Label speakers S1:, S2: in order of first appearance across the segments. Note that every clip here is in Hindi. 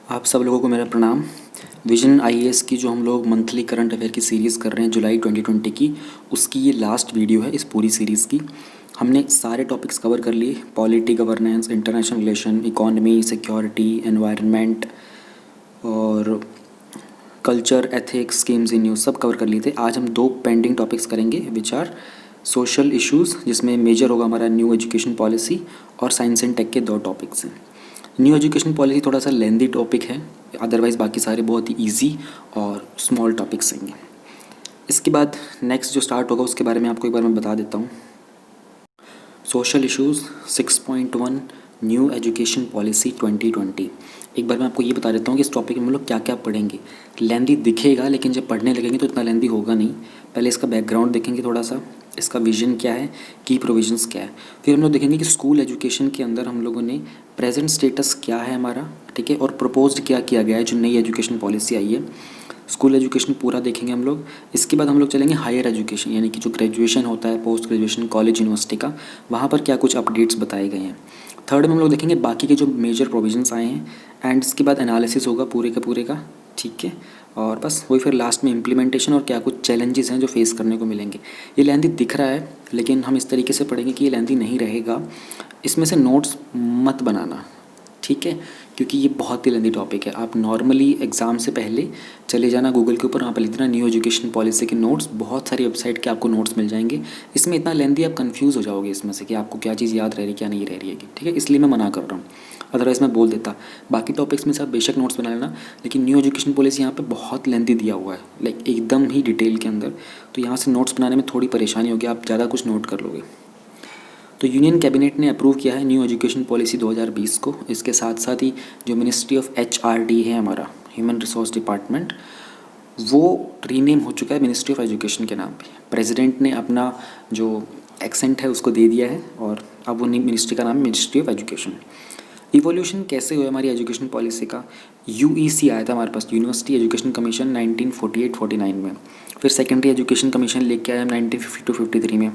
S1: आप सब लोगों को मेरा प्रणाम। विजन आईएएस की जो हम लोग मंथली करंट अफेयर की सीरीज़ कर रहे हैं जुलाई 2020 की, उसकी ये लास्ट वीडियो है इस पूरी सीरीज़ की। हमने सारे टॉपिक्स कवर कर लिए, polity, governance, international relation, economy, security, environment और culture, ethics, schemes in news सब कवर कर लिए थे। आज हम दो पेंडिंग टॉपिक्स करेंगे विच आर सोशल इश्यूज़, जिसमें मेजर होगा हमारा न्यू एजुकेशन पॉलिसी, और साइंस एंड टेक के दो टॉपिक्स हैं। न्यू एजुकेशन पॉलिसी थोड़ा सा लेंदी टॉपिक है, अदरवाइज़ बाकी सारे बहुत ही ईजी और स्मॉल टॉपिक्स हैं। इसके बाद नेक्स्ट जो स्टार्ट होगा उसके बारे में आपको एक बार मैं बता देता हूँ। Social issues 6.1 new education policy 2020। एक बार मैं आपको ये बता देता हूँ कि इस टॉपिक में हम लोग क्या क्या पढ़ेंगे। लेंदी दिखेगा लेकिन जब पढ़ने लगेंगे तो इतना लेंदी होगा नहीं। पहले इसका बैकग्राउंड देखेंगे थोड़ा सा, इसका विजन क्या है, की प्रोविजंस क्या है। फिर हम लोग देखेंगे कि स्कूल एजुकेशन के अंदर हम लोगों ने प्रेजेंट स्टेटस क्या है हमारा, ठीक है, और प्रपोज्ड क्या किया गया है जो नई एजुकेशन पॉलिसी आई है। स्कूल एजुकेशन पूरा देखेंगे हम लोग। इसके बाद हम लोग चलेंगे हायर एजुकेशन, यानी कि जो ग्रेजुएशन होता है, पोस्ट ग्रेजुएशन, कॉलेज, यूनिवर्सिटी का, वहाँ पर क्या कुछ अपडेट्स बताए गए हैं। थर्ड में हम लोग देखेंगे बाकी के जो मेजर प्रोविजंस आए हैं, एंड इसके बाद एनालिसिस होगा पूरे का, ठीक है। और बस वही फिर लास्ट में इम्प्लीमेंटेशन और क्या कुछ चैलेंजेस हैं जो फेस करने को मिलेंगे। ये लेंथी दिख रहा है लेकिन हम इस तरीके से पढ़ेंगे कि ये लेंथी नहीं रहेगा। इसमें से नोट्स मत बनाना, ठीक है, क्योंकि ये बहुत ही लेंदी टॉपिक है। आप नॉर्मली एग्ज़ाम से पहले चले जाना गूगल के ऊपर, वहाँ पर लिख देना न्यू एजुकेशन पॉलिसी के नोट्स, बहुत सारी वेबसाइट के आपको नोट्स मिल जाएंगे। इसमें इतना लेंदी आप कंफ्यूज हो जाओगे इसमें से कि आपको क्या चीज़ याद रह रही है क्या नहीं रह रही है, ठीक है। इसलिए मैं मना कर रहा हूँ, अदरवाइज़ मैं बोल देता। बाकी टॉपिक्स में से आप बेशक नोट्स बना लेना, लेकिन न्यू एजुकेशन पॉलिसी यहाँ पे बहुत लेंदी दिया हुआ है, लाइक एकदम ही डिटेल के अंदर, तो यहाँ से नोट्स बनाने में थोड़ी परेशानी होगी, आप ज़्यादा कुछ नोट कर लोगे। तो यूनियन कैबिनेट ने अप्रूव किया है न्यू एजुकेशन पॉलिसी 2020 को। इसके साथ साथ ही जो मिनिस्ट्री ऑफ एचआरडी है हमारा, ह्यूमन रिसोर्स डिपार्टमेंट, वो रीनेम हो चुका है मिनिस्ट्री ऑफ एजुकेशन के नाम पे। प्रेसिडेंट ने अपना जो एक्सेंट है उसको दे दिया है और अब वो मिनिस्ट्री का नाम है मिनिस्ट्री ऑफ एजुकेशन। इवोल्यूशन कैसे हुआ हमारी एजुकेशन पॉलिसी का? यूईसी आया था हमारे पास, यूनिवर्सिटी एजुकेशन कमीशन 1948-49 में। फिर सेकेंडरी एजुकेशन कमीशन लेके आया 1952-53 में।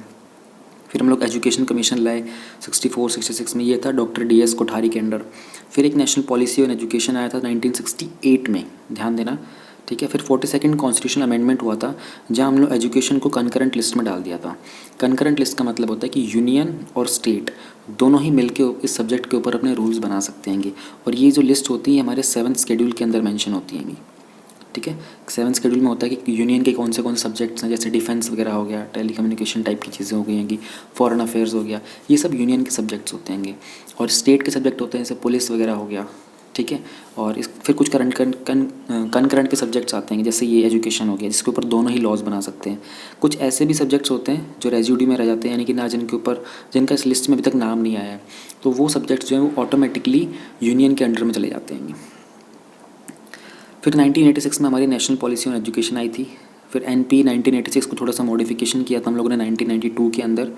S1: फिर हम लोग एजुकेशन कमीशन लाए 64-66 में, ये था डॉक्टर DS कोठारी के अंडर। फिर एक नेशनल पॉलिसी ऑन एजुकेशन आया था 1968 में, ध्यान देना, ठीक है। फिर 42nd कॉन्स्टिट्यूशनल अमेंडमेंट हुआ था, जहां हम लोग एजुकेशन को कंकरेंट लिस्ट में डाल दिया था। कंकरेंट लिस्ट का मतलब होता है कि यूनियन और स्टेट दोनों ही मिलकर इस सब्जेक्ट के ऊपर अपने रूल्स बना सकते हैं, और ये जो लिस्ट होती है हमारे 7th शेड्यूल के अंदर मैंशन होती हैं, ठीक है। 7th शेड्यूल में होता है कि यूनियन के कौन से सब्जेक्ट्स हैं, जैसे डिफेंस वगैरह हो गया, टेली कम्युनिकेशन टाइप की चीज़ें हो गई हैं, फॉरेन अफेयर्स हो गया, ये सब यूनियन के सब्जेक्ट्स होते हैं। और स्टेट के सब्जेक्ट होते हैं जैसे पुलिस वगैरह हो गया, ठीक है। और फिर कुछ कनकरेंट के सब्जेक्ट्स आते हैं, जैसे ये एजुकेशन हो गया जिसके ऊपर दोनों ही लॉज बना सकते हैं। कुछ ऐसे भी सब्जेक्ट्स होते हैं जो रेजिड्यू में रह जाते हैं, यानी कि ना जिनके ऊपर जिनका इस लिस्ट में अभी तक नाम नहीं आया है, तो वो सब्जेक्ट्स जो हैं वो ऑटोमेटिकली यूनियन के अंडर में चले जाते हैं। फिर 1986 में हमारी national policy on education I थी। फिर NP 1986 को थोड़ा सा मॉडिफिकेशन किया था हम लोगों ने 1992 के अंदर।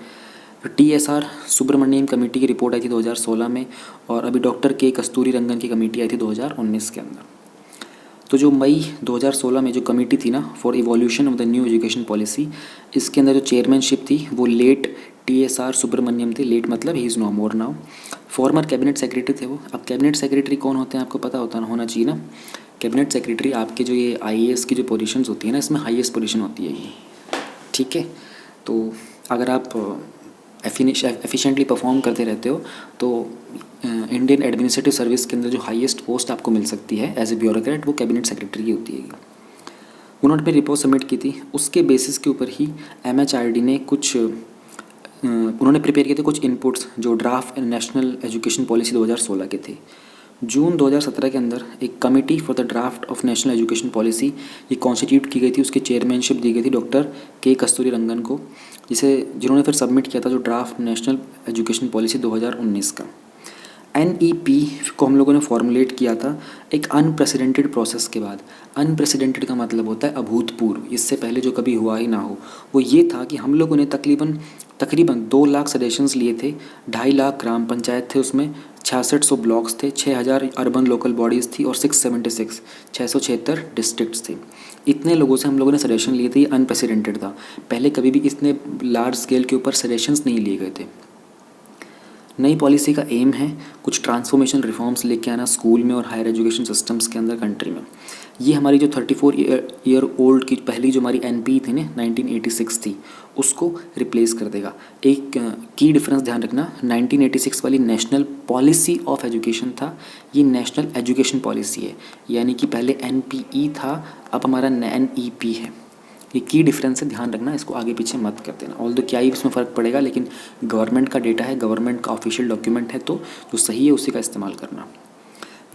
S1: फिर TSR सुब्रमण्यम कमेटी की रिपोर्ट आई थी 2016 में, और अभी डॉक्टर के कस्तूरी रंगन की कमेटी आई थी 2019 के अंदर। तो जो मई 2016 में जो कमेटी थी ना for evolution of the new education policy, इसके अंदर जो चेयरमैनशिप थी वो लेट TSR सुब्रमण्यम थे। लेट मतलब he is no more now. Former cabinet secretary थे वो। अब कैबिनेट सेक्रेटरी कौन होते हैं आपको पता होना चाहिए ना। कैबिनेट सेक्रेटरी आपके जो ये IAS की जो पोजीशंस होती है ना, इसमें हाईएस्ट पोजीशन होती है ये, ठीक है। तो अगर आप एफिशिएंटली परफॉर्म करते रहते हो तो इंडियन एडमिनिस्ट्रेटिव सर्विस के अंदर जो हाईएस्ट पोस्ट आपको मिल सकती है एज ए ब्यूरोक्रेट, वो कैबिनेट सेक्रेटरी की होती है। उन्होंने फिर रिपोर्ट सबमिट की थी, उसके बेसिस के ऊपर ही MHRD ने कुछ उन्होंने प्रिपेयर किए थे कुछ इनपुट्स जो ड्राफ्ट नेशनल एजुकेशन पॉलिसी 2016 के थे। जून 2017 के अंदर एक committee for the draft of national education policy ये कॉन्स्टिट्यूट की गई थी, उसकी चेयरमैनशिप दी गई थी डॉक्टर के कस्तूरी रंगन को, जिन्होंने फिर सबमिट किया था जो ड्राफ्ट नेशनल एजुकेशन पॉलिसी 2019 का। NEP को हम लोगों ने फॉर्मुलेट किया था एक अनप्रेसिडेंटेड प्रोसेस के बाद। अनप्रेसिडेंटेड का मतलब होता है अभूतपूर्व, इससे पहले जो कभी हुआ ही ना हो। वो ये था कि हम लोगों ने तकरीबन 2 लाख सजेशंस लिए थे, 2.5 लाख ग्राम पंचायत थे उसमें, 6600 ब्लॉक्स थे, 6000 अर्बन लोकल बॉडीज़ थी, और 676 डिस्ट्रिक्ट्स थे। इतने लोगों से हम लोगों ने सजेशन लिए थे। ये अनप्रेसिडेंटेड था, पहले कभी भी इतने लार्ज स्केल के ऊपर सजेशंस नहीं लिए गए थे। नई पॉलिसी का एम है कुछ ट्रांसफॉर्मेशन रिफॉर्म्स लेके आना स्कूल में और हायर एजुकेशन सिस्टम्स के अंदर कंट्री में। ये हमारी जो 34 ईयर ओल्ड की पहली जो हमारी एनपी थी ना 1986 थी, उसको रिप्लेस कर देगा। एक की डिफरेंस ध्यान रखना, 1986 वाली नेशनल पॉलिसी ऑफ एजुकेशन था, ये नेशनल एजुकेशन पॉलिसी है, यानी कि पहले एनपीई था, अब हमारा एनईपी है। ये की डिफरेंस है, ध्यान रखना, इसको आगे पीछे मत कर देना। ऑल दो क्या ही इसमें फ़र्क पड़ेगा, लेकिन गवर्नमेंट का डेटा है, गवर्नमेंट का ऑफिशियल डॉक्यूमेंट है, तो जो सही है उसी का इस्तेमाल करना।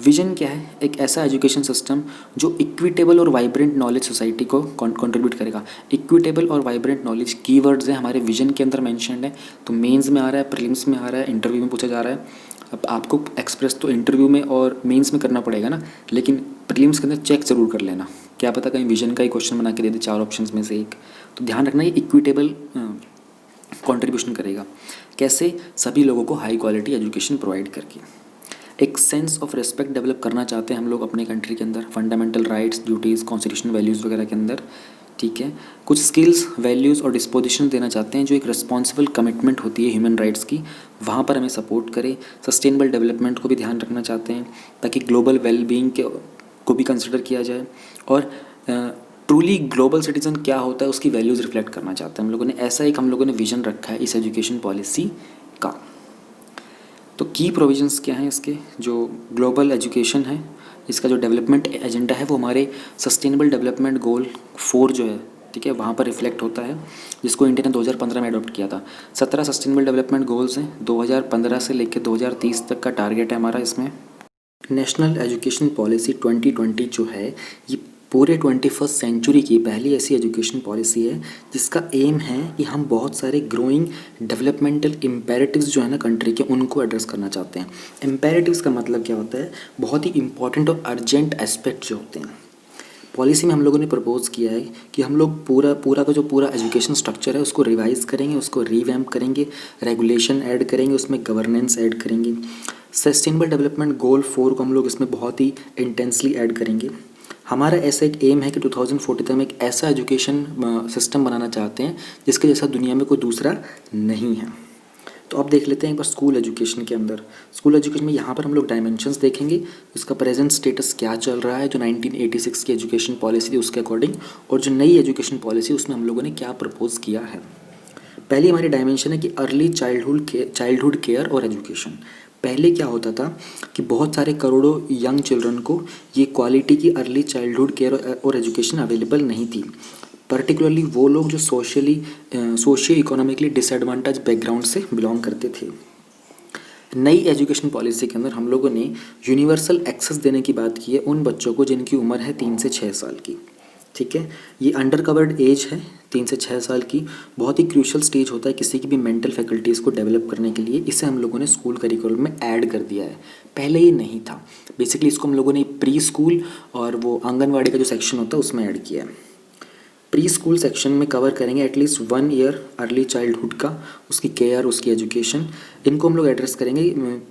S1: विजन क्या है? एक ऐसा एजुकेशन सिस्टम जो इक्विटेबल और वाइब्रेंट नॉलेज सोसाइटी को कंट्रीब्यूट करेगा। इक्विटेबल और वाइब्रेंट नॉलेज कीवर्ड्स हैं हमारे विजन के अंदर मेंशन्ड है, तो मेंस में आ रहा है, प्रीलिम्स में आ रहा है, इंटरव्यू में पूछा जा रहा है। अब आपको एक्सप्रेस तो इंटरव्यू में और मेंस में करना पड़ेगा ना, लेकिन प्रीलिम्स के अंदर चेक ज़रूर कर लेना, क्या पता कहीं विजन का ही क्वेश्चन बना के दे दे 4 ऑप्शंस में से एक। तो ध्यान रखना, ये इक्विटेबल कंट्रीब्यूशन करेगा। कैसे? सभी लोगों को हाई क्वालिटी एजुकेशन प्रोवाइड करके। एक सेंस ऑफ रिस्पेक्ट डेवलप करना चाहते हैं हम लोग अपने कंट्री के अंदर, fundamental rights, duties, constitutional values वगैरह के अंदर, ठीक है। कुछ स्किल्स, वैल्यूज़ और डिस्पोजिशन देना चाहते हैं जो एक रिस्पॉन्सिबल कमिटमेंट होती है ह्यूमन राइट्स की, वहाँ पर हमें सपोर्ट करें। सस्टेनेबल डेवलपमेंट को भी ध्यान रखना चाहते हैं ताकि ग्लोबल वेलबींग को भी कंसिडर किया जाए, और ट्रूली ग्लोबल सिटीजन क्या होता है उसकी वैल्यूज़ रिफ्लेक्ट करना चाहते हैं हम लोगों ने। ऐसा एक हम लोगों ने विजन रखा है इस एजुकेशन पॉलिसी का। तो की प्रोविजंस क्या हैं इसके? जो ग्लोबल एजुकेशन है, इसका जो डेवलपमेंट एजेंडा है वो हमारे सस्टेनेबल डेवलपमेंट गोल 4 जो है, ठीक है, वहाँ पर रिफ्लेक्ट होता है, जिसको इंडिया ने 2015 में अडॉप्ट किया था। 17 सस्टेनेबल डेवलपमेंट गोल्स हैं, 2015 से लेकर 2030 तक का टारगेट है हमारा इसमें। नेशनल एजुकेशन पॉलिसी 2020 जो है, ये पूरे 21st सेंचुरी की पहली ऐसी एजुकेशन पॉलिसी है जिसका एम है कि हम बहुत सारे ग्रोइंग डेवलपमेंटल इम्पेरेटिव्स जो है ना कंट्री के, उनको एड्रेस करना चाहते हैं। इम्पेरेटिव्स का मतलब क्या होता है? बहुत ही इंपॉर्टेंट और अर्जेंट एस्पेक्ट जो होते हैं। पॉलिसी में हम लोगों ने प्रपोज किया है कि हम लोग पूरा का जो पूरा एजुकेशन स्ट्रक्चर है उसको रिवाइज करेंगे, उसको रीवैम्प करेंगे, रेगुलेशन ऐड करेंगे, उसमें गवर्नेंस ऐड करेंगे। सस्टेनेबल डेवलपमेंट गोल 4 को हम लोग इसमें बहुत ही इंटेंसली ऐड करेंगे। हमारा ऐसा एक एम है कि 2040 तक हम एक ऐसा एजुकेशन सिस्टम बनाना चाहते हैं जिसके जैसा दुनिया में कोई दूसरा नहीं है। तो अब देख लेते हैं एक बार स्कूल एजुकेशन के अंदर। स्कूल एजुकेशन में यहाँ पर हम लोग डायमेंशंस देखेंगे, इसका प्रेजेंट स्टेटस क्या चल रहा है, जो 1986 की एजुकेशन पॉलिसी थी उसके अकॉर्डिंग, और जो नई एजुकेशन पॉलिसी उसमें हम लोगों ने क्या प्रपोज किया है। पहली हमारी डायमेंशन है कि अर्ली चाइल्डहुड केयर और एजुकेशन। पहले क्या होता था कि बहुत सारे करोड़ों यंग चिल्ड्रन को ये क्वालिटी की अर्ली चाइल्डहुड केयर और एजुकेशन अवेलेबल नहीं थी, पर्टिकुलरली वो लोग जो सोशियो इकोनॉमिकली डिसएडवांटेज बैकग्राउंड से बिलोंग करते थे। नई एजुकेशन पॉलिसी के अंदर हम लोगों ने यूनिवर्सल एक्सेस देने की बात की है उन बच्चों को जिनकी उम्र है 3 से 6 साल की, ठीक है। ये अंडर कवर्ड एज है 3 से 6 साल की, बहुत ही क्रूशियल स्टेज होता है किसी की भी मेंटल फैकल्टीज़ को डेवलप करने के लिए। इसे हम लोगों ने स्कूल करिकुलम में ऐड कर दिया है, पहले ये नहीं था। बेसिकली इसको हम लोगों ने प्री स्कूल और वो आंगनवाड़ी का जो सेक्शन होता है उसमें ऐड किया है। प्री स्कूल सेक्शन में कवर करेंगे एटलीस्ट 1 ईयर अर्ली चाइल्डहुड का, उसकी केयर, उसकी एजुकेशन, इनको हम लोग एड्रेस करेंगे।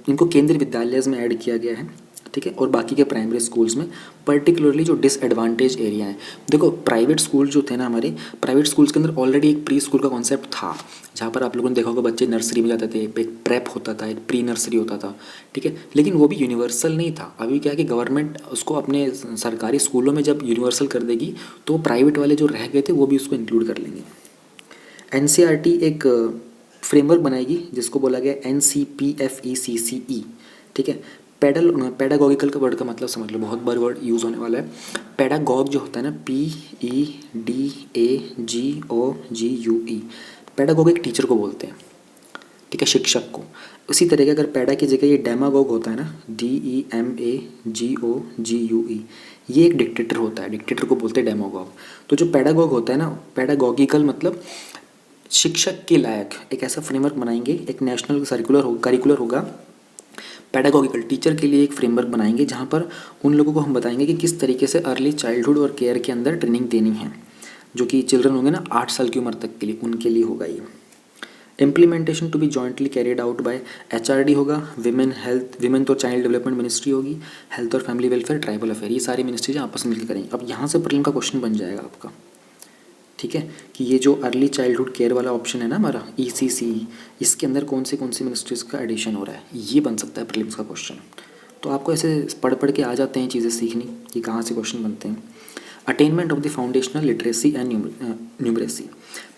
S1: इनको केंद्रीय विद्यालय में ऐड किया गया है, ठीक है, और बाकी के प्राइमरी स्कूल्स में पर्टिकुलरली जो डिसएडवांटेज एरिया है। देखो प्राइवेट स्कूल जो थे ना हमारे, प्राइवेट स्कूल्स के अंदर ऑलरेडी एक प्री स्कूल का कॉन्सेप्ट था, जहाँ पर आप लोगों ने देखा होगा बच्चे नर्सरी में जाते थे, एक प्रेप होता था, एक प्री नर्सरी होता था, ठीक है, लेकिन वो भी यूनिवर्सल नहीं था। अभी क्या है कि गवर्नमेंट उसको अपने सरकारी स्कूलों में जब यूनिवर्सल कर देगी तो प्राइवेट वाले जो रह गए थे वो भी उसको इंक्लूड कर लेंगे। NCERT एक फ्रेमवर्क बनाएगी जिसको बोला गया NCPFECCE, ठीक है। पैडागॉगिकल का वर्ड का मतलब समझ लो, बहुत बार वर्ड यूज़ होने वाला है। पैडागॉग जो होता है ना, PEDAGOGUE, पैडागॉग एक टीचर को बोलते हैं, ठीक है, शिक्षक को। उसी तरह के अगर पैडा की जगह ये डेमागॉग होता है ना, DEMAGOGUE, ये एक डिक्टेटर होता है, डिक्टेटर को बोलते हैं डेमागॉग। तो जो पैडागॉग होता है ना, पैडागॉगिकल मतलब शिक्षक के लायक एक ऐसा फ्रेमवर्क बनाएंगे, एक नेशनल करिकुलर होगा, पैडागॉगिकल टीचर के लिए एक फ्रेमवर्क बनाएंगे जहाँ पर उन लोगों को हम बताएंगे कि किस तरीके से अर्ली चाइल्डहुड और केयर के अंदर ट्रेनिंग देनी है, जो कि चिल्ड्रन होंगे ना 8 साल की उम्र तक के लिए, उनके लिए होगा ये। Implementation to be jointly carried out by HRD होगा, विमेन तो चाइल्ड डेवलपमेंट मिनिस्ट्री होगी, हेल्थ और फैमिली वेलफेयर, ट्राइबल अफेयर, ये सारी मिनिस्ट्रीज आपस में मिलकर करेंगे। अब यहाँ से प्रीलिम का क्वेश्चन बन जाएगा आपका, ठीक है, कि ये जो अर्ली चाइल्डहुड केयर वाला ऑप्शन है ना हमारा ECC, इसके अंदर कौन सी मिनिस्ट्रीज़ का एडिशन हो रहा है, ये बन सकता है प्रीलिम्स का क्वेश्चन। तो आपको ऐसे पढ़ के आ जाते हैं चीज़ें सीखनी कि कहाँ से क्वेश्चन बनते हैं। Attainment of the foundational literacy and numeracy,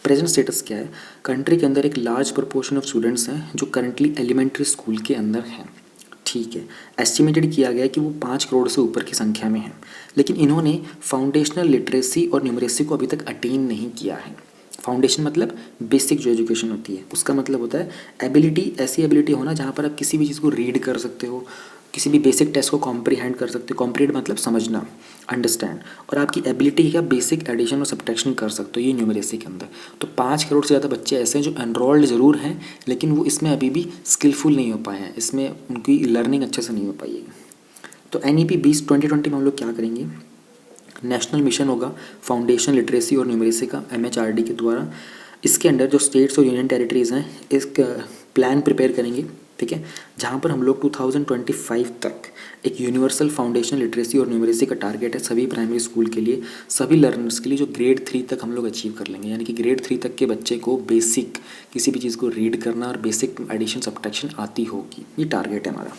S1: present status क्या है? कंट्री के अंदर एक लार्ज प्रोपोर्शन ऑफ स्टूडेंट्स हैं जो करंटली एलिमेंट्री स्कूल के अंदर हैं, ठीक है। एस्टिमेटेड किया गया है कि वो 5 करोड़ से ऊपर की संख्या में है, लेकिन इन्होंने फाउंडेशनल लिटरेसी और न्यूमरेसी को अभी तक अटेन नहीं किया है। फाउंडेशन मतलब बेसिक जो एजुकेशन होती है, उसका मतलब होता है एबिलिटी, ऐसी एबिलिटी होना जहाँ पर आप किसी भी चीज़ को रीड कर सकते हो, किसी भी बेसिक टेस्ट को कॉम्प्रीहेंड कर सकते हो। कॉम्प्रीहेंड मतलब समझना, अंडरस्टैंड, और आपकी एबिलिटी क्या बेसिक एडिशन और सब्ट्रैक्शन कर सकते हो, ये न्यूमरेसी के अंदर। तो 5 करोड़ से ज़्यादा बच्चे ऐसे हैं जो एनरोल्ड ज़रूर हैं, लेकिन वो इसमें अभी भी स्किलफुल नहीं हो पाए हैं, इसमें उनकी लर्निंग अच्छे से नहीं हो पाई है। तो NEP 2020 में हम लोग क्या करेंगे? नेशनल मिशन होगा फाउंडेशन लिटरेसी और न्यूमरेसी का MHRD के द्वारा। इसके अंडर जो स्टेट्स और यूनियन टेरिटरीज़ हैं, इस प्लान प्रिपेयर करेंगे, ठीक है, जहाँ पर हम लोग 2025 तक एक यूनिवर्सल फाउंडेशन लिटरेसी और न्यूमरेसी का टारगेट है सभी प्राइमरी स्कूल के लिए, सभी लर्नर्स के लिए, जो ग्रेड 3 तक हम लोग अचीव कर लेंगे। यानी कि ग्रेड 3 तक के बच्चे को बेसिक किसी भी चीज़ को रीड करना और बेसिक एडिशन सब्ट्रैक्शन आती होगी, ये टारगेट है हमारा।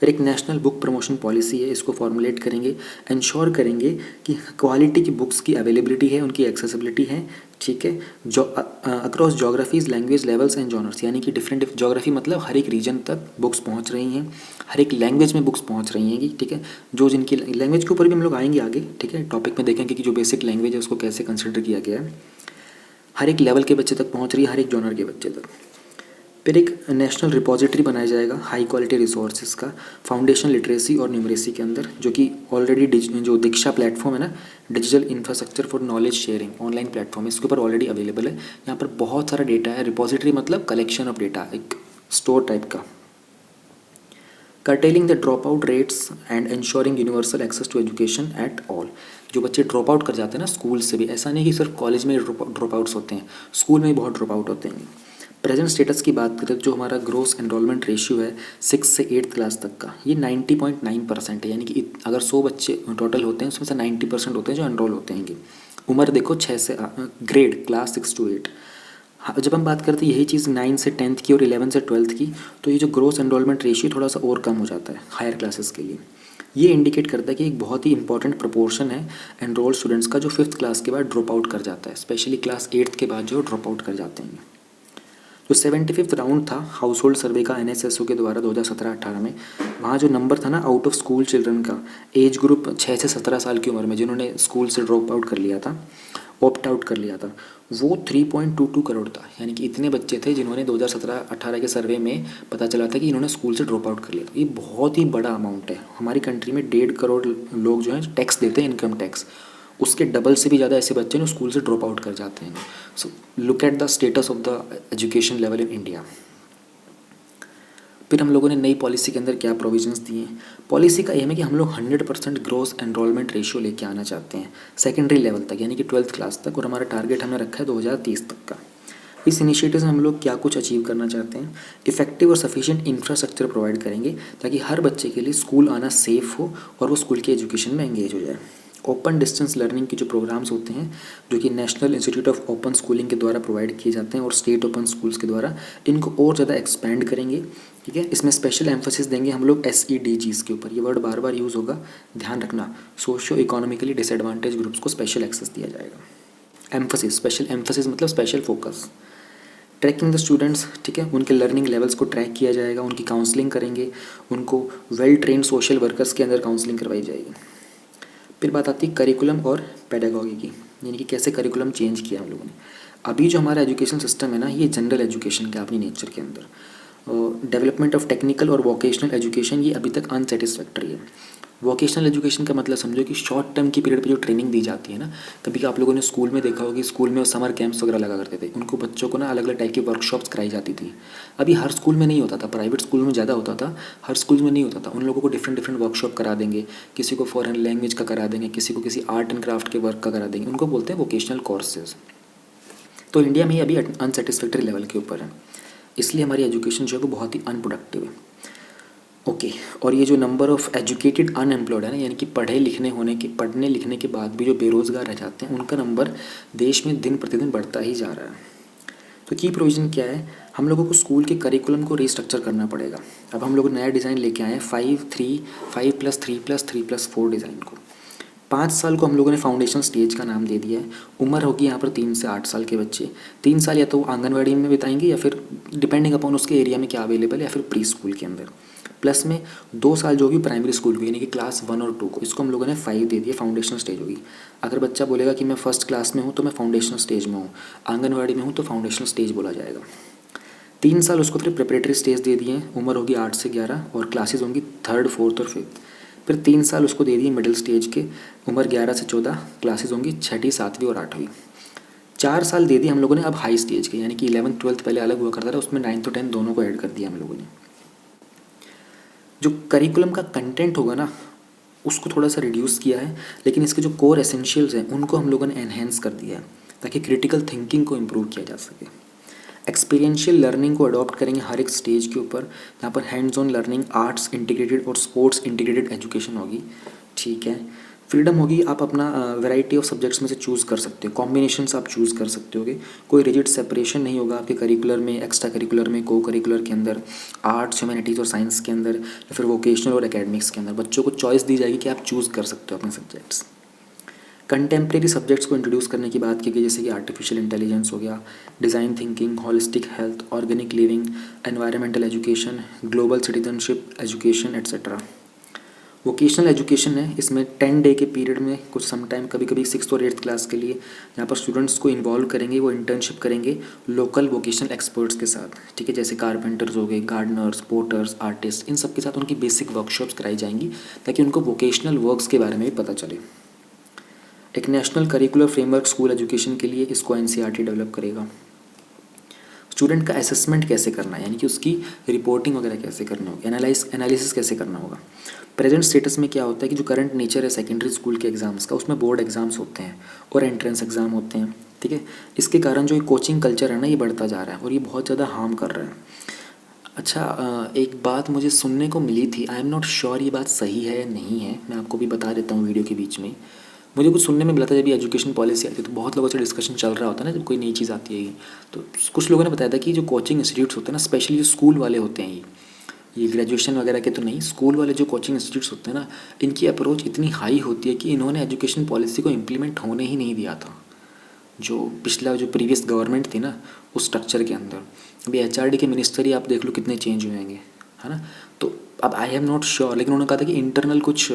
S1: फिर एक नेशनल बुक प्रमोशन पॉलिसी है, इसको फॉर्मुलेट करेंगे, इंश्योर करेंगे कि क्वालिटी की बुक्स की अवेलेबिलिटी है, उनकी एक्सेसिबिलिटी है, ठीक है, जो across geographies, language levels and genres, यानी कि डिफरेंट जोग्राफी मतलब हर एक रीजन तक बुक्स पहुंच रही हैं, हर एक लैंग्वेज में बुक्स पहुंच रही हैं, ठीक है, जो जिनकी लैंग्वेज के ऊपर भी हम लोग आएंगे आगे, ठीक है, टॉपिक में देखेंगे कि जो बेसिक लैंग्वेज है उसको कैसे कंसिडर किया गया है, हर एक लेवल के बच्चे तक पहुँच रही है, हर एक जॉनर के बच्चे तक। फिर एक नेशनल रिपोजिटरी बनाया जाएगा हाई क्वालिटी रिसोर्सेज का फाउंडेशन लिटरेसी और न्यूमरेसी के अंदर, जो कि ऑलरेडी जो दीक्षा प्लेटफॉर्म है ना, digital infrastructure for knowledge sharing online platform, इसके ऊपर ऑलरेडी अवेलेबल है। यहाँ पर बहुत सारा डेटा है। रिपोजिटरी मतलब कलेक्शन ऑफ डेटा, एक स्टोर टाइप का। Curtailing the drop out rates and ensuring universal access to education at all, जो बच्चे ड्रॉप आउट कर जाते हैं ना स्कूल से भी, ऐसा नहीं कि सिर्फ कॉलेज में ड्रॉप आउट्स होते हैं, स्कूल में भी बहुत ड्रॉप आउट होते हैं। प्रेजेंट स्टेटस की बात करें, जो हमारा ग्रोस एनरोलमेंट रेशियो है 6 से 8th क्लास तक का, ये 90.9% है। यानी कि अगर 100 बच्चे टोटल होते हैं उसमें से 90% होते हैं जो एनरोल होते हैं। उम्र देखो 6 से ग्रेड क्लास 6 to 8। जब हम बात करते हैं यही चीज़ 9 से 10th की और 11 से 12th की, तो ये जो ग्रोस एनरोलमेंट रेशियो थोड़ा सा और कम हो जाता है हायर क्लासेस के लिए। ये इंडिकेट करता है कि एक बहुत ही इंपॉर्टेंट प्रोपोर्शन है एनरोल्ड स्टूडेंट्स का जो 5th क्लास के बाद ड्रॉप आउट कर जाता है, स्पेशली क्लास 8th के बाद जो ड्रॉप आउट कर जाते हैं। जो 75th राउंड था हाउस होल्ड सर्वे का NSSO के द्वारा 2017-18 में, वहाँ जो नंबर था ना आउट ऑफ स्कूल चिल्ड्रन का, एज ग्रुप 6 से 17 साल की उम्र में जिन्होंने स्कूल से ड्रॉप आउट कर लिया था, ऑप्ट आउट कर लिया था, वो 3.22 करोड़ था। यानी कि इतने बच्चे थे जिन्होंने 2017-18 के सर्वे में पता चला था कि इन्होंने स्कूल से ड्रॉप आउट कर लिया था। ये बहुत ही बड़ा अमाउंट है। हमारी कंट्री में 1.5 करोड़ लोग जो हैं टैक्स देते हैं, इनकम टैक्स, उसके डबल से भी ज़्यादा ऐसे बच्चे जो स्कूल से ड्रॉप आउट कर जाते हैं। So look at the status of the education level in India. फिर हम लोगों ने नई पॉलिसी के अंदर क्या प्रोविजंस दिए हैं? पॉलिसी का एम है कि हम लोग 100% ग्रोस एनरोलमेंट रेशियो लेके आना चाहते हैं सेकेंडरी लेवल तक, यानी कि 12th क्लास तक, और हमारा टारगेट हमने रखा है 2030 तक का। इस इनिशिएटिव से हम लोग क्या कुछ अचीव करना चाहते हैं? इफेक्टिव और सफिशिएंट इंफ्रास्ट्रक्चर प्रोवाइड करेंगे ताकि हर बच्चे के लिए स्कूल आना सेफ हो और वो स्कूल की एजुकेशन में एंगेज हो जाए। ओपन डिस्टेंस लर्निंग के जो प्रोग्राम्स होते हैं जो कि national institute of open schooling के द्वारा प्रोवाइड किए जाते हैं और स्टेट ओपन स्कूल्स के द्वारा, इनको और ज़्यादा एक्सपेंड करेंगे, ठीक है। इसमें स्पेशल एम्फोसिस देंगे हम लोग SEDGs के ऊपर। ये वर्ड बार बार यूज़ होगा, ध्यान रखना। सोशियो इकोनॉमिकली डिसएडवांटेज ग्रुप्स को स्पेशल एक्सेस दिया जाएगा। एम्फोसिस, स्पेशल एम्फोसिस मतलब special focus. Tracking the students, ठीक है, उनके लर्निंग लेवल्स को ट्रैक किया जाएगा, उनकी काउंसलिंग करेंगे, उनको वेल ट्रेंड सोशल वर्कर्स के अंदर काउंसलिंग करवाई जाएगी। फिर बात आती है करिकुलम और पेडागॉगी की, यानी कि कैसे करिकुलम चेंज किया हम लोगों ने। अभी जो हमारा एजुकेशन सिस्टम है ना, ये जनरल एजुकेशन का अपनी नेचर के अंदर, डेवलपमेंट ऑफ टेक्निकल और वोकेशनल एजुकेशन ये अभी तक अनसेटिस्फैक्ट्री है। वोकेशनल एजुकेशन का मतलब समझो कि शॉर्ट टर्म की पीरियड पे जो ट्रेनिंग दी जाती है ना, कभी आप लोगों ने स्कूल में देखा होगा कि स्कूल में समर कैंप्स वगैरह लगा करते थे, उनको बच्चों को ना अलग अलग टाइप की वर्कशॉप्स कराई जाती थी। अभी हर स्कूल में नहीं होता था, प्राइवेट स्कूल में ज़्यादा होता था, हर स्कूल में नहीं होता था। उन लोगों को डिफरेंट वर्कशॉप करा देंगे, किसी को फॉरेन लैंग्वेज का करा देंगे, किसी को किसी आर्ट एंड क्राफ्ट के वर्क का करा देंगे, उनको बोलते हैं वोकेशनल कोर्सेज। तो इंडिया में ये अभी अनसेटिस्फैक्ट्री लेवल के ऊपर है, इसलिए हमारी एजुकेशन जो है वो बहुत ही अनप्रोडक्टिव है। ओके और ये जो नंबर ऑफ़ एजुकेटेड अनएम्प्लॉयड है ना, यानी कि पढ़ने लिखने के बाद भी जो बेरोज़गार रह जाते हैं, उनका नंबर देश में दिन प्रतिदिन बढ़ता ही जा रहा है। तो की प्रोविज़न क्या है, हम लोगों को स्कूल के करिकुलम को रीस्ट्रक्चर करना पड़ेगा। अब हम लोग नया डिज़ाइन लेके आए हैं 5+3+3+4 डिज़ाइन को। 5 साल को हम लोगों ने फाउंडेशन स्टेज का नाम दे दिया है। उम्र होगी यहाँ पर 3 से 8 साल के बच्चे। 3 साल या तो आंगनवाड़ी में बिताएंगे या फिर डिपेंडिंग अपॉन उसके एरिया में क्या अवेलेबल है, या फिर प्री स्कूल के अंदर। प्लस में 2 साल जो होगी प्राइमरी स्कूल को, यानी कि क्लास 1 और 2 को, इसको हम लोगों ने 5 दे दिया, फाउंडेशन स्टेज होगी। अगर बच्चा बोलेगा कि मैं फर्स्ट क्लास में हूँ तो मैं फाउंडेशन स्टेज में हूँ, आंगनवाड़ी में हूँ तो फाउंडेशन स्टेज बोला जाएगा। 3 साल उसको फिर प्रिपरेटरी स्टेज दे दिए, उम्र होगी 8 से 11 और क्लासेज होंगी 3rd, 4th और 5th। फिर 3 साल उसको दे दिए मिडिल स्टेज के, उम्र 11 से 14, क्लासेज होंगी 6ठी, 7वीं और 8वीं। 4 साल दे दिए हम लोगों ने अब हाई स्टेज के, यानी कि 11th 12th पहले अलग हुआ करता था, उसमें 9th और 10th दोनों को ऐड कर दिया हम लोगों ने। जो करिकुलम का कंटेंट होगा ना, उसको थोड़ा सा रिड्यूस किया है, लेकिन इसके जो कोर एसेंशियल्स हैं उनको हम लोगों ने एनहेंस कर दिया है, ताकि क्रिटिकल थिंकिंग को इम्प्रूव किया जा सके। एक्सपीरियंशियल लर्निंग को अडॉप्ट करेंगे हर एक स्टेज के ऊपर, जहाँ पर hands on learning, arts integrated और स्पोर्ट्स इंटीग्रेटेड एजुकेशन होगी। ठीक है, फ्रीडम होगी, आप अपना वैरायटी ऑफ सब्जेक्ट्स में से चूज़ कर सकते हो, कॉम्बिनेशंस आप चूज़ कर सकते होगे। कोई रिजिड सेपरेशन नहीं होगा आपके करिकुलर में, एक्स्ट्रा करिकुलर में, को करिकुलर के अंदर, आर्ट्स, ह्यूमैनिटीज़ और साइंस के अंदर, या फिर वोकेशनल और एकेडमिक्स के अंदर। बच्चों को चॉइस दी जाएगी कि आप चूज़ कर सकते हो अपने सब्जेक्ट्स। कंटेम्प्रेरी सब्जेक्ट्स को इंट्रोड्यूस करने की बात की गई, जैसे कि आर्टिफिशियल इंटेलिजेंस हो गया, design thinking, holistic health, organic living, environmental education, global citizenship education etcetera. Vocational education है, इसमें 10 डे के पीरियड में कुछ समटाइम कभी कभी 6th और 8th क्लास के लिए, यहाँ पर स्टूडेंट्स को इन्वॉल्व करेंगे, वो इंटर्नशिप करेंगे लोकल वोकेशनल एक्सपर्ट्स के साथ। ठीक है, जैसे कारपेंटर्स हो गए, गार्डनर्स, पोर्टर्स, आर्टिस्ट, इन सब के साथ उनकी बेसिक वर्कशॉप्स कराई जाएंगी, ताकि उनको वोकेशनल वर्क्स के बारे में भी पता चले। एक national curricular framework school education के लिए इसको एनसीईआरटी डेवलप करेगा। स्टूडेंट का असेसमेंट कैसे करना है, यानी कि उसकी रिपोर्टिंग वगैरह कैसे करनी होगी, एनालिसिस कैसे करना होगा। प्रेजेंट स्टेटस में क्या होता है कि जो करंट नेचर है सेकेंडरी स्कूल के एग्ज़ाम्स का, उसमें बोर्ड एग्ज़ाम्स होते हैं और एंट्रेंस एग्ज़ाम होते हैं। ठीक है, इसके कारण जो कोचिंग कल्चर है ना, ये बढ़ता जा रहा है और ये बहुत ज़्यादा हार्म कर रहा है। अच्छा, एक बात मुझे सुनने को मिली थी, आई एम नॉट श्योर ये बात सही है या नहीं है, मैं आपको भी बता देता हूँ वीडियो के बीच में। मुझे कुछ सुनने में मिला था, जब भी एजुकेशन पॉलिसी आती है तो बहुत लोगों से डिस्कशन चल रहा होता है ना, जब कोई नई चीज़ आती है, तो कुछ लोगों ने बताया था कि जो कोचिंग इंस्टीट्यूट्स होते हैं ना, स्पेशली जो स्कूल वाले होते हैं, ये ग्रेजुएशन वगैरह के तो नहीं, स्कूल वाले जो कोचिंग इंस्टीट्यूट्स होते हैं ना, इनकी अप्रोच इतनी हाई होती है कि इन्होंने एजुकेशन पॉलिसी को इम्प्लीमेंट होने ही नहीं दिया था, जो पिछला जो प्रीवियस गवर्नमेंट थी ना, उस स्ट्रक्चर के अंदर। अभी एचआरडी के मिनिस्टर ही आप देख लो कितने चेंज हुए हैं, है ना। तो अब आई एम नॉट श्योर, लेकिन उन्होंने कहा था कि इंटरनल कुछ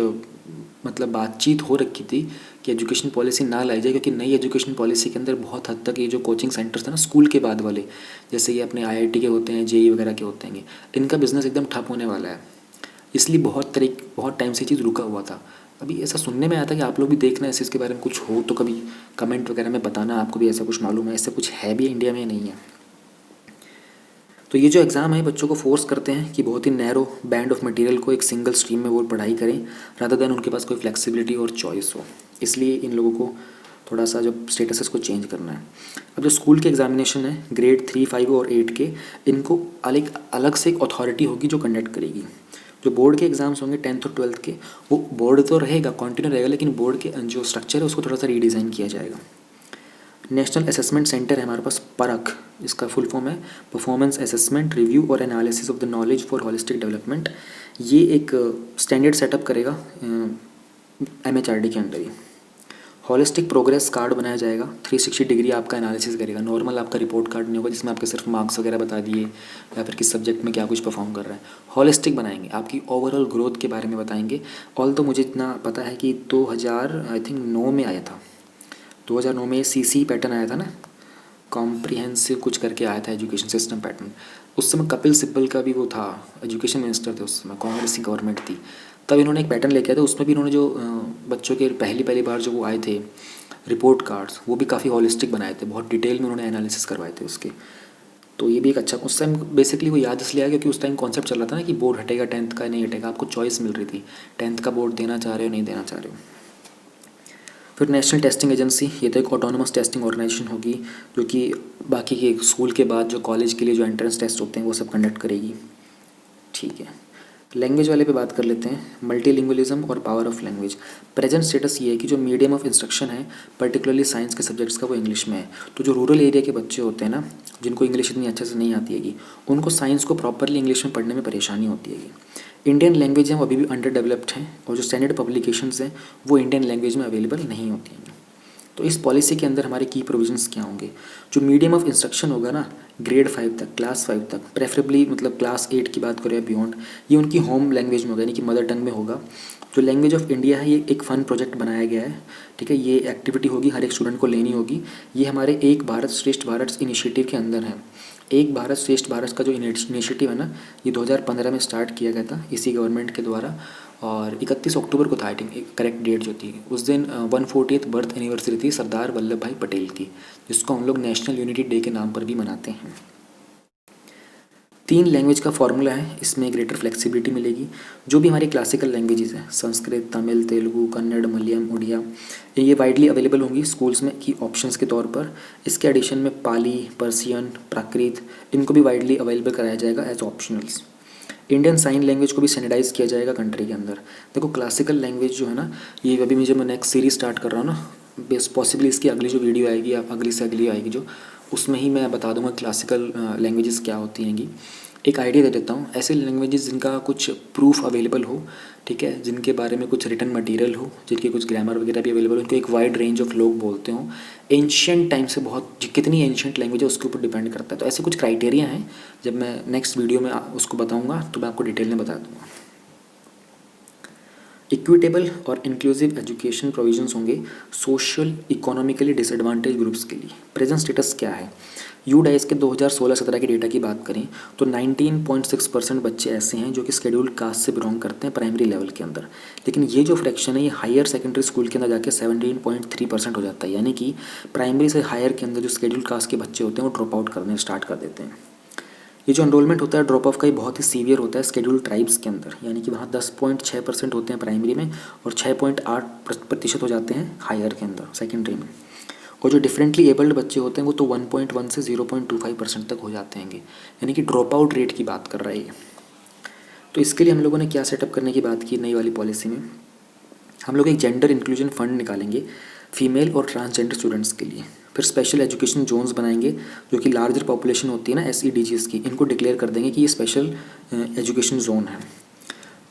S1: मतलब बातचीत हो रखी थी कि एजुकेशन पॉलिसी ना लाई जाए, क्योंकि नई एजुकेशन पॉलिसी के अंदर बहुत हद तक ये जो कोचिंग सेंटर्स थे ना स्कूल के बाद वाले, जैसे ये अपने आईआईटी के होते हैं, जेई वगैरह के होते हैं, इनका बिज़नेस एकदम ठप होने वाला है। इसलिए बहुत टाइम से चीज़ रुका हुआ था। अभी ऐसा सुनने में आया था कि आप लोग भी देखना, ऐसे इसके बारे में कुछ हो तो कभी कमेंट वगैरह में बताना, आपको भी ऐसा कुछ मालूम है, ऐसा कुछ है भी इंडिया में नहीं है। तो ये जो एग्ज़ाम है बच्चों को फोर्स करते हैं कि बहुत ही नैरो बैंड ऑफ मटेरियल को एक सिंगल स्ट्रीम में वो पढ़ाई करें, रादर देन उनके पास कोई फ्लेक्सिबिलिटी और चॉइस हो। इसलिए इन लोगों को थोड़ा सा जो स्टेटस है इसको चेंज करना है। अब जो स्कूल के एग्जामिनेशन है ग्रेड 3, 5 और 8 के, इनको अलग से एक अथॉरिटी होगी जो कंडक्ट करेगी। जो बोर्ड के एग्ज़ाम्स होंगे 10th और 12th के, वो बोर्ड तो रहेगा, कंटिन्यू रहेगा, लेकिन बोर्ड के जो स्ट्रक्चर है उसको थोड़ा सा रीडिज़ाइन किया जाएगा। नेशनल असेसमेंट सेंटर है हमारे पास, परख, इसका फुल फॉर्म है परफॉर्मेंस असेसमेंट रिव्यू और analysis of the knowledge for holistic development. ये एक स्टैंडर्ड सेटअप करेगा एमएचआरडी के अंदर ही। होलिस्टिक प्रोग्रेस कार्ड बनाया जाएगा, 360 डिग्री आपका एनालिसिस करेगा। नॉर्मल आपका रिपोर्ट कार्ड नहीं होगा जिसमें आपके सिर्फ मार्क्स वगैरह बता दिए या फिर किस सब्जेक्ट में क्या कुछ परफॉर्म कर रहा है। होलिस्टिक बनाएंगे, आपकी ओवरऑल ग्रोथ के बारे में बताएंगे। ऑल तो मुझे इतना पता है कि 2009 में आया था, 2009 में सीसी पैटर्न आया था ना, कॉम्प्रिहेंसिव कुछ करके आया था एजुकेशन सिस्टम पैटर्न। उस समय कपिल सिब्बल का भी वो था, एजुकेशन मिनिस्टर थे उस समय, कांग्रेस की गवर्नमेंट थी, तब इन्होंने एक पैटर्न लेके आया था। उसमें भी इन्होंने जो बच्चों के पहली बार जो वो आए थे रिपोर्ट कार्ड्स, वो भी काफ़ी हॉलिस्टिक बनाए थे, बहुत डिटेल में उन्होंने एनालिसिस करवाए थे उसके। तो ये भी एक अच्छा, उस टाइम बेसिकली वो याद इसलिए आया क्योंकि उस टाइम कॉन्सेप्ट चल रहा था ना कि बोर्ड हटेगा 10th का, नहीं हटेगा, आपको चॉइस मिल रही थी 10th का बोर्ड देना चाह रहे हो नहीं देना चाह रहे हो। फिर नेशनल टेस्टिंग एजेंसी, ये तो एक ऑटोनोमस टेस्टिंग ऑर्गेनाइजेशन होगी जो कि बाकी के स्कूल के बाद जो कॉलेज के लिए जो एंट्रेंस टेस्ट होते हैं वो सब कंडक्ट करेगी। ठीक है। लैंग्वेज वाले पे बात कर लेते हैं, मल्टीलिंगुअलिज्म और power of language. Present status ये है कि जो मीडियम ऑफ इंस्ट्रक्शन है पर्टिकुलरली साइंस के सब्जेक्ट्स का वो इंग्लिश में है। तो जो रूरल एरिया के बच्चे होते हैं ना, जिनको इंग्लिश इतनी अच्छे से नहीं आती हैगी, उनको साइंस को प्रॉपरली इंग्लिश में पढ़ने में परेशानी होती हैगी। इंडियन लैंग्वेज हैं वो अभी भी अंडर डेवलप्ड हैं और जो स्टैंडर्ड पब्लिकेशंस हैं वो इंडियन लैंग्वेज में अवेलेबल नहीं होती हैं। तो इस पॉलिसी के अंदर हमारे की प्रोविजंस क्या होंगे? जो मीडियम ऑफ इंस्ट्रक्शन होगा ना, ग्रेड 5 तक, क्लास 5 तक, प्रेफरेबली मतलब क्लास 8 की बात करें या बियॉन्ड, ये उनकी होम लैंग्वेज में होगा, यानी कि मदर टंग में होगा। जो लैंग्वेज ऑफ इंडिया है ये एक फ़न प्रोजेक्ट बनाया गया है, ठीक है। ये एक्टिविटी होगी, हर एक स्टूडेंट को लेनी होगी। ये हमारे एक भारत श्रेष्ठ भारत इनिशिएटिव के अंदर है। एक भारत श्रेष्ठ भारत का जो इनिशिएटिव है ना, ये 2015 में स्टार्ट किया गया था इसी गवर्नमेंट के द्वारा, और 31 अक्टूबर को था आई थिंक, एक करेक्ट डेट जो थी उस दिन 140th बर्थ एनिवर्सरी थी सरदार वल्लभ भाई पटेल की, जिसको हम लोग नेशनल यूनिटी डे के नाम पर भी मनाते हैं। 3 लैंग्वेज का फॉर्मूला है, इसमें ग्रेटर फ्लेक्सिबिलिटी मिलेगी। जो भी हमारी क्लासिकल लैंग्वेजेस हैं, संस्कृत, तमिल, तेलुगु, कन्नड़, मलयालम, उड़िया, ये वाइडली अवेलेबल होंगी स्कूल्स में की ऑप्शंस के तौर पर। इसके एडिशन में पाली, पर्सियन, प्राकृत, इनको भी वाइडली अवेलेबल कराया जाएगा as optionals. Indian sign language को भी स्टैंडर्डाइज किया जाएगा कंट्री के अंदर। देखो क्लासिकल लैंग्वेज जो है ना, ये अभी मुझे मैं नेक्स्ट सीरीज स्टार्ट कर रहा हूँ ना, बेस पॉसिबली इसकी अगली जो वीडियो आएगी या अगली से अगली आएगी जो, उसमें ही मैं बता दूंगा क्लासिकल लैंग्वेजेस क्या होती हैंगी। एक आइडिया दे देता हूँ, ऐसे लैंग्वेजेस जिनका कुछ प्रूफ अवेलेबल हो, ठीक है, जिनके बारे में कुछ रिटन मटेरियल हो, जिनके कुछ ग्रामर वगैरह भी अवेलेबल हो, उनको एक वाइड रेंज ऑफ लोग बोलते हों। एंशियंट टाइम से बहुत कितनी एंशियंट लैंग्वेज है उसके ऊपर डिपेंड करता है। तो ऐसे कुछ क्राइटेरिया हैं, जब मैं नेक्स्ट वीडियो में उसको बताऊँगा तो मैं आपको डिटेल में बता दूँगा। इक्विटेबल और इंक्लूसिव एजुकेशन प्रोविजंस होंगे सोशल इकोनॉमिकली डिसएडवांटेज ग्रुप्स के लिए। प्रेजेंट स्टेटस क्या है? यूडाइस के 2016-17 के डेटा की बात करें तो 19.6% बच्चे ऐसे हैं जो कि शेड्यूल्ड कास्ट से बिलोंग करते हैं प्राइमरी लेवल के अंदर। लेकिन ये जो फ्रैक्शन है ये हायर सेकेंडरी स्कूल के अंदर जाके 17.3% हो जाता है, यानी कि प्राइमरी से हायर के अंदर जो शेड्यूल्ड कास्ट के बच्चे होते हैं वो ड्रॉप आउट करने स्टार्ट कर देते हैं। ये जो एनरोलमेंट होता है ड्रॉप ऑफ का, ये बहुत ही सीवियर होता है शेड्यूल्ड ट्राइब्स के अंदर, यानी कि वहाँ 10.6% होते हैं प्राइमरी में और 6.8% हो जाते हैं हायर के अंदर सेकेंडरी में। और जो डिफरेंटली एबल्ड बच्चे होते हैं वो तो 1.1 से 0.25% तक हो जाते हैं, यानी कि ड्रॉप आउट रेट की बात कर रहा है ये। तो इसके लिए हम लोगों ने क्या सेटअप करने की बात की नई वाली पॉलिसी में, हम लोग एक जेंडर इंक्लूजन फंड निकालेंगे फीमेल और ट्रांसजेंडर स्टूडेंट्स के लिए। फिर स्पेशल एजुकेशन जोन्स बनाएंगे, जो कि लार्जर पॉपुलेशन होती है ना SEDGs की, इनको डिक्लेयर कर देंगे कि ये स्पेशल एजुकेशन जोन है।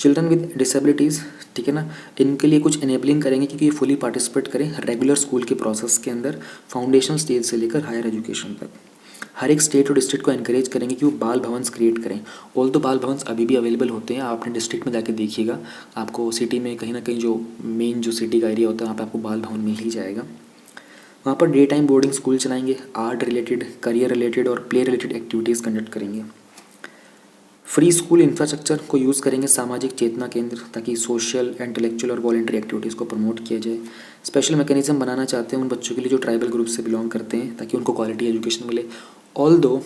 S1: चिल्ड्रन विद डिसेबिलिटीज़, ठीक है ना, इनके लिए कुछ इनेबलिंग करेंगे क्योंकि ये फुली पार्टिसिपेट करें रेगुलर स्कूल के प्रोसेस के अंदर, फाउंडेशन स्टेज से लेकर हायर एजुकेशन तक। हर एक स्टेट और डिस्ट्रिक्ट को एनकरेज करेंगे कि वो बाल भवन्स क्रिएट करें। ऑल तो बाल भवन्स अभी भी अवेलेबल होते हैं, आप अपने डिस्ट्रिक्ट में जाके देखिएगा, आपको सिटी में कहीं ना कहीं जो मेन जो सिटी का एरिया होता है वहाँ पर आपको बाल भवन मिल ही जाएगा। वहाँ per day time boarding school चलाएंगे, आर्ट रिलेटेड, करियर रिलेटेड और प्ले रिलेटेड एक्टिविटीज़ कंडक्ट करेंगे। फ्री स्कूल इंफ्रास्ट्रक्चर को यूज़ करेंगे सामाजिक चेतना केंद्र, ताकि सोशल, इंटेलेक्चुअल और वॉलंटरी एक्टिविटीज़ को प्रमोट किया जाए। स्पेशल मैकेनिज्म बनाना चाहते हैं उन बच्चों के लिए जो ट्राइबल ग्रुप से बिलोंग करते हैं, ताकि उनको क्वालिटी एजुकेशन मिले। ऑल दो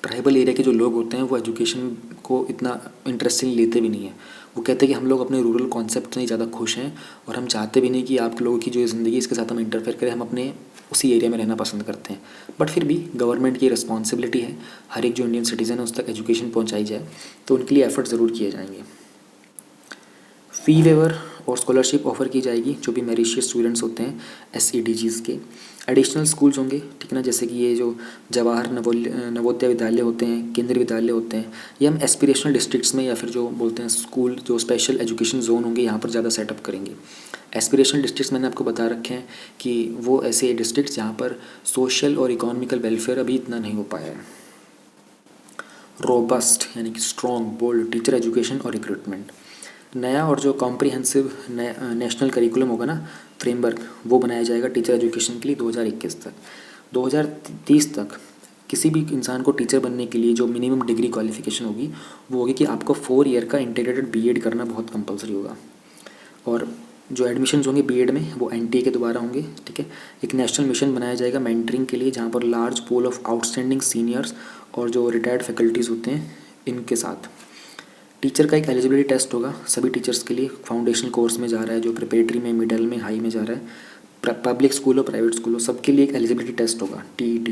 S1: ट्राइबल एरिया के जो लोग होते हैं वो एजुकेशन को इतना इंटरेस्टिंग लेते भी नहीं है। वो कहते हैं कि हम लोग अपने रूरल कॉन्सेप्ट से ही ज़्यादा खुश हैं और हम चाहते भी नहीं कि आप लोगों की जो ज़िंदगी इसके साथ हम इंटरफेयर करें, हम अपने उसी एरिया में रहना पसंद करते हैं। बट फिर भी गवर्नमेंट की रिस्पॉन्सिबिलिटी है हर एक जो इंडियन सिटीज़न है उस तक एजुकेशन पहुंचाई जाए, तो उनके लिए एफर्ट ज़रूर किए जाएंगे। फ़ी वेवर और स्कॉलरशिप ऑफर की जाएगी जो भी मेरिशियस स्टूडेंट्स होते हैं SEDGs के। एडिशनल स्कूल्स होंगे, ठीक है ना, जैसे कि ये जो जवाहर नवोदय विद्यालय होते हैं, केंद्रीय विद्यालय होते हैं, ये हम एस्पिरेशनल डिस्ट्रिक्ट्स में या फिर जो बोलते हैं स्कूल जो स्पेशल एजुकेशन जोन होंगे यहाँ पर ज़्यादा सेटअप करेंगे। एस्पिरेशनल डिस्ट्रिक्ट्स मैंने आपको बता रखे हैं कि वो ऐसे डिस्ट्रिक्ट्स जहाँ पर सोशल और इकोनॉमिकल वेलफेयर अभी इतना नहीं हो पाया है। रोबस्ट यानी कि स्ट्रॉन्ग बोल्ड टीचर एजुकेशन और रिक्रूटमेंट, नया और जो कॉम्प्रिहेंसिव नेशनल करिकुलम होगा ना, फ्रेमवर्क, वो बनाया जाएगा टीचर एजुकेशन के लिए 2021 तक। 2030 तक किसी भी इंसान को टीचर बनने के लिए जो मिनिमम डिग्री क्वालिफिकेशन होगी वो होगी कि आपको 4 ईयर का इंटीग्रेटेड BEd करना बहुत कंपलसरी होगा। और जो एडमिशन्स होंगे BEd में वो NTA के द्वारा होंगे, ठीक है। एक नेशनल मिशन बनाया जाएगा मेंटरिंग के लिए, जहाँ पर large pool of outstanding seniors और जो रिटायर्ड फैकल्टीज़ होते हैं इनके साथ। टीचर का एक एलिजिबिलिटी टेस्ट होगा सभी टीचर्स के लिए, फाउंडेशन कोर्स में जा रहा है, जो प्रिपरेटरी में, मिडल में, हाई में जा रहा है, पब्लिक स्कूल हो प्राइवेट स्कूल हो, सबके लिए एक एलिजिबिलिटी टेस्ट होगा TET।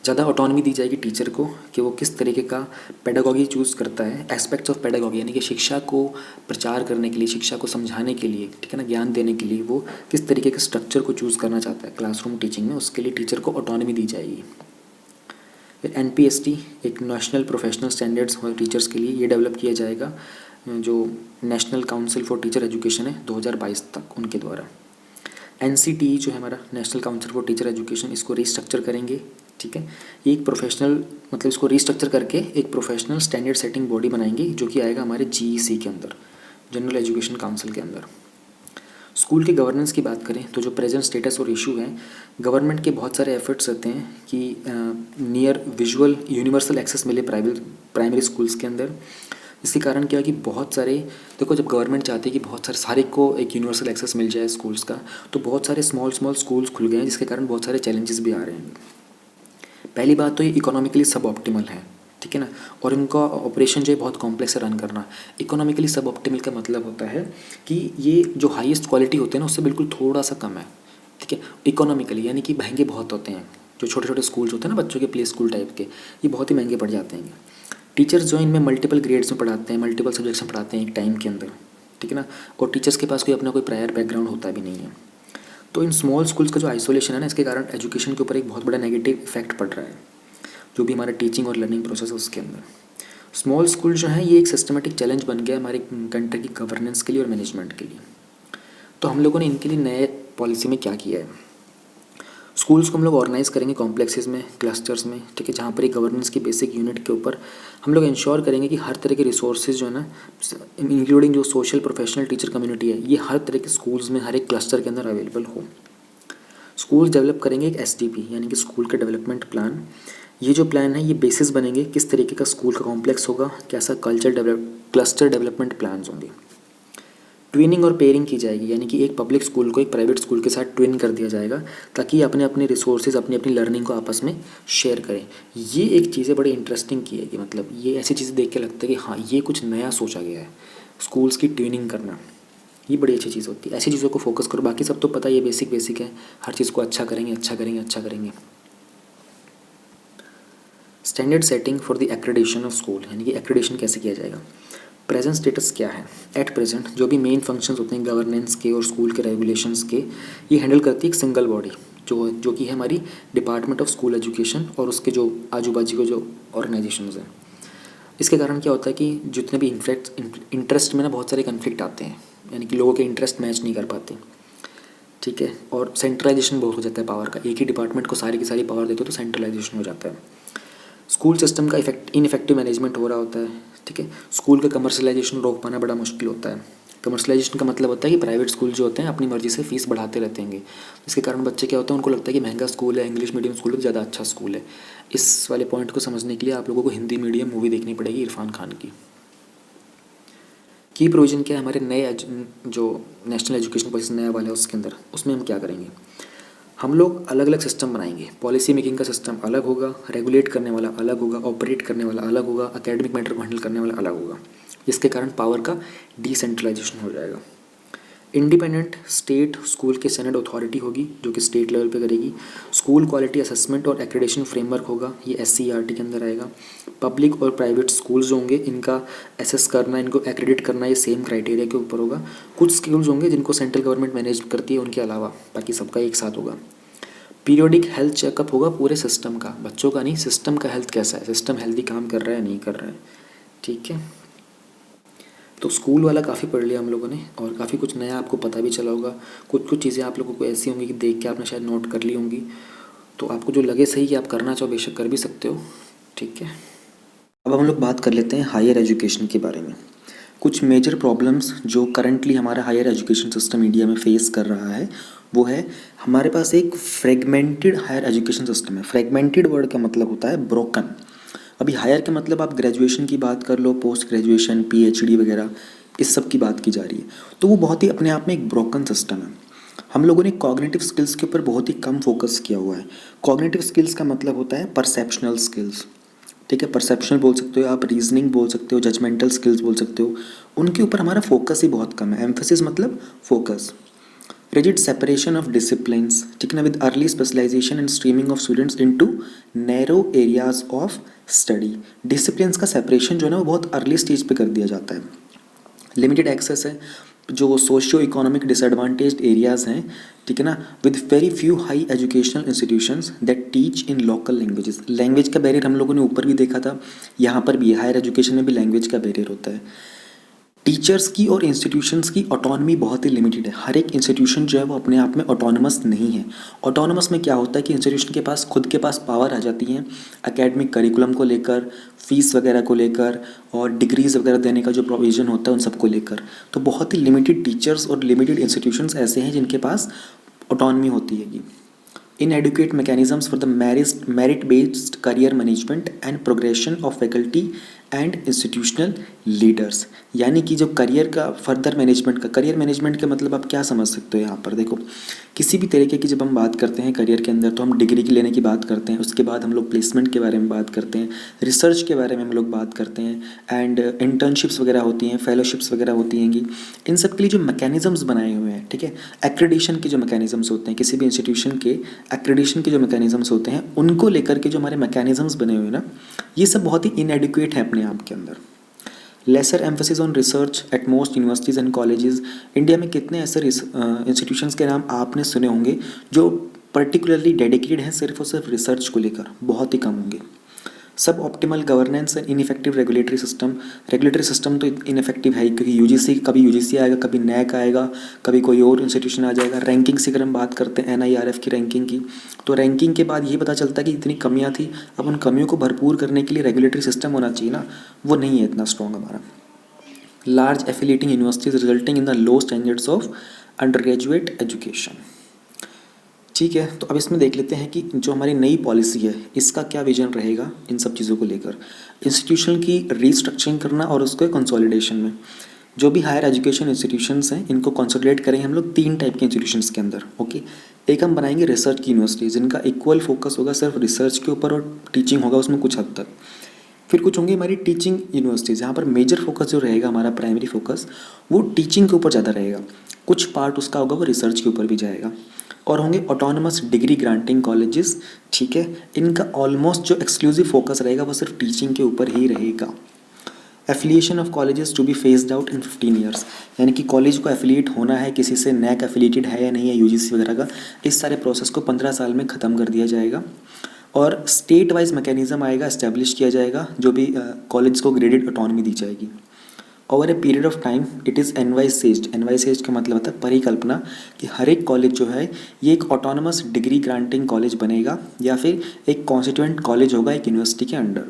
S1: ज़्यादा ऑटोनॉमी दी जाएगी टीचर को कि वो किस तरीके का पेडागॉजी चूज़ करता है, एस्पेक्ट्स ऑफ पेडागॉजी, यानी कि शिक्षा को प्रचार करने के लिए, शिक्षा को समझाने के लिए, ठीक है ना, ज्ञान देने के लिए वो किस तरीके के स्ट्रक्चर को चूज़ करना चाहता है क्लासरूम टीचिंग में, उसके लिए टीचर को ऑटोनॉमी दी जाएगी। फिर NPST एक नेशनल प्रोफेशनल स्टैंडर्ड्स टीचर्स के लिए ये डेवलप किया जाएगा, जो national council for teacher education है 2022 तक उनके द्वारा। NCTE जो है हमारा national council for teacher education, इसको रिस्ट्रक्चर करेंगे, ठीक है। ये एक प्रोफेशनल मतलब इसको रिस्ट्रक्चर करके एक प्रोफेशनल स्टैंडर्ड सेटिंग बॉडी बनाएंगे जो कि आएगा हमारे GEC के अंदर, जनरल एजुकेशन काउंसिल के अंदर। स्कूल के गवर्नेंस की बात करें तो जो प्रेजेंट स्टेटस और इशू है, गवर्नमेंट के बहुत सारे एफर्ट्स रहते हैं कि नियर विजुअल यूनिवर्सल एक्सेस मिले प्राइमरी स्कूल्स के अंदर। इसके कारण क्या है कि बहुत सारे, देखो जब गवर्नमेंट चाहती है कि बहुत सारे को एक यूनिवर्सल एक्सेस मिल जाए स्कूल्स का, तो बहुत सारे स्मॉल स्कूल्स खुल गए हैं जिसके कारण बहुत सारे चैलेंजेस भी आ रहे हैं। पहली बात तो ये इकोनॉमिकली सब ऑप्टिमल है, ठीक है ना, और इनका ऑपरेशन जो है बहुत कॉम्प्लेक्स है रन करना। इकोनॉमिकली सब ऑप्टिमल का मतलब होता है कि ये जो हाईएस्ट क्वालिटी होते हैं ना उससे बिल्कुल थोड़ा सा कम है, ठीक है। इकोनॉमिकली यानी कि महंगे बहुत होते हैं, जो छोटे छोटे स्कूल्स होते हैं ना बच्चों के प्ले स्कूल टाइप के, ये बहुत ही महंगे पड़ जाते हैं। टीचर्स जो इनमें मल्टीपल ग्रेड्स में पढ़ाते हैं, मल्टीपल सब्जेक्ट्स में पढ़ाते हैं एक टाइम के अंदर, ठीक है ना, और टीचर्स के पास कोई अपना कोई प्रायर बैकग्राउंड होता भी नहीं है। तो इन स्मॉल स्कूल्स का जो आइसोलेशन है ना, इसके कारण एजुकेशन के ऊपर एक बहुत बड़ा नेगेटिव इफेक्ट पड़ रहा है, जो भी हमारा टीचिंग और लर्निंग प्रोसेस है उसके अंदर। स्मॉल स्कूल जो है ये एक सिस्टमेटिक चैलेंज बन गया हमारे कंट्री की गवर्नेंस के लिए और मैनेजमेंट के लिए। तो हम लोगों ने इनके लिए नए पॉलिसी में क्या किया है, स्कूल्स को हम लोग ऑर्गेनाइज़ करेंगे कॉम्प्लेक्सेस में, क्लस्टर्स में, ठीक है, जहाँ पर एक गवर्नेंस की बेसिक यूनिट के ऊपर हम लोग इंश्योर करेंगे कि हर तरह के रिसोर्सेज जो है ना, इंक्लूडिंग जो सोशल प्रोफेशनल टीचर कम्युनिटी है, ये हर तरह के स्कूल्स में हर एक क्लस्टर के अंदर अवेलेबल हो। स्कूल डेवलप करेंगे एक SDP यानी कि स्कूल का डेवलपमेंट प्लान। ये जो प्लान है ये बेसिस बनेंगे किस तरीके का स्कूल का कॉम्प्लेक्स होगा, कैसा क्लस्टर डेवलपमेंट प्लान्स होंगे। ट्विनिंग और पेयरिंग की जाएगी, यानी कि एक पब्लिक स्कूल को एक प्राइवेट स्कूल के साथ ट्विन कर दिया जाएगा ताकि अपने अपने रिसोर्सेज अपनी लर्निंग को आपस में शेयर करें। ये एक चीज़ें बड़ी इंटरेस्टिंग की है कि मतलब ये ऐसी चीज़ें देख के लगता है कि हाँ ये कुछ नया सोचा गया है, स्कूल्स की ट्विनिंग करना ये बड़ी अच्छी चीज़ होती है। ऐसी चीज़ों को फोकस करो, बाकी सब तो पता ये बेसिक है, हर चीज़ को अच्छा करेंगे। Standard setting for the accreditation of school, यानी कि एक्रेडिटेशन कैसे किया जाएगा। प्रेजेंट स्टेटस क्या है, एट प्रेजेंट जो भी मेन फंक्शंस होते हैं गवर्नेंस के और स्कूल के रेगुलेशंस के, ये हैंडल करती है एक सिंगल बॉडी जो कि है हमारी डिपार्टमेंट ऑफ स्कूल एजुकेशन और उसके जो आजू बाजू के जो ऑर्गेनाइजेशंस हैं। इसके कारण क्या होता है कि जितने भी इंटरेस्ट में ना बहुत सारे कन्फ्लिक्ट आते हैं, यानी कि लोगों के इंटरेस्ट मैच नहीं कर पाते, ठीक है, और सेंट्रलाइजेशन बहुत हो जाता है पावर का, एक ही डिपार्टमेंट को सारी की सारी पावर देते हो तो सेंट्रलाइजेशन हो जाता है। स्कूल सिस्टम का इनफेक्टिव मैनेजमेंट हो रहा होता है, ठीक है। स्कूल का कमर्शलाइजेशन रोक पाना बड़ा मुश्किल होता है। कमर्शलाइजेशन का मतलब होता है कि प्राइवेट स्कूल जो होते हैं अपनी मर्जी से फीस बढ़ाते रहते हैं, इसके कारण बच्चे क्या होते हैं उनको लगता है कि महंगा स्कूल है, इंग्लिश मीडियम स्कूल है तो ज़्यादा अच्छा स्कूल है। इस वाले पॉइंट को समझने के लिए आप लोगों को हिंदी मीडियम मूवी देखनी पड़ेगी इरफान खान की प्रोविजन क्या है हमारे नए जो नेशनल एजुकेशन पॉलिसी नया वाला है उसके अंदर, उसमें हम क्या करेंगे, हम लोग अलग अलग सिस्टम बनाएंगे। पॉलिसी मेकिंग का सिस्टम अलग होगा, रेगुलेट करने वाला अलग होगा, ऑपरेट करने वाला अलग होगा, एकेडमिक मैटर को हैंडल करने वाला अलग होगा, जिसके कारण पावर का डिसेंट्रलाइजेशन हो जाएगा। इंडिपेंडेंट स्टेट स्कूल के सेनेट अथॉरिटी होगी जो कि स्टेट लेवल पे करेगी। स्कूल क्वालिटी असेसमेंट और एक्रेडिटेशन फ्रेमवर्क होगा, ये SCERT के अंदर आएगा। पब्लिक और प्राइवेट स्कूल्स जो होंगे इनका एसेस करना, इनको एक्रेडिट करना ये सेम क्राइटेरिया के ऊपर होगा। कुछ स्कूल्स होंगे जिनको सेंट्रल गवर्नमेंट मैनेज करती है, उनके अलावा बाकी सबका एक साथ होगा। पीरियोडिक हेल्थ चेकअप होगा पूरे सिस्टम का, बच्चों का नहीं, सिस्टम का हेल्थ कैसा है, सिस्टम हेल्दी काम कर रहा है नहीं कर रहा है, ठीक है। तो स्कूल वाला काफ़ी पढ़ लिया हम लोगों ने और काफ़ी कुछ नया आपको पता भी चला होगा। कुछ चीज़ें आप लोगों को ऐसी होंगी कि देख के आपने शायद नोट कर ली होंगी, तो आपको जो लगे सही कि आप करना चाहो बेशक कर भी सकते हो, ठीक है। अब हम लोग बात कर लेते हैं हायर एजुकेशन के बारे में। कुछ मेजर प्रॉब्लम्स जो करंटली हमारा हायर एजुकेशन सिस्टम इंडिया में फेस कर रहा है वो है हमारे पास एक फ्रेगमेंटेड हायर एजुकेशन सिस्टम है। फ्रेगमेंटेड वर्ड का मतलब होता है ब्रोकन। अभी हायर के मतलब आप ग्रेजुएशन की बात कर लो, पोस्ट ग्रेजुएशन, PhD वगैरह, इस सब की बात की जा रही है, तो वो बहुत ही अपने आप में एक ब्रोकन सिस्टम है। हम लोगों ने कॉग्निटिव स्किल्स के ऊपर बहुत ही कम फोकस किया हुआ है। कॉग्निटिव स्किल्स का मतलब होता है परसेप्शनल स्किल्स, ठीक है, परसेप्शनल बोल सकते हो आप, रीजनिंग बोल सकते हो, जजमेंटल स्किल्स बोल सकते हो, उनके ऊपर हमारा फोकस ही बहुत कम है। एम्फेसिस मतलब focus. Rigid separation of disciplines, ठीक है ना, with early specialisation and streaming of students into narrow areas of study. Disciplines का सेपरेशन जो है ना वो बहुत अर्ली स्टेज पे कर दिया जाता है। लिमिटेड एक्सेस है, जो सोशियो इकोनॉमिक डिसएडवांटेज्ड एरियाज़ हैं, ठीक है ना, with very few high educational institutions that teach in local languages. Language का बैरियर हम लोगों ने ऊपर भी देखा था, यहाँ पर भी हायर एजुकेशन में भी लैंग्वेज का बैरियर होता है। टीचर्स की और इंस्टीट्यूशंस की ऑटोनॉमी बहुत ही लिमिटेड है। हर एक इंस्टीट्यूशन जो है वो अपने आप में ऑटोनमस नहीं है। ऑटोनमस में क्या होता है कि इंस्टीट्यूशन के पास खुद के पास पावर आ जाती है एकेडमिक करिकुलम को लेकर, फीस वगैरह को लेकर, और डिग्रीज़ वगैरह देने का जो प्रोविज़न होता है उन सबको लेकर। तो बहुत ही लिमिटेड टीचर्स और लिमिटेड इंस्टीट्यूशंस ऐसे हैं जिनके पास ऑटोनॉमी होती है। inadequate mechanisms for the merit-based career management and progression of faculty and institutional leaders, यानी कि जो करियर का फर्दर मैनेजमेंट का, करियर मैनेजमेंट का मतलब आप क्या समझ सकते हो यहाँ पर। देखो, किसी भी तरीके की जब हम बात करते हैं करियर के अंदर तो हम डिग्री की लेने की बात करते हैं, उसके बाद हम लोग प्लेसमेंट के बारे में बात करते हैं, रिसर्च के बारे में हम लोग बात करते हैं, एंड इंटर्नशिप्स वगैरह होती हैं, फेलोशिप्स वगैरह होती हैंगी। इन सब के लिए जो मैकेनिज़म्स बनाए हुए हैं, ठीक है, एक्रेडिशन के जो मैकेनिज़म्स होते हैं, किसी भी इंस्टीट्यूशन के एक्रेडिशन के जो मैकेनिज़म्स होते हैं उनको लेकर के जो हमारे मैकेनिज़म्स बने हुए हैं ना, ये सब बहुत ही इनएडिक्वेट है अपने आप के अंदर। Lesser emphasis on research at most universities and colleges. India में कितने ऐसे इंस्टीट्यूशंस के नाम आपने सुने होंगे जो पर्टिकुलरली डेडिकेटेड हैं सिर्फ और सिर्फ रिसर्च को लेकर? बहुत ही कम होंगे। सब optimal governance and ineffective regulatory system. Regulatory system तो इनइफेक्टिव है ही, क्योंकि यूजीसी, कभी यूजीसी आएगा, कभी नैक आएगा, कभी कोई और इंस्टीट्यूशन आ जाएगा। रैंकिंग से अगर हम बात करते हैं एनआईआरएफ की रैंकिंग की, तो रैंकिंग के बाद ये पता चलता है कि इतनी कमियां थी। अब उन कमियों को भरपूर करने के लिए रेगुलेटरी सिस्टम होना चाहिए ना, वो नहीं है इतना स्ट्रॉन्ग हमारा। Large affiliating universities resulting in the low standards of under graduate education. ठीक है, तो अब इसमें देख लेते हैं कि जो हमारी नई पॉलिसी है इसका क्या विजन रहेगा इन सब चीज़ों को लेकर। इंस्टीट्यूशन की रीस्ट्रक्चरिंग करना और उसके कंसोलिडेशन में जो भी हायर एजुकेशन इंस्टीट्यूशंस हैं इनको कंसोलिडेट करेंगे हम लोग 3 टाइप के इंस्टीट्यूशंस के अंदर। ओके, एक हम बनाएंगे रिसर्च की यूनिवर्सिटी जिनका इक्वल फोकस होगा सिर्फ रिसर्च के ऊपर और टीचिंग होगा उसमें कुछ हद तक। फिर कुछ होंगी हमारी टीचिंग यूनिवर्सिटीज़, यहाँ पर मेजर फोकस जो रहेगा हमारा प्राइमरी फोकस वो टीचिंग के ऊपर ज़्यादा रहेगा, कुछ पार्ट उसका होगा वो रिसर्च के ऊपर भी जाएगा। और होंगे ऑटोनमस डिग्री ग्रांटिंग कॉलेजेस, ठीक है, इनका ऑलमोस्ट जो एक्सक्लूसिव फोकस रहेगा वो सिर्फ टीचिंग के ऊपर ही रहेगा। Affiliation of colleges to be phased out in 15 years, यानी कि कॉलेज को एफिलिएट होना है किसी से, नैक एफिलिएटेड है या नहीं है यूजीसी वगैरह का, इस सारे प्रोसेस को 15 साल में ख़त्म कर दिया जाएगा। और स्टेट वाइज मैकेनिज़्म आएगा, इस्टेब्लिश किया जाएगा, जो भी कॉलेज को ग्रेडेड ऑटोनॉमी दी जाएगी। Over a period of time it is envisaged. Envisaged का मतलब होता है परिकल्पना कि हर एक कॉलेज जो है ये एक ऑटोनमस डिग्री ग्रांटिंग कॉलेज बनेगा या फिर एक कॉन्स्टिट्यूएंट कॉलेज होगा एक यूनिवर्सिटी के अंडर।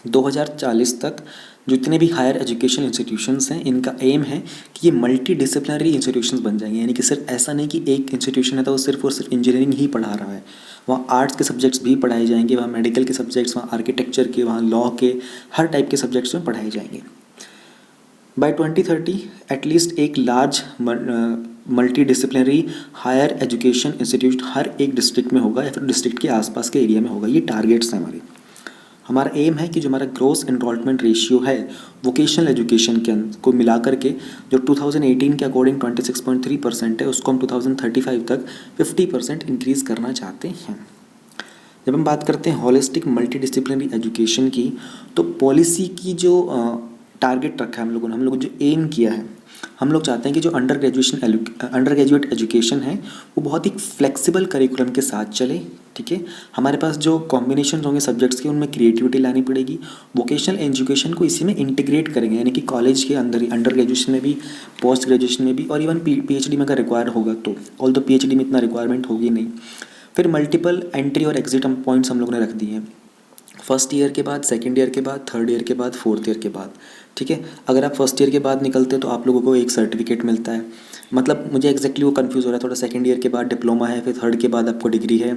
S1: 2040 तक जितने भी हायर एजुकेशन इंस्टीट्यूशंस हैं इनका एम है कि ये मल्टी डिसिप्लिनरी इंस्टीट्यूशंस बन जाएंगे, यानी कि सिर्फ ऐसा नहीं कि एक इंस्टीट्यूशन है तो वो सिर्फ और सिर्फ इंजीनियरिंग ही पढ़ा रहा है, वहाँ आर्ट्स के सब्जेक्ट्स भी पढ़ाए जाएंगे, वहाँ मेडिकल के सब्जेक्ट्स, वहाँ आर्किटेक्चर के, वहाँ लॉ के, हर टाइप के सब्जेक्ट्स में पढ़ाए जाएंगे। बाय 2030 एटलीस्ट एक large multidisciplinary higher education institute हर एक डिस्ट्रिक्ट में होगा या फिर डिस्ट्रिक्ट के आसपास के एरिया में होगा। ये टारगेट्स हैं हमारे। हमारा एम है कि जो हमारा ग्रोस एनरोलमेंट रेशियो है वोकेशनल एजुकेशन के को मिला करके जो 2018 के अकॉर्डिंग 26.3% है उसको हम 2035 तक 50% इंक्रीज़ करना चाहते हैं। जब हम बात करते हैं होलिस्टिक मल्टी डिसिप्लिनरी एजुकेशन की, तो पॉलिसी की जो टारगेट रखा है हम लोगों ने, हम लोग जो एम किया है, हम लोग चाहते हैं कि जो अंडर ग्रेजुएट एजुकेशन है वो बहुत ही फ्लेक्सिबल करिकुलम के साथ चले। ठीक है, हमारे पास जो कॉम्बिनेशन होंगे सब्जेक्ट्स के उनमें क्रिएटिविटी लानी पड़ेगी। वोकेशनल एजुकेशन को इसी में इंटीग्रेट करेंगे, यानी कि कॉलेज के अंदर ही अंडर ग्रेजुएशन में भी, पोस्ट ग्रेजुएशन में भी, और इवन पीएचडी में अगर रिक्वायर होगा तो, ऑल दो पीएचडी में इतना रिक्वायरमेंट होगी नहीं। फिर मल्टीपल एंट्री और एग्जिट पॉइंट्स हम लोगों ने रख दिए हैं, फर्स्ट ईयर के बाद, सेकेंड ईयर के बाद, थर्ड ईयर के बाद, फोर्थ ईयर के बाद। ठीक है, अगर आप फर्स्ट ईयर के बाद निकलते हैं तो आप लोगों को एक सर्टिफिकेट मिलता है, मतलब मुझे एक्जैक्टली वो कंफ्यूज हो रहा है थोड़ा। सेकेंड ईयर के बाद डिप्लोमा है, फिर थर्ड के बाद आपको डिग्री है,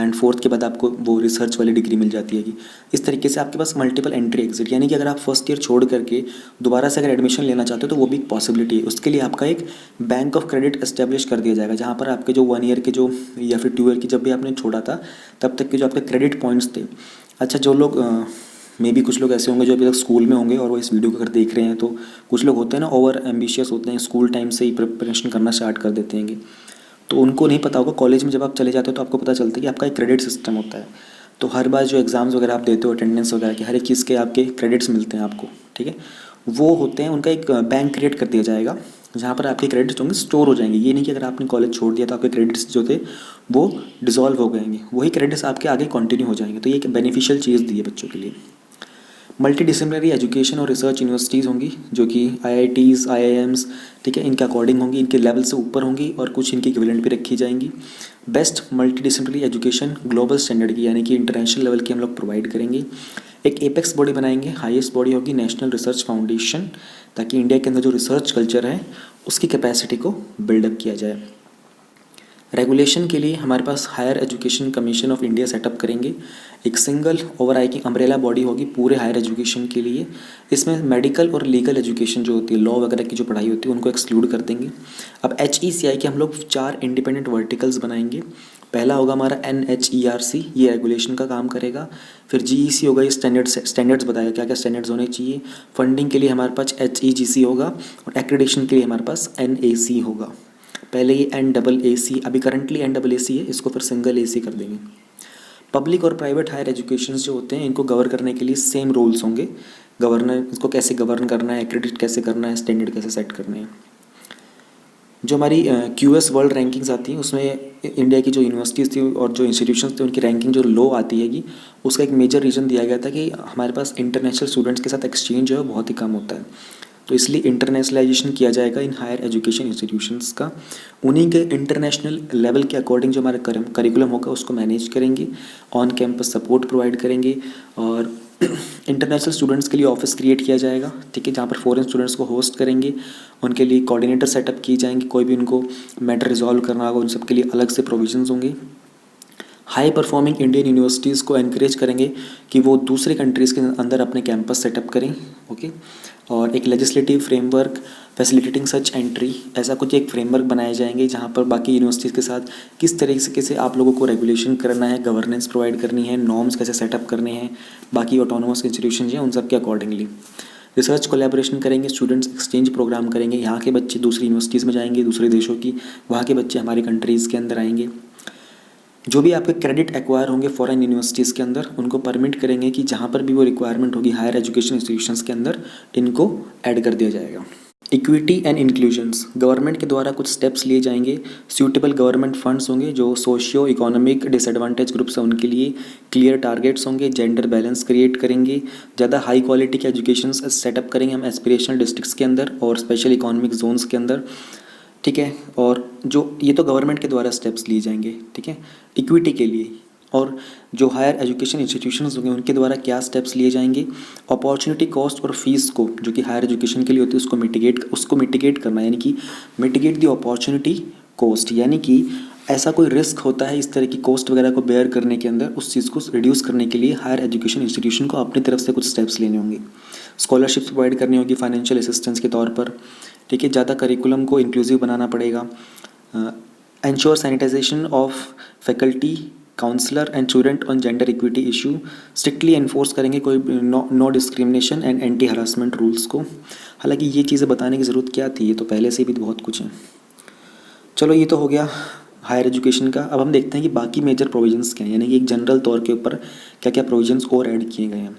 S1: एंड फोर्थ के बाद आपको वो रिसर्च वाली डिग्री मिल जाती है। इस तरीके से आपके पास मल्टीपल एंट्री एग्जिट, यानी कि अगर आप फर्स्ट ईयर छोड़ करके दोबारा से अगर एडमिशन लेना चाहते हो तो वो भी एक पॉसिबिलिटी है। उसके लिए आपका एक बैंक ऑफ क्रेडिट एस्टेब्लिश कर दिया जाएगा, जहाँ पर आपके जो 1 ईयर के जो या फिर 2 ईयर की जब भी आपने छोड़ा था तब तक के जो आपके क्रेडिट पॉइंट्स थे। अच्छा, जो लोग मे भी कुछ लोग ऐसे होंगे जो अभी तक स्कूल में होंगे और वो इस वीडियो को अगर देख रहे हैं, तो कुछ लोग होते हैं ना ओवर एम्बिशियस होते हैं, स्कूल टाइम से ही प्रिपरेशन करना स्टार्ट कर देते हैं, तो उनको नहीं पता होगा। कॉलेज में जब आप चले जाते हो तो आपको पता चलता है कि आपका एक क्रेडिट सिस्टम होता है। तो हर बार जो एग्ज़ाम्स वगैरह आप देते हो, अटेंडेंस वगैरह के हर एक चीज़ के आपके क्रेडिट्स मिलते हैं आपको, ठीक है। वो होते हैं, उनका एक बैंक क्रिएट कर दिया जाएगा जहाँ पर आपके क्रेडिट्स होंगे स्टोर हो जाएंगे। ये नहीं कि अगर आपने कॉलेज छोड़ दिया तो आपके क्रेडिट्स जो थे वो डिसॉल्व हो गएंगे, वही क्रेडिट्स आपके आगे कंटिन्यू हो जाएंगे। तो ये एक बेनिफिशियल चीज़ दी है बच्चों के लिए। मल्टी डिसिप्लिनरी एजुकेशन और रिसर्च यूनिवर्सिटीज़ होंगी जो कि IITs, IIMs, ठीक है, इनके अकॉर्डिंग होंगी, इनके लेवल से ऊपर होंगी और कुछ इनकी इक्विवेलेंट भी रखी जाएंगी। Best multi disciplinary education global standard की, यानी कि इंटरनेशनल लेवल की हम लोग प्रोवाइड करेंगे। एक एपेक्स बॉडी बनाएंगे, हाईएस्ट बॉडी होगी नेशनल रिसर्च फाउंडेशन, ताकि इंडिया के अंदर जो रिसर्च कल्चर है उसकी कैपेसिटी को बिल्डअप किया जाए। रेगुलेशन के लिए हमारे पास higher education commission of India set up करेंगे। एक सिंगल ओवरआर्चिंग अम्ब्रेला बॉडी होगी पूरे हायर एजुकेशन के लिए। इसमें मेडिकल और लीगल एजुकेशन जो होती है, लॉ वगैरह की जो पढ़ाई होती है, उनको एक्सक्लूड कर देंगे। अब HECI के हम लोग 4 इंडिपेंडेंट वर्टिकल्स बनाएंगे। पहला होगा हमारा NHERC, ये रेगुलेशन का काम करेगा। फिर GEC होगा, ये स्टैंडर्ड्स बताएगा क्या क्या स्टैंडर्ड्स होने चाहिए। फंडिंग के लिए हमारे पास HEGC होगा और एक्रेडिटेशन के लिए हमारे पास NAC होगा। पहले ये NAAC, अभी करंटली NAAC है, इसको फिर सिंगल AC कर देंगे। पब्लिक और प्राइवेट हायर एजुकेशन जो होते हैं इनको गवर्न करने के लिए सेम रूल्स होंगे। गवर्नर इसको कैसे गवर्न करना है, एक्रेडिट कैसे करना है, स्टैंडर्ड कैसे सेट करने हैं। जो हमारी QS वर्ल्ड रैंकिंग्स आती हैं उसमें इंडिया की जो यूनिवर्सिटीज़ थी और जो इंस्टीट्यूशंस थे उनकी रैंकिंग जो लो आती हैगी, उसका एक मेजर रीज़न दिया गया था कि हमारे पास इंटरनेशनल स्टूडेंट्स के साथ एक्सचेंज जो है बहुत ही कम होता है। तो इसलिए इंटरनेशनलाइजेशन किया जाएगा इन हायर एजुकेशन इंस्टीट्यूशंस का। उन्हीं के इंटरनेशनल लेवल के अकॉर्डिंग जो हमारा करिकुलम होगा उसको मैनेज करेंगे, ऑन कैंपस सपोर्ट प्रोवाइड करेंगे और इंटरनेशनल स्टूडेंट्स के लिए ऑफिस क्रिएट किया जाएगा, ठीक है, जहाँ पर फॉरेन स्टूडेंट्स को होस्ट करेंगे। उनके लिए कोऑर्डिनेटर सेटअप किए जाएंगे, कोई भी उनको मैटर रिजॉल्व करना होगा उन सब के लिए अलग से प्रोविजंस होंगे। हाई परफॉर्मिंग इंडियन यूनिवर्सिटीज़ को एनकरेज करेंगे कि वो दूसरे कंट्रीज़ के अंदर अपने कैंपस सेटअप करें, ओके। और एक लेजिस्लेटिव फ्रेमवर्क फैसिलिटेटिंग सच एंट्री, ऐसा कुछ एक फ्रेमवर्क बनाए जाएंगे जहाँ पर बाकी यूनिवर्सिटीज़ के साथ किस तरीके से आप लोगों को रेगुलेशन करना है, गवर्नेंस प्रोवाइड करनी है, नॉर्म्स कैसे सेटअप करने हैं, बाकी ऑटोनोमस इंस्टीट्यूशन हैं उन सब के अकॉर्डिंगली। रिसर्च कोलैबोरेशन करेंगे, स्टूडेंट्स एक्सचेंज प्रोग्राम करेंगे, यहाँ के बच्चे दूसरी यूनिवर्सिटीज़ में जाएंगे, दूसरे देशों की, वहाँ के बच्चे हमारी कंट्रीज़ के अंदर आएंगे। जो भी आपके क्रेडिट एक्वायर होंगे फॉरेन यूनिवर्सिटीज़ के अंदर, उनको परमिट करेंगे कि जहाँ पर भी वो रिक्वायरमेंट होगी हायर एजुकेशन इंस्टीट्यूशंस के अंदर, इनको ऐड कर दिया जाएगा। इक्विटी एंड इंक्लूजन्स, गवर्नमेंट के द्वारा कुछ स्टेप्स लिए जाएंगे। सूटेबल गवर्नमेंट फंड्स होंगे, जो सोशियो इकोनॉमिक डिसएडवांटेज ग्रुप्स हैं उनके लिए क्लियर टारगेट्स होंगे, जेंडर बैलेंस क्रिएट करेंगे, ज़्यादा हाई क्वालिटी के एजुकेशन सेटअप करेंगे हम एस्पिरेशनल डिस्ट्रिक्ट्स के अंदर और स्पेशल इकोनॉमिक जोन्स के अंदर, ठीक है। और जो ये तो गवर्नमेंट के द्वारा स्टेप्स लिए जाएंगे, ठीक है, इक्विटी के लिए। और जो हायर एजुकेशन इंस्टीट्यूशंस होंगे उनके द्वारा क्या स्टेप्स लिए जाएंगे, अपॉर्चुनिटी कॉस्ट और फीस को जो कि हायर एजुकेशन के लिए होती है उसको मिटिगेट करना, यानी कि मिटिगेट दी अपॉर्चुनिटी कॉस्ट, यानी कि ऐसा कोई रिस्क होता है इस तरह की कॉस्ट वगैरह को बेयर करने के अंदर, उस चीज़ को रिड्यूस करने के लिए हायर एजुकेशन इंस्टीट्यूशन को अपनी तरफ से कुछ स्टेप्स लेने होंगे। स्कॉलरशिप्स प्रोवाइड करनी होगी फाइनेंशियल असिस्टेंस के तौर पर, ठीक है। ज़्यादा करिकुलम को इंक्लूसिव बनाना पड़ेगा। Ensure sanitisation of faculty, counsellor and student on gender equity issue, strictly enforce करेंगे कोई no discrimination and anti harassment rules को। हालांकि ये चीज़ें बताने की ज़रूरत क्या थी, ये तो पहले से भी बहुत कुछ है। चलो ये तो हो गया हायर एजुकेशन का। अब हम देखते हैं कि बाकी मेजर प्रोविजंस क्या हैं, यानी कि एक जनरल तौर के ऊपर क्या क्या प्रोविजंस और ऐड किए गए हैं।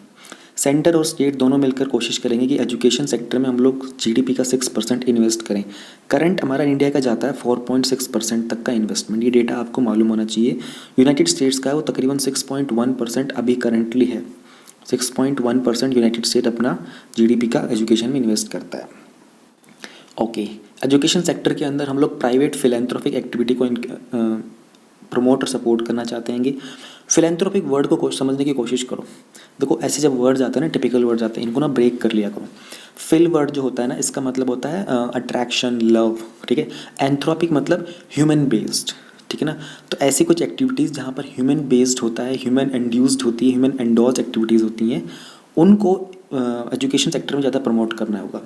S1: सेंटर और स्टेट दोनों मिलकर कोशिश करेंगे कि एजुकेशन सेक्टर में हम लोग GDP का 6% इन्वेस्ट करें। करंट हमारा इंडिया का जाता है 4.6% तक का इन्वेस्टमेंट, ये डेटा आपको मालूम होना चाहिए। यूनाइटेड स्टेट्स का है वो तकरीबन 6.1% अभी करंटली है। 6.1% यूनाइटेड स्टेट अपना GDP का एजुकेशन में इन्वेस्ट करता है, ओके। एजुकेशन सेक्टर के अंदर हम लोग प्राइवेट फिलैंथ्रोपिक एक्टिविटी को प्रमोट और सपोर्ट करना चाहते हैं। फिलैंथ्रोपिक वर्ड को समझने की कोशिश करो। देखो ऐसे जब वर्ड्स आते हैं ना, टिपिकल वर्ड्स आते हैं, इनको ना ब्रेक कर लिया करो। फिल वर्ड जो होता है ना, इसका मतलब होता है अट्रैक्शन, लव, ठीक है। एंथ्रोपिक मतलब ह्यूमन बेस्ड, ठीक है ना। तो ऐसी कुछ एक्टिविटीज़ जहाँ पर ह्यूमन बेस्ड होता है, ह्यूमन इंड्यूस्ड होती है, ह्यूमन एंडोर्स्ड एक्टिविटीज़ होती हैं, उनको एजुकेशन सेक्टर में ज़्यादा प्रमोट करना होगा।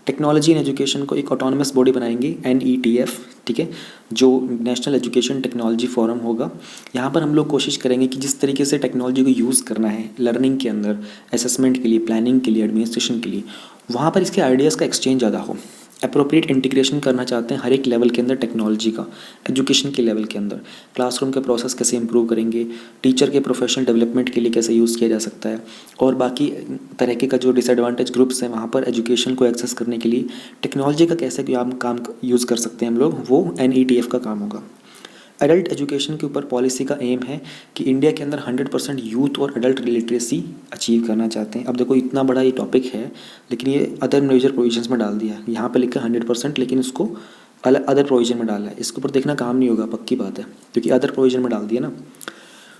S1: टेक्नोलॉजी इन एजुकेशन को एक ऑटोनमस बॉडी बनाएंगे NETF, ठीक है, जो नेशनल एजुकेशन टेक्नोलॉजी फोरम होगा। यहाँ पर हम लोग कोशिश करेंगे कि जिस तरीके से टेक्नोलॉजी को यूज़ करना है लर्निंग के अंदर, असेसमेंट के लिए, प्लानिंग के लिए, एडमिनिस्ट्रेशन के लिए, वहाँ पर इसके आइडियाज़ का एक्सचेंज ज़्यादा हो। अप्रोप्रिएट इंटीग्रेशन करना चाहते हैं हर एक लेवल के अंदर टेक्नोलॉजी का, एजुकेशन के लेवल के अंदर क्लासरूम के प्रोसेस कैसे इंप्रूव करेंगे, टीचर के प्रोफेशनल डेवलपमेंट के लिए कैसे यूज़ किया जा सकता है, और बाकी तरह के का जो डिसएडवांटेज ग्रुप्स हैं वहाँ पर एजुकेशन को एक्सेस करने के लिए टेक्नोलॉजी का कैसे काम यूज़ कर सकते हैं हम लोग, वो NETF का काम होगा। एडल्ट एजुकेशन के ऊपर पॉलिसी का एम है कि इंडिया के अंदर 100% यूथ और एडल्ट लिटरेसी अचीव करना चाहते हैं। अब देखो इतना बड़ा ये टॉपिक है, लेकिन ये अदर मेजर प्रोविजंस में डाल दिया है। यहाँ पे लिखा 100%, लेकिन इसको अलग अदर प्रोविजन में डाला है। इसके ऊपर देखना काम नहीं होगा, पक्की बात है, क्योंकि अदर प्रोविजन में डाल दिया ना।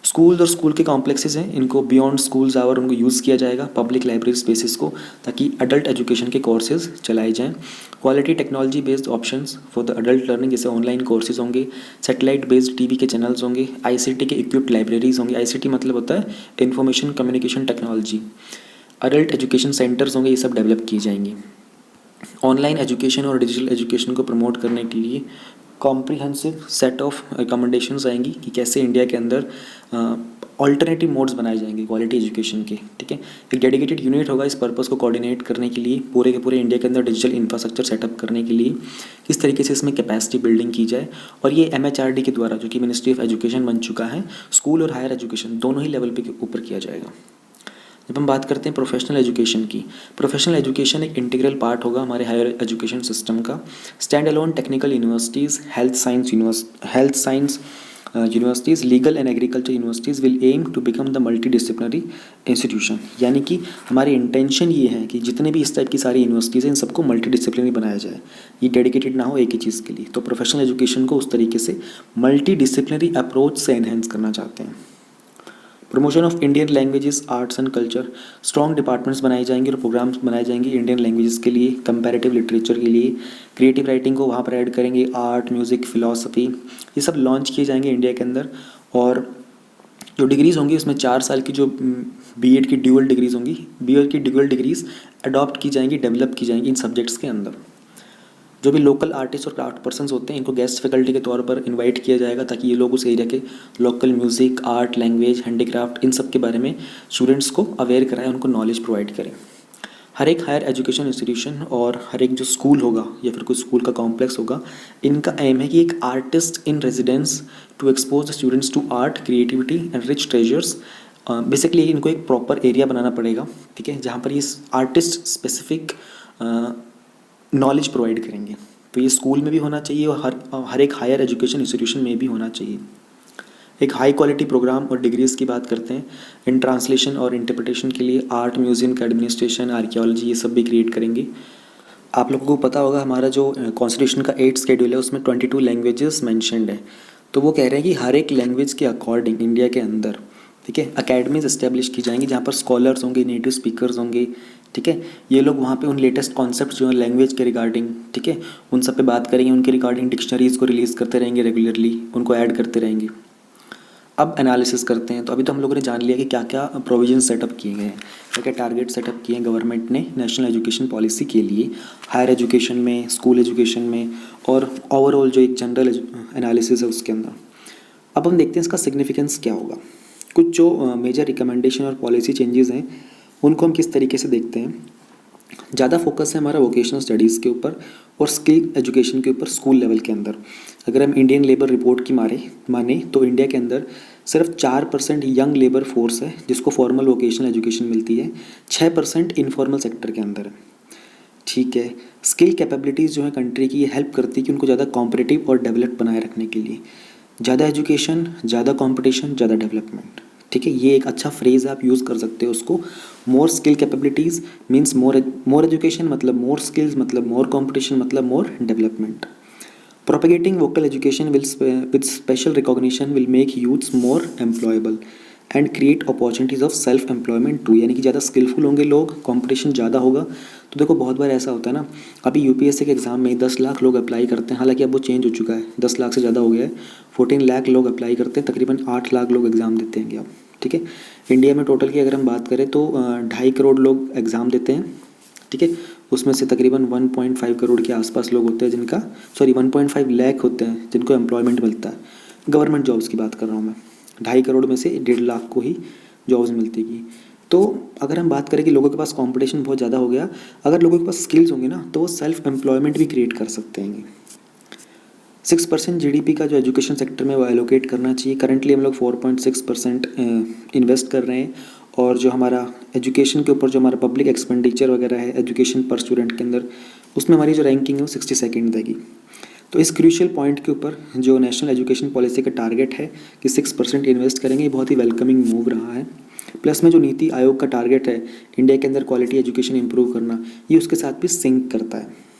S1: स्कूल और स्कूल के कॉम्प्लेक्सेस हैं, इनको बियॉन्ड स्कूल्स आवर उनको यूज़ किया जाएगा, पब्लिक लाइब्रेरी स्पेसिस को, ताकि अडल्ट एजुकेशन के कोर्सेज चलाए जाएँ। Quality technology based options for the adult learning, जैसे ऑनलाइन कोर्सेज होंगे, सैटेलाइट बेस्ड TV के चैनल्स होंगे, ICT के इक्विप्ड लाइब्रेरीज होंगी। ICT मतलब होता है information communication technology. Adult education centres होंगे, ये सब डेवलप किए जाएंगे। ऑनलाइन एजुकेशन और डिजिटल एजुकेशन को प्रमोट करने के लिए कॉम्प्रिहेंसिव सेट ऑफ रिकमेंडेशंस आएंगी कि कैसे इंडिया के अंदर ऑल्टरनेटिव मोड्स बनाए जाएंगे क्वालिटी एजुकेशन के, ठीक है। एक डेडिकेटेड यूनिट होगा इस पर्पस को कोऑर्डिनेट करने के लिए, पूरे के पूरे इंडिया के अंदर डिजिटल इंफ्रास्ट्रक्चर सेटअप करने के लिए किस तरीके से इसमें कैपेसिटी बिल्डिंग की जाए। और ये MHRD के द्वारा, जो कि मिनिस्ट्री ऑफ एजुकेशन बन चुका है, स्कूल और हायर एजुकेशन दोनों ही लेवल पे ऊपर किया जाएगा। जब हम बात करते हैं प्रोफेशनल एजुकेशन की, प्रोफेशनल एजुकेशन एक इंटीग्रल पार्ट होगा हमारे हायर एजुकेशन सिस्टम का। Stand alone technical universities, health science universities, legal and agriculture universities will aim to become the multi disciplinary institution. यानी कि हमारी इंटेंशन ये है कि जितने भी इस टाइप की सारी यूनिवर्सिटीज़ हैं, इन सबको मल्टी डिसिप्लिनरी बनाया जाए, ये डेडिकेटेड ना हो एक ही चीज़ के लिए। तो प्रोफेशनल एजुकेशन को उस तरीके से मल्टी डिसिप्लिनरी अप्रोच से एनहेंस करना चाहते हैं। Promotion of Indian languages, arts and culture, strong departments बनाए जाएंगे और प्रोग्राम्स बनाए जाएंगे इंडियन लैंग्वेजेस के लिए, कंपैरेटिव लिटरेचर के लिए, क्रिएटिव राइटिंग को वहाँ पर ऐड करेंगे, आर्ट, म्यूज़िक, फिलॉसफी, ये सब लॉन्च किए जाएंगे इंडिया के अंदर। और जो डिग्रीज़ होंगी उसमें 4 साल की जो B.Ed की ड्यूअल डिग्रीज़ होंगी, B.Ed की ड्यूअल डिग्रीज़ अडॉप्ट की जाएंगी, डेवलप की जाएंगी इन सब्जेक्ट्स के अंदर। जो भी लोकल आर्टिस्ट और क्राफ्ट पर्सन्स होते हैं, इनको गेस्ट फैकल्टी के तौर पर इनवाइट किया जाएगा, ताकि ये लोग उस एरिया के local music, art, language, handicraft, इन सब के बारे में स्टूडेंट्स को अवेयर कराएं, उनको नॉलेज प्रोवाइड करें। हर एक हायर एजुकेशन इंस्टीट्यूशन और हर एक जो स्कूल होगा या फिर कोई स्कूल का कॉम्प्लेक्स होगा, इनका एम है कि एक artist in residence to expose the students to art, creativity and rich treasures. Basically इनको एक प्रॉपर एरिया बनाना पड़ेगा, ठीक है, जहाँ पर ये आर्टिस्ट स्पेसिफिक नॉलेज प्रोवाइड करेंगे। तो ये स्कूल में भी होना चाहिए और हर एक हायर एजुकेशन इंस्टीट्यूशन में भी होना चाहिए। एक हाई क्वालिटी प्रोग्राम और डिग्रीज़ की बात करते हैं, इन ट्रांसलेशन और इंटरप्रिटेशन के लिए आर्ट, म्यूज़ियम का एडमिनिस्ट्रेशन, आर्कियोलॉजी, ये सब भी क्रिएट करेंगे। आप लोगों को पता होगा हमारा जो कॉन्स्टिट्यूशन का 8th शेड्यूल है उसमें 22 लैंग्वेजेस मैंशनड है। तो वो कह रहे हैं कि हर एक लैंग्वेज के अकॉर्डिंग इंडिया के अंदर, ठीक है, अकेडमीज इस्टेब्लिश की जाएंगी जहाँ पर स्कॉलर्स होंगे, नेटिव स्पीकर्स होंगे, ठीक है। ये लोग वहाँ पे उन लेटेस्ट कॉन्सेप्ट्स जो है लैंग्वेज के रिगार्डिंग, ठीक है, उन सब पे बात करेंगे, उनके रिगार्डिंग डिक्शनरीज़ को रिलीज़ करते रहेंगे रेगुलरली, उनको ऐड करते रहेंगे। अब एनालिसिस करते हैं। तो अभी तो हम लोगों ने जान लिया कि क्या क्या प्रोविजन सेटअप किए गए हैं, क्या क्या टारगेट सेटअप किए हैं गवर्नमेंट ने नेशनल एजुकेशन पॉलिसी के लिए, हायर एजुकेशन में, स्कूल एजुकेशन में, और ओवरऑल जो एक जनरल एनालिसिस है उसके अंदर। अब हम देखते हैं इसका सिग्निफिकेंस क्या होगा। कुछ जो मेजर रिकमेंडेशन और पॉलिसी चेंजेस हैं उनको हम किस तरीके से देखते हैं। ज़्यादा फोकस है हमारा वोकेशनल स्टडीज़ के ऊपर और स्किल एजुकेशन के ऊपर स्कूल लेवल के अंदर। अगर हम इंडियन लेबर रिपोर्ट की माने तो इंडिया के अंदर सिर्फ 4% यंग लेबर फोर्स है जिसको फॉर्मल वोकेशनल एजुकेशन मिलती है, 6% इनफॉर्मल सेक्टर के अंदर है, ठीक है। स्किल कैपेबिलिटीज़ जो है कंट्री की, ये हेल्प करती है कि उनको ज़्यादा कॉम्पिटिटिव और डेवलप बनाए रखने के लिए। ज़्यादा एजुकेशन, ज़्यादा कॉम्पिटिशन, ज़्यादा डेवलपमेंट, ठीक है, ये एक अच्छा फ्रेज़ आप यूज़ कर सकते हो उसको। More skill capabilities means more education मतलब मोर स्किल्स मतलब मोर कॉम्पिटिशन मतलब more development. Propagating vocal education with special recognition will make youths more employable and create opportunities of self employment too. यानी कि ज़्यादा स्किलफुल होंगे लोग, कंपटीशन ज़्यादा होगा। तो देखो बहुत बार ऐसा होता है ना, अभी UPSC के एग्ज़ाम में 10 लाख लोग अप्लाई करते हैं, हालांकि अब वो चेंज हो चुका है, 10 लाख से ज़्यादा हो गया है, 14 लाख लोग अप्लाई करते हैं, तकरीबन 8 लाख लोग एग्ज़ाम देते हैं अब, ठीक है। इंडिया में टोटल की अगर हम बात करें तो 2.5 करोड़ लोग एग्ज़ाम देते हैं, ठीक है, उसमें से तकरीबन 1.5 करोड़ के आसपास लोग होते हैं जिनका 1.5 लाख होते हैं जिनको एम्प्लॉयमेंट मिलता है। गवर्नमेंट जॉब्स की बात कर रहा हूँ मैं। 2.5 करोड़ में से 1.5 लाख को ही जॉब्स मिलती की। तो अगर हम बात करें कि लोगों के पास कंपटीशन बहुत ज़्यादा हो गया, अगर लोगों के पास स्किल्स होंगे ना तो वो सेल्फ एम्प्लॉयमेंट भी क्रिएट कर सकते हैं। 6% जीडीपी का जो एजुकेशन सेक्टर में वो एलोकेट करना चाहिए। करंटली हम लोग 4.6% इन्वेस्ट कर रहे हैं, और जो हमारा एजुकेशन के ऊपर जो हमारा पब्लिक एक्सपेंडिचर वगैरह है एजुकेशन पर स्टूडेंट के अंदर, उसमें हमारी जो रैंकिंग है वो 62nd देगी। तो इस क्रूशियल पॉइंट के ऊपर जो नेशनल एजुकेशन पॉलिसी का टारगेट है कि 6% इन्वेस्ट करेंगे, ये बहुत ही वेलकमिंग मूव रहा है। प्लस में जो नीति आयोग का टारगेट है इंडिया के अंदर क्वालिटी एजुकेशन इंप्रूव करना, ये उसके साथ भी सिंक करता है।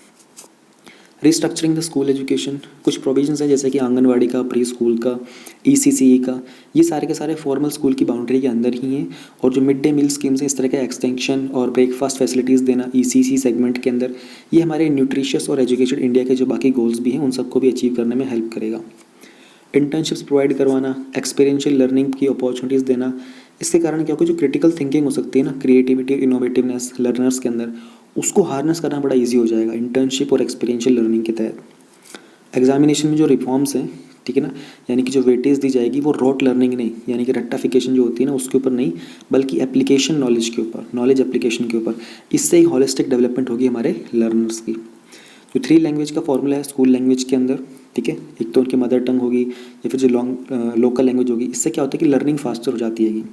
S1: रिस्ट्रक्चरिंग द स्कूल एजुकेशन, कुछ प्रोविजंस है जैसे कि आंगनवाड़ी का, प्री स्कूल का, ECCE का, ये सारे के सारे फॉर्मल स्कूल की बाउंड्री के अंदर ही हैं। और जो मिड डे मील स्कीम्स हैं, इस तरह के एक्सटेंशन और ब्रेकफास्ट फैसिलिटीज़ देना ECC सेगमेंट के अंदर, ये हमारे न्यूट्रिशियस और एजुकेटेड इंडिया के जो बाकी गोल्स भी हैं उन सबको भी अचीव करने में हेल्प करेगा। इंटर्नशिप्स प्रोवाइड करवाना, एक्सपीरियंशियल लर्निंग की अपॉर्चुनिटीज़ देना, इसके कारण क्या होगा, जो क्रिटिकल थिंकिंग हो सकती है ना, क्रिएटिविटी, इनोवेटिवनेस लर्नर्स के अंदर, उसको हार्नेस करना बड़ा इजी हो जाएगा इंटर्नशिप और एक्सपीरियंशियल लर्निंग के तहत। एग्जामिनेशन में जो रिफॉर्म्स हैं, ठीक है ना, यानी कि जो वेटेज दी जाएगी वो रॉट लर्निंग नहीं, यानी कि रट्टाफिकेशन जो होती है ना उसके ऊपर नहीं, बल्कि एप्लीकेशन नॉलेज के ऊपर, नॉलेज एप्लीकेशन के ऊपर। इससे एक होलिस्टिक डेवलपमेंट होगी हमारे लर्नर्स की। जो 3 लैंग्वेज का फॉर्मूला है स्कूल लैंग्वेज के अंदर, ठीक है, एक तो उनकी मदर टंग होगी या फिर जो लोकल लैंग्वेज होगी, इससे क्या होता है कि लर्निंग फास्टर हो जाती है।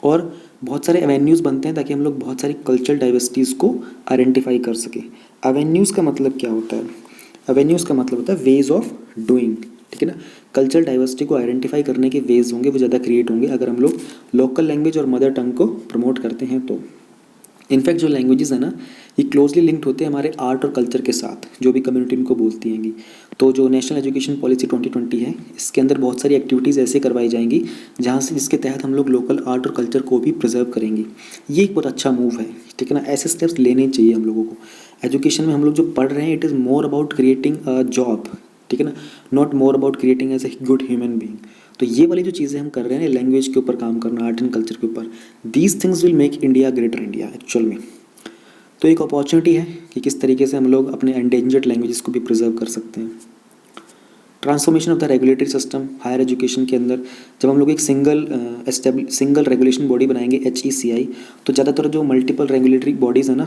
S1: और बहुत सारे एवेन्यूज़ बनते हैं ताकि हम लोग बहुत सारी कल्चरल डाइवर्सिटीज़ को आइडेंटिफाई कर सकें। एवेन्यूज़ का मतलब क्या होता है? एवेन्यूज़ का मतलब होता है वेज ऑफ डूइंग, ठीक है ना। कल्चरल डाइवर्सिटी को आइडेंटिफाई करने के वेज होंगे वो ज़्यादा क्रिएट होंगे अगर हम लोग लोकल लैंग्वेज और मदर टंग को प्रमोट करते हैं तो। इनफैक्ट जो लैंग्वेजेस है ना, ये क्लोजली लिंक्ड होते हैं हमारे आर्ट और कल्चर के साथ, जो भी कम्युनिटी इनको बोलती हैंगी। तो जो नेशनल एजुकेशन पॉलिसी 2020 है, इसके अंदर बहुत सारी एक्टिविटीज़ ऐसे करवाई जाएंगी जहाँ से जिसके तहत हम लोग लोकल आर्ट और कल्चर को भी प्रिजर्व करेंगे। ये एक बहुत अच्छा मूव है, ठीक है ना। ऐसे स्टेप्स लेने चाहिए हम लोगों को। एजुकेशन में हम लोग जो पढ़ रहे हैं, it is more about creating a job, ठीक है ना, not more about creating as a good human being. तो ये वाली जो चीज़ें हम कर रहे हैं, लैंग्वेज के ऊपर काम करना, आर्ट एंड कल्चर के ऊपर, these things will make India greater India actual में। तो एक अपॉर्चुनिटी है कि किस तरीके से हम लोग अपने एंडेंजर्ड लैंग्वेजेस को भी प्रिजर्व कर सकते हैं। Transformation of the regulatory system higher education के अंदर, जब हम लोग एक सिंगल रेगुलेशन बॉडी बनाएंगे HECI, तो ज़्यादातर जो मल्टीपल रेगुलेटरी बॉडीज़ है ना,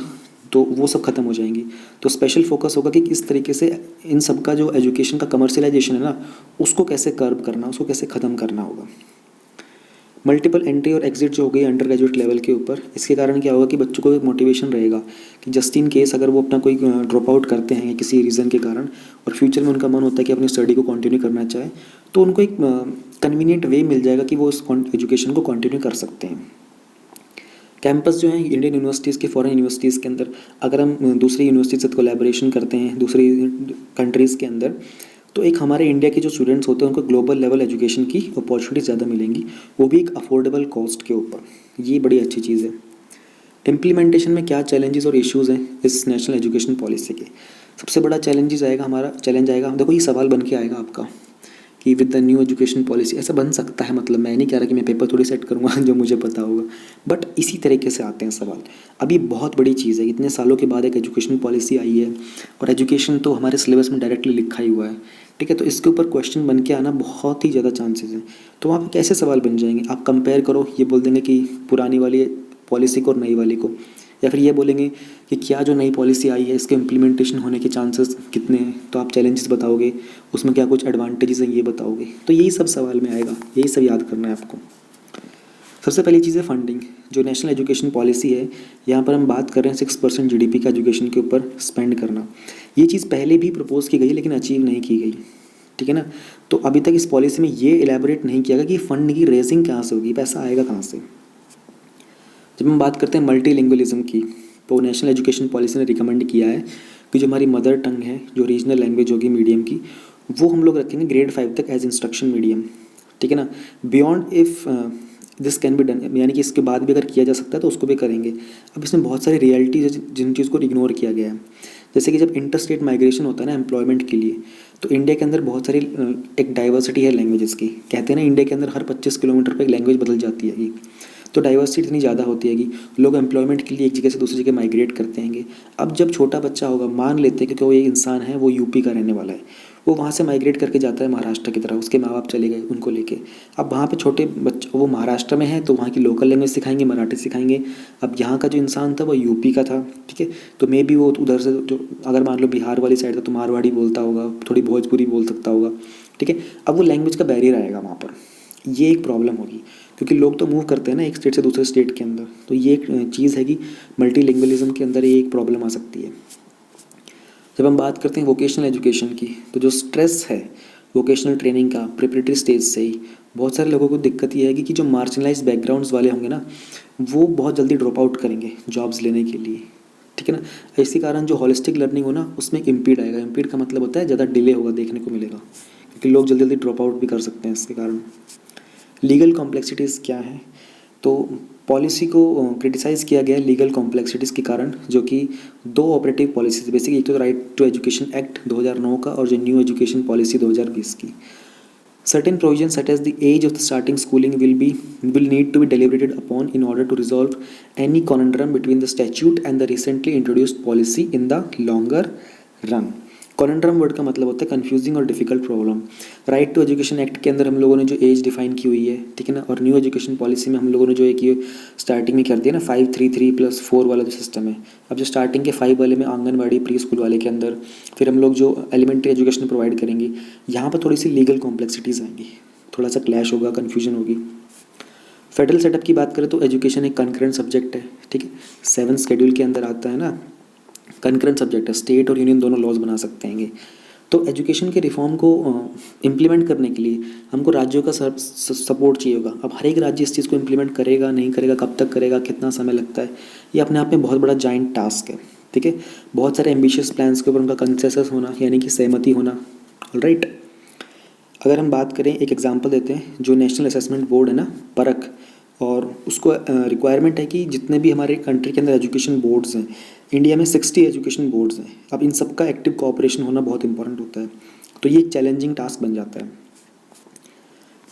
S1: तो वो सब खत्म हो जाएंगी। तो स्पेशल फोकस होगा कि किस तरीके से इन सब का जो एजुकेशन का कमर्शियलाइजेशन है ना, उसको कैसे कर्ब करना, उसको कैसे ख़त्म करना होगा। मल्टीपल एंट्री और एग्जिट जो हो गई अंडर ग्रेजुएट लेवल के ऊपर, इसके कारण क्या होगा कि बच्चों को एक मोटिवेशन रहेगा कि जस्ट इन केस अगर वो अपना कोई ड्रॉप आउट करते हैं किसी रीज़न के कारण, और फ्यूचर में उनका मन होता है कि अपनी स्टडी को कंटिन्यू करना चाहे, तो उनको एक कन्वीनियंट वे मिल जाएगा कि वो उस एजुकेशन को कंटिन्यू कर सकते हैं। कैंपस जो है इंडियन यूनिवर्सिटीज़ के, फॉरेन यूनिवर्सिटीज़ के अंदर, अगर हम दूसरी यूनिवर्सिटी से कोलैबोरेशन करते हैं दूसरी कंट्रीज़ के अंदर, तो एक हमारे इंडिया के जो स्टूडेंट्स होते हैं उनको ग्लोबल लेवल एजुकेशन की अपॉर्चुनिटी ज़्यादा मिलेंगी, वो भी एक अफोर्डेबल कॉस्ट के ऊपर। ये बड़ी अच्छी चीज़ है। इम्प्लीमेंटेशन में क्या चैलेंजेस और इश्यूज़ हैं इस नेशनल एजुकेशन पॉलिसी के? सबसे बड़ा चैलेंज आएगा, देखो ये सवाल बन के आएगा आपका कि with the new education policy ऐसा बन सकता है, मतलब मैं नहीं कह रहा कि मैं पेपर थोड़ी सेट करूँगा जो मुझे पता होगा, बट इसी तरीके से आते हैं सवाल। अब ये बहुत बड़ी चीज़ है, इतने सालों के बाद एक एजुकेशन पॉलिसी आई है, और एजुकेशन तो हमारे सिलेबस में डायरेक्टली लिखा ही हुआ है, ठीक है। तो इसके ऊपर क्वेश्चन बन के आना बहुत ही ज़्यादा चांसेस हैं। तो वहाँ पर कैसे सवाल बन जाएंगे? आप कंपेयर करो, ये बोल देंगे कि पुरानी वाली पॉलिसी को और नई वाली को, या फिर ये बोलेंगे कि क्या जो नई पॉलिसी आई है इसके इम्प्लीमेंटेशन होने के चांसेस कितने हैं, तो आप चैलेंजेस बताओगे, उसमें क्या कुछ एडवांटेजेस हैं ये बताओगे। तो यही सब सवाल में आएगा, यही सब याद करना है आपको। सबसे पहली चीज़ है फंडिंग। जो नेशनल एजुकेशन पॉलिसी है, यहाँ पर हम बात कर रहे हैं 6% GDP का एजुकेशन के ऊपर स्पेंड करना। ये चीज़ पहले भी प्रपोज की गई लेकिन अचीव नहीं की गई, ठीक है ना। तो अभी तक इस पॉलिसी में ये एलैबोरेट नहीं किया गया कि फंड की रेजिंग कहाँ से होगी, पैसा आएगा कहाँ से। जब हम बात करते हैं मल्टीलिंगुअलिज्म की, तो नेशनल एजुकेशन पॉलिसी ने रिकमेंड किया है कि जो हमारी मदर टंग है, जो रीजनल लैंग्वेज होगी मीडियम की, वो हम लोग रखेंगे ग्रेड 5 तक एज इंस्ट्रक्शन मीडियम, ठीक है ना। Beyond if this can be done, यानी कि इसके बाद भी अगर किया जा सकता है तो उसको भी करेंगे। अब इसमें बहुत सारी रियलिटीज है जिन चीज़ को इग्नोर किया गया है, जैसे कि जब इंटर स्टेट माइग्रेशन होता है ना एम्प्लॉयमेंट के लिए, तो इंडिया के अंदर बहुत सारी एक डाइवर्सिटी है लैंग्वेजेस की। कहते हैं ना इंडिया के अंदर हर 25 किलोमीटर पर एक लैंग्वेज बदल जाती है। तो डाइवर्सिटी इतनी ज़्यादा होती हैगी, लोग एम्प्लॉयमेंट के लिए एक जगह से दूसरी जगह माइग्रेट करते हैंगे। अब जब छोटा बच्चा होगा, मान लेते हैं क्योंकि वो एक इंसान है, वो यूपी का रहने वाला है, वो वहाँ से माइग्रेट करके जाता है महाराष्ट्र की तरफ, उसके माँ बाप चले गए उनको लेके। अब वहाँ पे छोटे बच्चे, वो महाराष्ट्र में है तो वहाँ की लोकल लैंग्वेज सिखाएंगे, मराठी सिखाएंगे। अब यहाँ का जो इंसान था वो यूपी का था, ठीक है, तो मे बी वो उधर से जो, अगर मान लो बिहार वाली साइड था तो मारवाड़ी बोलता होगा, थोड़ी भोजपुरी बोल सकता होगा, ठीक है। अब वो लैंग्वेज का बैरियर आएगा वहाँ पर, ये एक प्रॉब्लम होगी, क्योंकि लोग तो मूव करते हैं ना एक स्टेट से दूसरे स्टेट के अंदर, तो ये एक चीज़ है कि मल्टीलिंगुअलिज्म के अंदर ये एक प्रॉब्लम आ सकती है। जब हम बात करते हैं वोकेशनल एजुकेशन की, तो जो स्ट्रेस है वोकेशनल ट्रेनिंग का प्रिपरेटरी स्टेज से ही, बहुत सारे लोगों को दिक्कत ये है कि जो मार्जिनलाइज बैकग्राउंड्स वाले होंगे ना, वो बहुत जल्दी ड्रॉप आउट करेंगे जॉब्स लेने के लिए, ठीक है ना। इसी कारण जो होलिस्टिक लर्निंग हो ना, उसमें एक इम्पीड आएगा। इम्पीड का मतलब होता है ज़्यादा डिले होगा, देखने को मिलेगा, क्योंकि लोग जल्दी जल्दी ड्रॉप आउट भी कर सकते हैं इसके कारण। लीगल कॉम्प्लेक्सिटीज़ क्या है, तो पॉलिसी को क्रिटिसाइज़ किया गया है लीगल कॉम्प्लेक्सिटीज़ के कारण, जो कि दो ऑपरेटिव पॉलिसीज बेसिकली, एक तो राइट टू एजुकेशन एक्ट 2009 का और जो न्यू एजुकेशन पॉलिसी 2020 की। Certain provisions such as the age of the starting schooling will need to be deliberated upon in order to resolve any conundrum between the statute and the recently introduced policy in the longer run। Conundrum word का मतलब होता है कंफ्यूजिंग और difficult problem. Right to education act के अंदर हम लोगों ने जो एज डिफाइन की हुई है, ठीक है ना, और न्यू एजुकेशन पॉलिसी में हम लोगों ने जो एक ये स्टार्टिंग में कर दिया ना 5-3-3+4 वाला जो सिस्टम है। अब जो स्टार्टिंग के 5 वाले में आंगनबाड़ी प्री स्कूल वाले के अंदर फिर हम लोग जो एलिमेंट्री एजुकेशन प्रोवाइड करेंगे, यहाँ पर थोड़ी सी लीगल कॉम्प्लेक्सिटीज़ आएंगी, थोड़ा सा क्लैश होगा, कन्फ्यूजन होगी। फेडरल सेटअप की बात करें तो एजुकेशन एक कंकरेंट सब्जेक्ट है, ठीक है, 7 शेड्यूल के अंदर आता है ना, कंकरेंट सब्जेक्ट है, स्टेट और यूनियन दोनों लॉज बना सकते हैं। तो एजुकेशन के रिफॉर्म को इम्प्लीमेंट करने के लिए हमको राज्यों का सपोर्ट चाहिए होगा। अब हर एक राज्य इस चीज़ को इम्प्लीमेंट करेगा नहीं करेगा, कब तक करेगा, कितना समय लगता है, ये अपने आप में बहुत बड़ा जाइंट टास्क है, ठीक है। बहुत सारे एम्बिशियस प्लान्स के ऊपर उनका कंसेंसस होना, यानी कि सहमति होना, ऑलराइट। अगर हम बात करें, एक एग्जांपल देते हैं, जो नेशनल असेसमेंट बोर्ड है ना, परख, और उसको रिक्वायरमेंट है कि जितने भी हमारे कंट्री के अंदर एजुकेशन बोर्ड्स हैं, इंडिया में 60 एजुकेशन बोर्ड्स हैं, अब इन सब का एक्टिव कोऑपरेशन होना बहुत इंपॉर्टेंट होता है, तो ये एक चैलेंजिंग टास्क बन जाता है।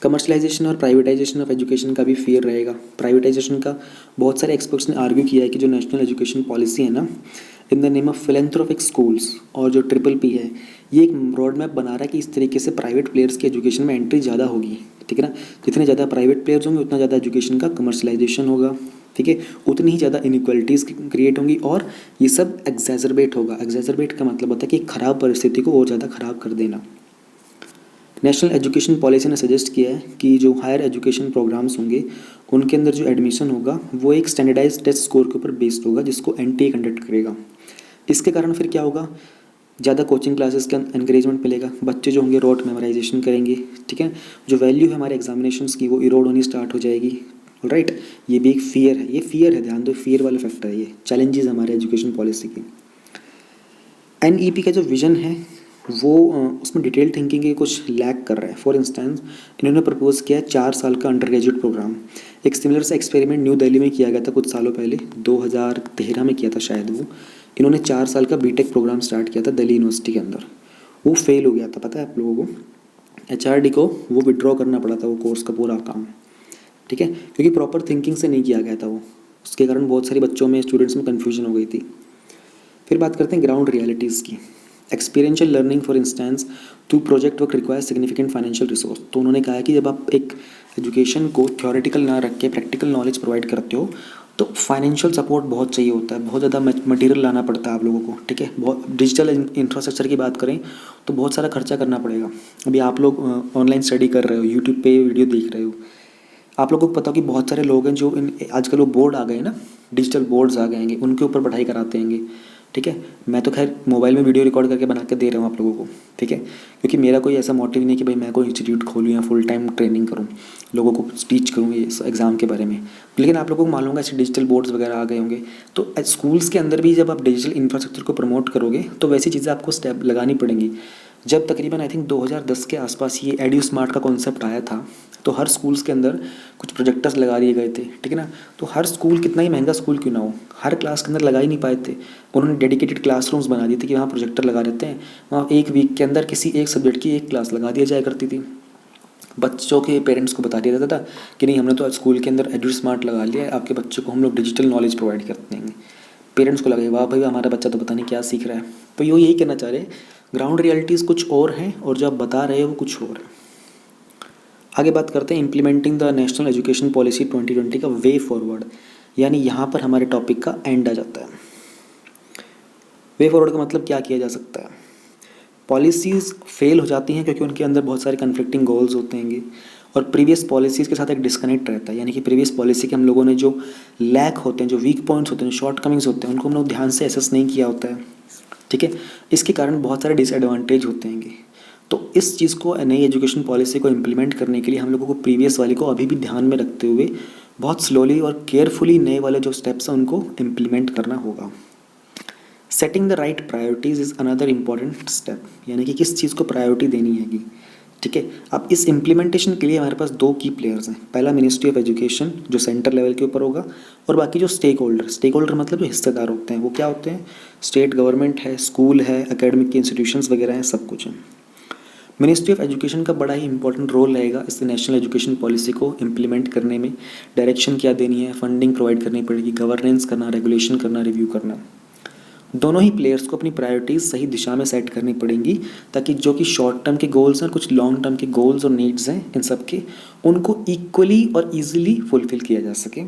S1: कमर्शलाइजेशन और प्राइवेटाइजेशन ऑफ एजुकेशन का भी फियर रहेगा। प्राइवेटाइजेशन का बहुत सारे एक्सपर्ट्स ने आर्ग्यू किया है कि जो नेशनल एजुकेशन पॉलिसी है ना, in the name of philanthropic schools, और जो PPP है, ये एक रोड मैप बना रहा है कि इस तरीके से प्राइवेट प्लेयर्स की एजुकेशन में एंट्री ज़्यादा होगी, ठीक है ना। जितने ज़्यादा प्राइवेट प्लेयर्स होंगे उतना ज़्यादा एजुकेशन का कमर्शलाइजेशन होगा, ठीक है, उतनी ही ज़्यादा इनइक्वालिटीज़ क्रिएट होंगी और ये सब एग्जैजरबेट होगा। एग्जैजरबेट का मतलब होता है कि ख़राब परिस्थिति को और ज़्यादा ख़राब कर देना। नेशनल एजुकेशन पॉलिसी ने सजेस्ट किया है कि जो हायर एजुकेशन प्रोग्राम्स होंगे उनके अंदर जो एडमिशन होगा वो एक स्टैंडर्डाइज टेस्ट स्कोर के ऊपर बेस्ड होगा, जिसको NTA कंडक्ट करेगा। इसके कारण फिर क्या होगा, ज़्यादा कोचिंग क्लासेस का एनकरेजमेंट मिलेगा, बच्चे जो होंगे रोट मेमोराइजेशन करेंगे, ठीक है, जो वैल्यू है हमारे एग्जामिनेशंस की वो इरोड होनी स्टार्ट हो जाएगी, राइट। ये भी एक फियर है, ये फियर है, ध्यान दो, फियर वाला फैक्टर है, ये चैलेंजेस हमारे एजुकेशन पॉलिसी की। NEP का जो विजन है वो उसमें डिटेल थिंकिंग के कुछ लैक कर रहा है। फॉर इंस्टेंस इन्होंने प्रपोज किया है 4 साल का अंडर ग्रेजुएट प्रोग्राम। एक सिमिलर सा एक्सपेरिमेंट न्यू दिल्ली में किया गया था कुछ सालों पहले, 2013 में किया था शायद वो। इन्होंने 4 साल का BTech प्रोग्राम स्टार्ट किया था दिल्ली यूनिवर्सिटी के अंदर, वो फेल हो गया था, पता है आप लोगों को। HRD को वो विड्रॉ करना पड़ा था वो कोर्स का पूरा काम, ठीक है, क्योंकि प्रॉपर थिंकिंग से नहीं किया गया था वो, उसके कारण बहुत सारे बच्चों में, स्टूडेंट्स में कन्फ्यूजन हो गई थी। फिर बात करते हैं ग्राउंड रियलिटीज़ की। Experiential learning for instance to project work require significant financial resource. तो उन्होंने कहा है कि जब आप एक एजुकेशन को थ्योरेटिकल ना रख के प्रैक्टिकल नॉलेज प्रोवाइड करते हो तो फाइनेंशियल सपोर्ट बहुत चाहिए होता है, बहुत ज़्यादा मटेरियल लाना पड़ता है आप लोगों को, ठीक है। बहुत डिजिटल इंफ्रास्ट्रक्चर की बात करें तो बहुत सारा खर्चा करना पड़ेगा। अभी आप लोग ऑनलाइन स्टडी कर रहे हो, यूट्यूब पे वीडियो देख रहे हो, आप लोगों को पता हो कि बहुत सारे लोग हैं जो आजकल वो बोर्ड आ गए ना, डिजिटल बोर्ड्स आ गए हैं, उनके ऊपर पढ़ाई कराते हैं, ठीक है। मैं तो खैर मोबाइल में वीडियो रिकॉर्ड करके बना के दे रहा हूँ आप लोगों को, ठीक है, क्योंकि मेरा कोई ऐसा मोटिव नहीं कि भाई मैं कोई इंस्टीट्यूट खोलूँ या फुल टाइम ट्रेनिंग करूँ, लोगों को टीच करूँ ये एग्ज़ाम के बारे में। लेकिन आप लोगों को मालूम होगा ऐसे डिजिटल बोर्ड्स वगैरह आ गए होंगे, तो स्कूल्स के अंदर भी जब आप डिजिटल इंफ्रास्ट्रक्चर को प्रमोट करोगे तो वैसी चीज़ें आपको स्टेप लगानी पड़ेंगी। जब तकरीबन आई थिंक 2010 के आसपास ये एड्यू स्मार्ट का कॉन्सेप्ट आया था, तो हर स्कूल्स के अंदर कुछ प्रोजेक्टर्स लगा दिए गए थे, ठीक है ना। तो हर स्कूल, कितना ही महंगा स्कूल क्यों ना हो, हर क्लास के अंदर लगा ही नहीं पाए थे, उन्होंने डेडिकेटेड क्लासरूम्स बना दिए थे कि वहाँ प्रोजेक्टर लगा देते हैं, वहाँ एक वीक के अंदर किसी एक सब्जेक्ट की एक क्लास लगा दिया जाया करती थी। बच्चों के पेरेंट्स को बता दिया जाता था कि नहीं, हमने तो आज स्कूल के अंदर एडू स्मार्ट लगा लिया है, आपके बच्चों को हम लोग डिजिटल नॉलेज प्रोवाइड करते हैं। पेरेंट्स को लगे वाह भाई हमारा बच्चा तो पता नहीं क्या सीख रहा है। तो ये यही कहना चाह रहे हैं, ग्राउंड रियलिटीज़ कुछ और हैं और जो आप बता रहे हैं वो कुछ और है। आगे बात करते हैं implementing the national education policy 2020 का वे फॉरवर्ड, यानी यहाँ पर हमारे टॉपिक का एंड आ जाता है। वे फॉरवर्ड का मतलब क्या किया जा सकता है। पॉलिसीज़ फेल हो जाती हैं क्योंकि उनके अंदर बहुत सारे कन्फ्लिक्टिंग गोल्स होते हैं और प्रीवियस पॉलिसीज़ के साथ एक डिस्कनेक्ट रहता है, यानी कि प्रीवियस पॉलिसी के हम लोगों ने जो लैक होते हैं, जो वीक पॉइंट्स होते हैं, जो शॉर्ट कमिंग्स होते हैं, उनको हम लोग ध्यान से एसेस नहीं किया होता है। ठीक है, इसके कारण बहुत सारे डिसएडवांटेज होते हैं। तो इस चीज़ को, नई एजुकेशन पॉलिसी को इम्प्लीमेंट करने के लिए हम लोगों को प्रीवियस वाली को अभी भी ध्यान में रखते हुए बहुत स्लोली और केयरफुली नए वाले जो स्टेप्स हैं उनको इम्प्लीमेंट करना होगा। Setting the right priorities is another important step, यानी कि किस चीज़ को प्रायोरिटी देनी हैगी। ठीक है, अब इस इम्प्लीमेंटेशन के लिए हमारे पास दो की प्लेयर्स हैं। पहला मिनिस्ट्री ऑफ एजुकेशन जो सेंटर लेवल के ऊपर होगा, और बाकी जो स्टेक होल्डर मतलब जो हिस्सेदार होते हैं वो क्या होते हैं, स्टेट गवर्नमेंट है, स्कूल है, एकेडमिक के इंस्टीट्यूशंस वगैरह हैं, सब कुछ है। मिनिस्ट्री ऑफ एजुकेशन का बड़ा ही इंपॉर्टेंट रोल रहेगा इस नेशनल एजुकेशन पॉलिसी को इम्प्लीमेंट करने में। डायरेक्शन क्या देनी है, फंडिंग प्रोवाइड करनी पड़ेगी, गवर्नेंस करना, रेगुलेशन करना, रिव्यू करना। दोनों ही प्लेयर्स को अपनी प्रायोरिटीज़ सही दिशा में सेट करनी पड़ेंगी ताकि जो कि शॉर्ट टर्म के गोल्स हैं, कुछ लॉन्ग टर्म के गोल्स और नीड्स हैं, इन सब के उनको इक्वली और ईजिली फुलफिल किया जा सके।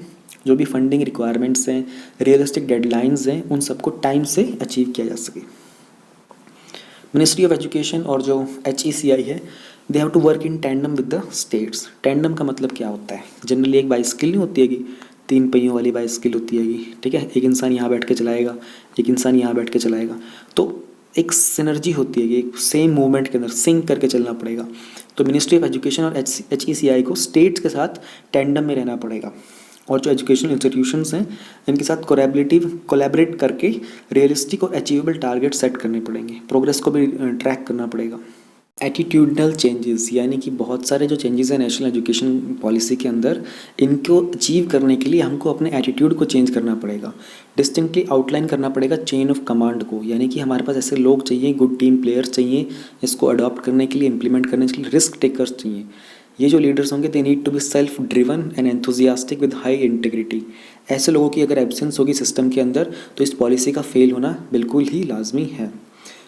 S1: जो भी फंडिंग रिक्वायरमेंट्स हैं, रियलिस्टिक डेडलाइंस हैं, उन सबको टाइम से अचीव किया जा सके। मिनिस्ट्री ऑफ एजुकेशन और जो HECI है, they have to work in tandem with the states. Tandem का मतलब क्या होता है, जनरली एक बाइसिकल नहीं होती है कि 3 पहियों वाली बाइसिकल होती है। ठीक है, एक इंसान यहाँ बैठ के चलाएगा, एक इंसान यहाँ बैठ के चलाएगा, तो एक सिनर्जी होती है कि एक सेम मूवमेंट के अंदर सिंक करके चलना पड़ेगा। तो मिनिस्ट्री ऑफ एजुकेशन और HECI को स्टेट्स के साथ टैंडम में रहना पड़ेगा, और जो एजुकेशनल इंस्टीट्यूशंस हैं इनके साथ कोलैबोरेट करके रियलिस्टिक और अचीवेबल टारगेट सेट करने पड़ेंगे। प्रोग्रेस को भी ट्रैक करना पड़ेगा। एटीट्यूडनल चेंजेस, यानी कि बहुत सारे जो चेंजेस हैं नेशनल एजुकेशन पॉलिसी के अंदर, इनको अचीव करने के लिए हमको अपने एटीट्यूड को चेंज करना पड़ेगा। डिस्टिंक्टली आउटलाइन करना पड़ेगा चेन ऑफ कमांड को, यानी कि हमारे पास ऐसे लोग चाहिए, गुड टीम प्लेयर्स चाहिए, इसको अडॉप्ट करने के लिए, इम्प्लीमेंट करने के लिए रिस्क टेकर्स चाहिए। ये जो लीडर्स होंगे they need to be self driven and enthusiastic with high integrity. ऐसे लोगों की अगर एब्सेंस होगी सिस्टम के अंदर तो इस पॉलिसी का फेल होना बिल्कुल ही लाजमी है।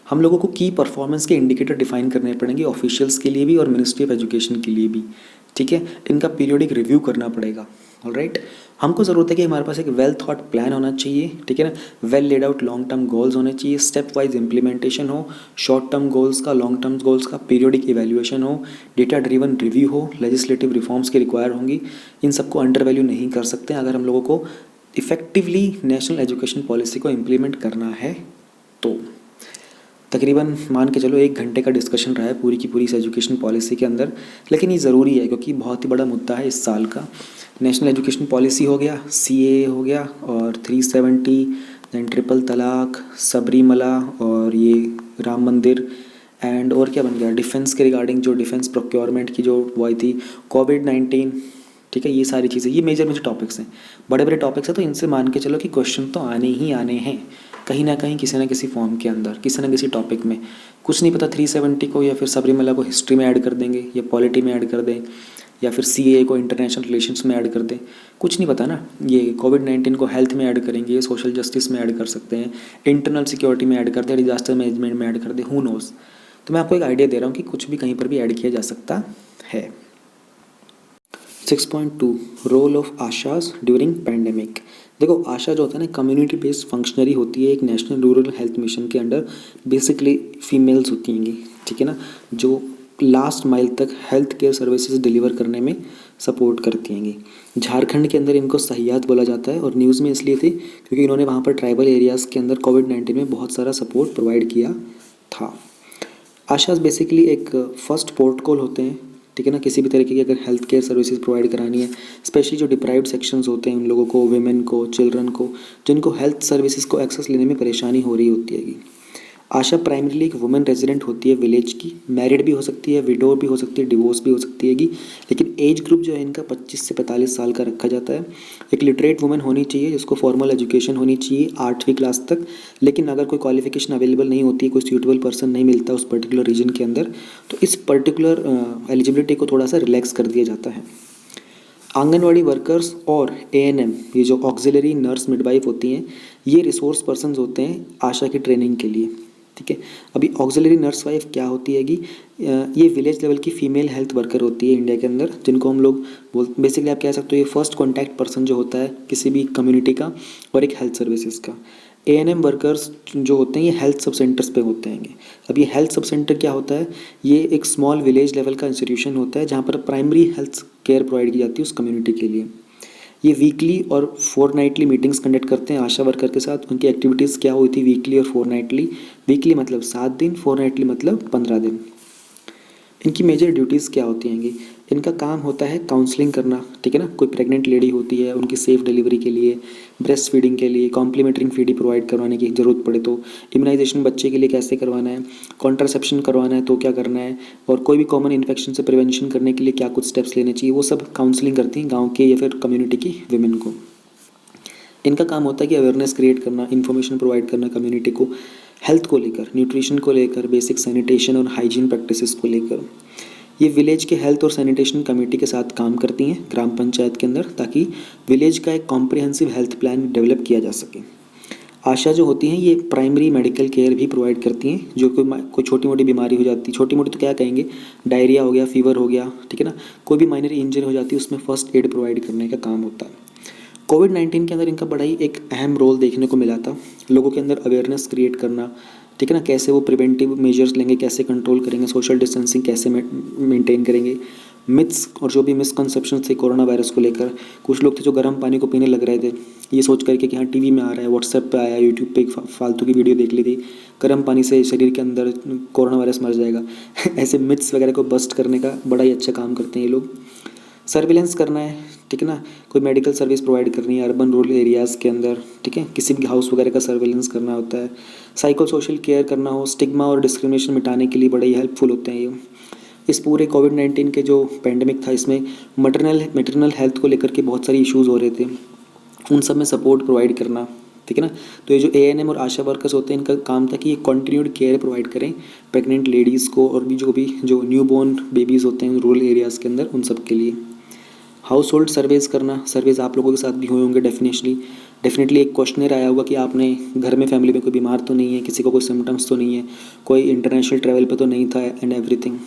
S1: हम लोगों को की परफॉर्मेंस के इंडिकेटर डिफाइन करने पड़ेंगे, ऑफिशियल्स के लिए भी और मिनिस्ट्री ऑफ एजुकेशन के लिए भी। ठीक है, इनका पीरियोडिक रिव्यू करना पड़ेगा। ऑलराइट, हमको ज़रूरत है कि हमारे पास एक वेल थॉट प्लान होना चाहिए। ठीक है ना, well laid out long term goals होने चाहिए, स्टेप वाइज इंप्लीमेंटेशन हो, शॉर्ट टर्म गोल्स का, लॉन्ग टर्म गोल्स का पीरियोडिक इवैल्यूएशन हो, डेटा ड्रिवन रिव्यू हो, लेजिस्लेटिव रिफॉर्म्स की रिक्वायर होंगी। इन सबको अंडर वैल्यू नहीं कर सकते अगर हम लोगों को इफेक्टिवली नेशनल एजुकेशन पॉलिसी को इम्प्लीमेंट करना है। तो तकरीबन मान के चलो 1 घंटे का डिस्कशन रहा है पूरी की पूरी इस एजुकेशन पॉलिसी के अंदर, लेकिन ये ज़रूरी है क्योंकि बहुत ही बड़ा मुद्दा है इस साल का। नेशनल एजुकेशन पॉलिसी हो गया, CAA हो गया, और 370, दैन ट्रिपल तलाक, सबरीमला, और ये राम मंदिर, एंड और क्या बन गया, डिफेंस के रिगार्डिंग जो डिफेंस प्रोक्योरमेंट की जो वो आई थी, कोविड-19। ठीक है, ये सारी चीज़ें, ये मेजर टॉपिक्स हैं, बड़े बड़े टॉपिक्स हैं। तो इनसे मान के चलो कि क्वेश्चन तो आने ही आने हैं कहीं ना कहीं, किसी ना किसी फॉर्म के अंदर, किसी ना किसी टॉपिक में। कुछ नहीं पता 370 को या फिर सबरीमला को हिस्ट्री में ऐड कर देंगे, या पॉलिटी में ऐड कर दें, या फिर CAA को इंटरनेशनल रिलेशंस में ऐड कर दें, कुछ नहीं पता ना। ये कोविड-19 को हेल्थ में ऐड करेंगे, ये सोशल जस्टिस में ऐड कर सकते हैं, इंटरनल सिक्योरिटी में ऐड कर दें, डिजास्टर मैनेजमेंट में ऐड कर दें, हु नोज़। तो मैं आपको एक आइडिया दे रहा हूँ कि कुछ भी कहीं पर भी ऐड किया जा सकता है। 6.2 role of ASHAs during pandemic. देखो, आशा जो होता है ना, कम्युनिटी बेस्ड फंक्शनरी होती है एक नेशनल रूरल हेल्थ मिशन के अंडर। बेसिकली फीमेल्स होती हैं, ठीक है ना, जो लास्ट माइल तक हेल्थ केयर सर्विसेज डिलीवर करने में सपोर्ट करती हैं। झारखंड के अंदर इनको सहियात बोला जाता है, और न्यूज़ में इसलिए थी क्योंकि इन्होंने वहाँ पर ट्राइबल एरियाज़ के अंदर कोविड-19 में बहुत सारा सपोर्ट प्रोवाइड किया था। आशाज बेसिकली एक फर्स्ट पोर्ट कॉल होते हैं, ठीक है ना, किसी भी तरीके की अगर हेल्थ केयर सर्विसेज प्रोवाइड करानी है, स्पेशली जो डिप्राइव्ड सेक्शंस होते हैं उन लोगों को, वेमेन को, चिल्ड्रन को, जिनको हेल्थ सर्विसेज को एक्सेस लेने में परेशानी हो रही होती है। आशा प्राइमरीली एक वुमेन रेजिडेंट होती है विलेज की, मैरिड भी हो सकती है, विडो भी हो सकती है, डिवोर्स भी हो सकती है, लेकिन एज ग्रुप जो है इनका 25 से 45 साल का रखा जाता है। एक लिटरेट वुमेन होनी चाहिए जिसको फॉर्मल एजुकेशन होनी चाहिए 8वीं क्लास तक, लेकिन अगर कोई क्वालिफिकेशन अवेलेबल नहीं होती है, कोई सूटेबल पर्सन नहीं मिलता उस पर्टिकुलर रीजन के अंदर, तो इस पर्टिकुलर एलिजिबिलिटी को थोड़ा सा रिलैक्स कर दिया जाता है। आंगनवाड़ी वर्कर्स और एएनएम, ये जो ऑक्सिलरी नर्स मिडवाइफ होती हैं, ये रिसोर्स पर्सन्स होते हैं आशा की ट्रेनिंग के लिए। ठीक है, अभी ऑक्सिलरी नर्स वाइफ क्या होती है कि ये विलेज लेवल की फीमेल हेल्थ वर्कर होती है इंडिया के अंदर, जिनको हम लोग बेसिकली आप कह सकते हो ये फर्स्ट कॉन्टैक्ट पर्सन जो होता है किसी भी कम्युनिटी का और एक हेल्थ सर्विसेज का। एएनएम वर्कर्स जो होते हैं ये हेल्थ सब सेंटर्स पे होते हैं। अब ये हेल्थ सब सेंटर क्या होता है, ये एक स्मॉल विलेज लेवल का इंस्टीट्यूशन होता है जहाँ पर प्राइमरी हेल्थ केयर प्रोवाइड की जाती है उस कम्युनिटी के लिए। ये वीकली और फोरनाइटली मीटिंग्स कंडक्ट करते हैं आशा वर्कर के साथ। उनकी एक्टिविटीज़ क्या हुई थी वीकली और फोरनाइटली, वीकली मतलब 7 दिन, फोरनाइटली मतलब 15 दिन। इनकी मेजर ड्यूटीज़ क्या होती हैं, इनका काम होता है काउंसलिंग करना, ठीक है ना। कोई प्रेग्नेंट लेडी होती है उनकी सेफ डिलीवरी के लिए, ब्रेस्ट फीडिंग के लिए, कॉम्प्लीमेंट्री फीडिंग प्रोवाइड करवाने की ज़रूरत पड़े तो, इम्यूनाइजेशन बच्चे के लिए कैसे करवाना है, कॉन्ट्रासेप्शन करवाना है तो क्या करना है, और कोई भी कॉमन इन्फेक्शन से प्रिवेंशन करने के लिए क्या कुछ स्टेप्स लेने चाहिए, वो सब काउंसलिंग करती हैं गाँव के या फिर कम्युनिटी की विमेन को। इनका काम होता है कि अवेयरनेस क्रिएट करना, इन्फॉर्मेशन प्रोवाइड करना कम्युनिटी को, हेल्थ को लेकर, न्यूट्रिशन को लेकर, बेसिक सैनिटेशन और हाइजीन प्रैक्टिसेस को लेकर। ये विलेज के हेल्थ और सैनिटेशन कमेटी के साथ काम करती हैं ग्राम पंचायत के अंदर, ताकि विलेज का एक कॉम्प्रिहेंसिव हेल्थ प्लान डेवलप किया जा सके। आशा जो होती हैं ये प्राइमरी मेडिकल केयर भी प्रोवाइड करती हैं। जो कोई छोटी मोटी बीमारी हो जाती है, छोटी मोटी तो क्या कहेंगे, डायरिया हो गया, फीवर हो गया, ठीक है ना, कोई भी माइनर इंजरी हो जाती है उसमें फर्स्ट एड प्रोवाइड करने का काम होता है। कोविड-19 के अंदर इनका बड़ा ही एक अहम रोल देखने को मिला था, लोगों के अंदर अवेयरनेस क्रिएट करना, ठीक है ना, कैसे वो प्रिवेंटिव मेजर्स लेंगे, कैसे कंट्रोल करेंगे, सोशल डिस्टेंसिंग कैसे मेंटेन करेंगे। मिथ्स और जो भी मिसकंसेप्शन थे कोरोना वायरस को लेकर, कुछ लोग थे जो गर्म पानी को पीने लग रहे थे ये सोच करके कि हाँ टीवी में आ रहा है, व्हाट्सएप पे आया, यूट्यूब पे एक फालतू की वीडियो देख ली थी, गर्म पानी से शरीर के अंदर कोरोना वायरस मर जाएगा ऐसे मिथ्स वगैरह को बस्ट करने का बड़ा ही अच्छा काम करते हैं ये लोग। सर्विलेंस करना है, ठीक है ना, कोई मेडिकल सर्विस प्रोवाइड करनी है अर्बन रूरल एरियाज़ के अंदर, ठीक है, किसी भी हाउस वगैरह का सर्विलेंस करना होता है, साइको सोशल केयर करना हो, स्टिग्मा और डिस्क्रिमिनेशन मिटाने के लिए बड़े ही हेल्पफुल होते हैं ये। इस पूरे कोविड-19 के जो पेंडेमिक था इसमें मैटरनल हेल्थ को लेकर के बहुत सारी इश्यूज़ हो रहे थे, उन सब में सपोर्ट प्रोवाइड करना, ठीक है ना। तो ये जो एएनएम और आशा वर्कर्स होते हैं इनका काम था कि ये कंटिन्यूड केयर प्रोवाइड करें प्रेग्नेंट लेडीज़ को और भी जो न्यू बॉर्न बेबीज़ होते हैं रूरल एरियाज़ के अंदर, उन सब के लिए। हाउस होल्ड सर्वेज़ करना, सर्वेज़ आप लोगों के साथ भी हुए होंगे डेफिनेटली एक क्वेश्चनर आया होगा कि आपने घर में फैमिली में कोई बीमार तो नहीं है, किसी को कोई सिम्टम्स तो नहीं है, कोई इंटरनेशनल ट्रैवल पे तो नहीं था and everything.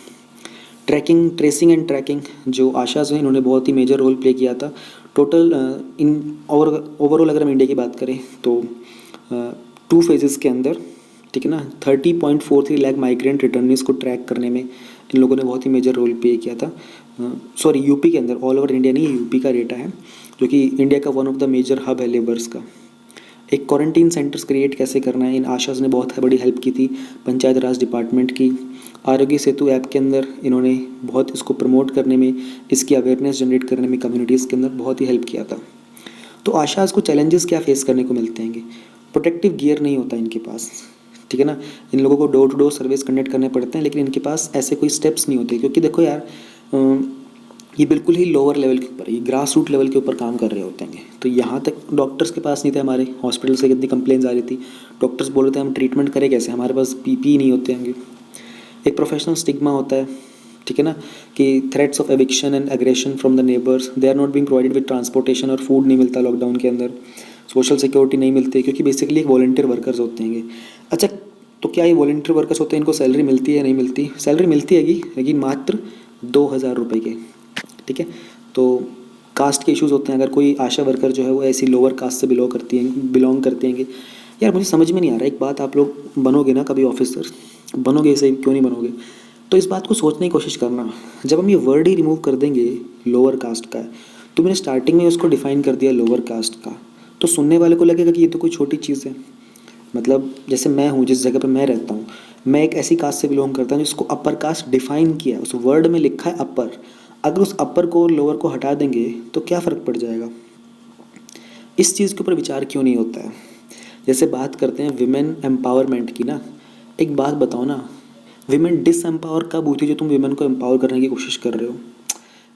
S1: Tracking, tracing and tracking, जो आशाज हैं इन्होंने बहुत ही मेजर रोल प्ले किया था। टोटल इन ओवरऑल अगर हम इंडिया की बात करें तो 2 फेजेस के अंदर, ठीक है ना, 30.43 लाख माइग्रेंट रिटर्नीस को ट्रैक करने में इन लोगों ने बहुत ही मेजर रोल प्ले किया था। सॉरी यूपी के अंदर, ऑल ओवर इंडिया नहीं, यूपी का डेटा है जो कि इंडिया का one of the major hub है लेबर्स का। एक क्वारंटीन सेंटर्स क्रिएट कैसे करना है, इन आशाज ने बहुत बड़ी हेल्प की थी पंचायत राज डिपार्टमेंट की। आरोग्य सेतु ऐप के अंदर इन्होंने बहुत इसको प्रमोट करने में, इसकी अवेयरनेस जनरेट करने में कम्युनिटीज़ के अंदर बहुत ही हेल्प किया था। तो आशाज को चैलेंजेस क्या फेस करने को मिलते हैं, प्रोटेक्टिव गियर नहीं होता इनके पास, ठीक है ना। इन लोगों को door to door service conduct करने पड़ते हैं, लेकिन इनके पास ऐसे कोई स्टेप्स नहीं होते, क्योंकि देखो यार ये बिल्कुल ही लोअर लेवल के ऊपर, ये ग्रास रूट लेवल के ऊपर काम कर रहे होते हैं। तो यहाँ तक डॉक्टर्स के पास नहीं थे, हमारे हॉस्पिटल से कितनी कंप्लेंट्स आ रही थी, डॉक्टर्स बोल रहे थे हम ट्रीटमेंट करें कैसे, हमारे पास पीपीई नहीं होते हैं। एक प्रोफेशनल स्टिग्मा होता है, ठीक है ना, कि threats of eviction and aggression from the neighbours, they are not being provided with transportation, और फूड नहीं मिलता लॉकडाउन के अंदर, सोशल सिक्योरिटी नहीं मिलती है, क्योंकि बेसिकली एक वॉलंटियर वर्कर्स होते हैं। अच्छा, तो क्या ये वॉलंटियर वर्कर्स होते हैं, इनको सैलरी मिलती है नहीं मिलती? सैलरी मिलती है लेकिन मात्र 2000 रुपये के, ठीक है। तो कास्ट के इश्यूज़ होते हैं, अगर कोई आशा वर्कर जो है वो ऐसी लोअर कास्ट से बिलोंग करते हैं। यार मुझे समझ में नहीं आ रहा, एक बात, आप लोग बनोगे ना कभी ऑफिसर, बनोगे, ऐसे क्यों नहीं बनोगे, तो इस बात को सोचने की कोशिश करना, जब हम ये वर्ड ही रिमूव कर देंगे लोअर कास्ट का, तो मैंने स्टार्टिंग में उसको डिफ़ाइन कर दिया लोअर कास्ट का, तो सुनने वाले को लगेगा कि ये तो कोई छोटी चीज़ है। मतलब जैसे मैं हूँ, जिस जगह पर मैं रहता हूँ, मैं एक ऐसी कास्ट से बिलोंग करता हूँ जिसको अपर कास्ट डिफ़ाइन किया है, उस वर्ड में लिखा है अपर। अगर उस अपर को और लोअर को हटा देंगे तो क्या फ़र्क पड़ जाएगा? इस चीज़ के ऊपर विचार क्यों नहीं होता है? जैसे बात करते हैं विमेन एम्पावरमेंट की ना, एक बात बताओ ना, विमेन डिसएम्पावर कब हुई थी जो तुम विमेन को एम्पावर करने की कोशिश कर रहे हो?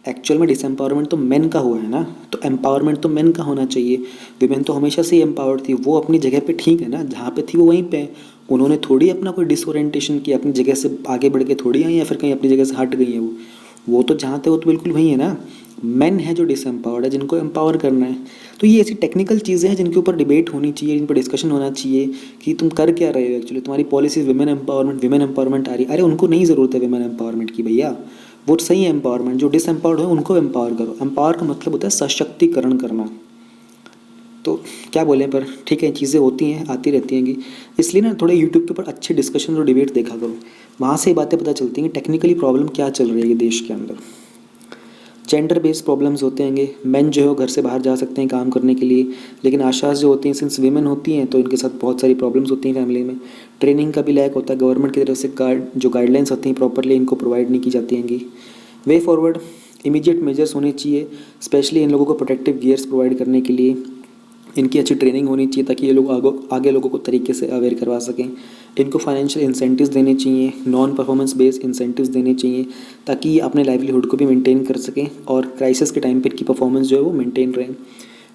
S1: एक्चुअल में डिसएम्पावरमेंट तो मेन का हुआ है ना, तो एम्पावरमेंट तो मेन का होना चाहिए। विमेन तो हमेशा से ही एम्पावर्ड थी, वो अपनी जगह पे ठीक है ना, जहाँ पे थी वो वहीं पे है। उन्होंने थोड़ी अपना कोई डिसओरिएंटेशन किया, अपनी जगह से आगे बढ़ के थोड़ी आई या फिर कहीं अपनी जगह से हट गई है वो तो जहाँ थे वो तो बिल्कुल वहीं है ना। मेन है जो डिसएम्पावर्ड है, जिनको एम्पावर करना है। तो ये ऐसी टेक्निकल चीज़ें हैं जिनके ऊपर डिबेट होनी चाहिए, जिन पर डिस्कशन होना चाहिए कि तुम कर क्या रहे हो एक्चुअली। तुम्हारी पॉलिसी विमेन एम्पावरमेंट आ रही, अरे उनको नहीं ज़रूरत है विमेन एम्पावरमेंट की भैया, वो सही है एम्पावरमेंट। जो डिसएम्पावर्ड है उनको एम्पावर करो। एम्पावर का मतलब होता है सशक्तिकरण करना। तो क्या बोलें, पर ठीक है, चीज़ें होती हैं, आती रहती हैं कि इसलिए ना थोड़े यूट्यूब के ऊपर अच्छे डिस्कशन और डिबेट देखा करो, वहाँ से ये बातें पता चलती हैं कि टेक्निकली प्रॉब्लम क्या चल रही है देश के अंदर। जेंडर बेस्ड प्रॉब्लम्स होते हैं, मेन जो है वो घर से बाहर जा सकते हैं काम करने के लिए, लेकिन आशास जो होती हैं सिंस वीमेन होती हैं तो इनके साथ बहुत सारी प्रॉब्लम्स होती हैं फैमिली में। ट्रेनिंग का भी लैक होता है, गवर्नमेंट की तरफ से जो गाइडलाइंस होती हैं प्रॉपरली इनको प्रोवाइड नहीं की जाती हैं। वे फॉरवर्ड इमीडिएट मेजर्स होने चाहिए, स्पेशली इन लोगों को प्रोटेक्टिव गियर्स प्रोवाइड करने के लिए। इनकी अच्छी ट्रेनिंग होनी चाहिए ताकि ये लोग आगे लोगों को तरीके से अवेयर करवा सकें। इनको फाइनेंशियल इंसेंटिव्स देने चाहिए, नॉन परफॉर्मेंस बेस्ड इंसेंटिव्स देने चाहिए ताकि ये अपने लाइवलीहुड को भी मेंटेन कर सकें और क्राइसिस के टाइम पर इनकी परफॉर्मेंस जो है वो मेंटेन रहे।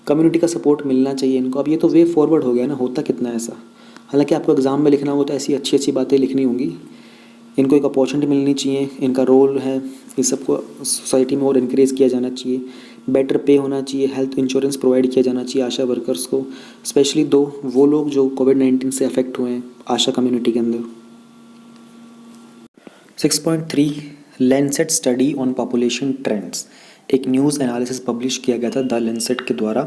S1: कम्युनिटी का सपोर्ट मिलना चाहिए इनको। अब ये तो वे फॉरवर्ड हो गया ना, होता कितना है ऐसा। हालांकि आपको एग्ज़ाम में लिखना हो तो ऐसी अच्छी अच्छी बातें लिखनी होंगी। इनको एक अपॉर्चुनिटी मिलनी चाहिए, इनका रोल है, इस सबको सोसाइटी में और इनक्रेज किया जाना चाहिए। बेटर पे होना चाहिए, हेल्थ इंश्योरेंस प्रोवाइड किया जाना चाहिए आशा वर्कर्स को, स्पेशली वो लोग जो कोविड-19 से अफेक्ट हुए हैं आशा कम्युनिटी के अंदर। 6.3 Lancet study on population trends, एक न्यूज़ एनालिसिस पब्लिश किया गया था द लैंसेट के द्वारा।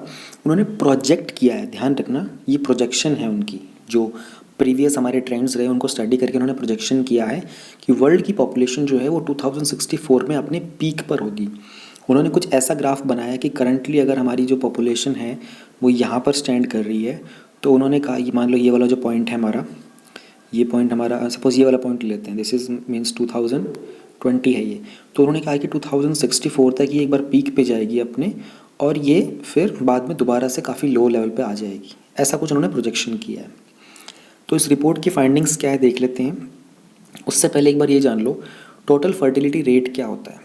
S1: उन्होंने प्रोजेक्ट किया है, ध्यान रखना ये प्रोजेक्शन है उनकी, जो प्रीवियस हमारे ट्रेंड्स रहे उनको स्टडी करके उन्होंने प्रोजेक्शन किया है कि वर्ल्ड की पॉपुलेशन जो है वो 2064 में अपने पीक पर होगी। उन्होंने कुछ ऐसा ग्राफ बनाया कि करंटली अगर हमारी जो पॉपुलेशन है वो यहाँ पर स्टैंड कर रही है, तो उन्होंने कहा ये मान लो ये वाला जो पॉइंट है हमारा, ये पॉइंट हमारा सपोज़ ये वाला पॉइंट लेते हैं, दिस इज़ मीन्स 2020 है ये। तो उन्होंने कहा कि 2064 तक ये एक बार पीक पे जाएगी अपने, और ये फिर बाद में दोबारा से काफ़ी लो लेवल पे आ जाएगी। ऐसा कुछ उन्होंने प्रोजेक्शन किया है। तो इस रिपोर्ट की फाइंडिंग्स क्या है देख लेते हैं। उससे पहले एक बार ये जान लो टोटल फर्टिलिटी रेट क्या होता है।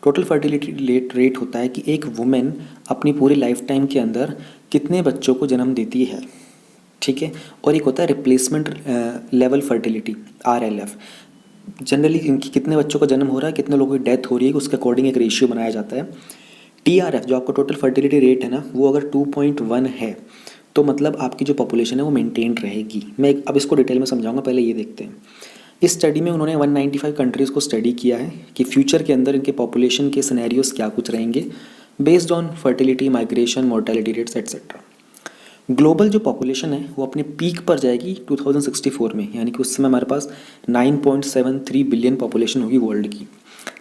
S1: टोटल फर्टिलिटी रेट होता है कि एक वुमेन अपनी पूरी लाइफ टाइम के अंदर कितने बच्चों को जन्म देती है, ठीक है। और एक होता है replacement level fertility, RLF। Generally इनकी कितने बच्चों का जन्म हो रहा है, कितने लोगों की डेथ हो रही है, उसके अकॉर्डिंग एक रेशियो बनाया जाता है। TRF जो आपका टोटल फर्टिलिटी रेट है ना, वो अगर 2.1 है तो मतलब आपकी जो पॉपुलेशन है वो मेंटेन रहेगी। मैं अब इसको डिटेल में समझाऊंगा, पहले ये देखते हैं। इस स्टडी में उन्होंने 195 कंट्रीज़ को स्टडी किया है कि फ्यूचर के अंदर इनके पॉपुलेशन के सिनेरियोस क्या कुछ रहेंगे based on fertility, migration, mortality rates etcetera. Global जो पॉपुलेशन है वो अपने पीक पर जाएगी 2064 में, यानी कि उस समय हमारे पास 9.73 बिलियन पॉपुलेशन होगी वर्ल्ड की।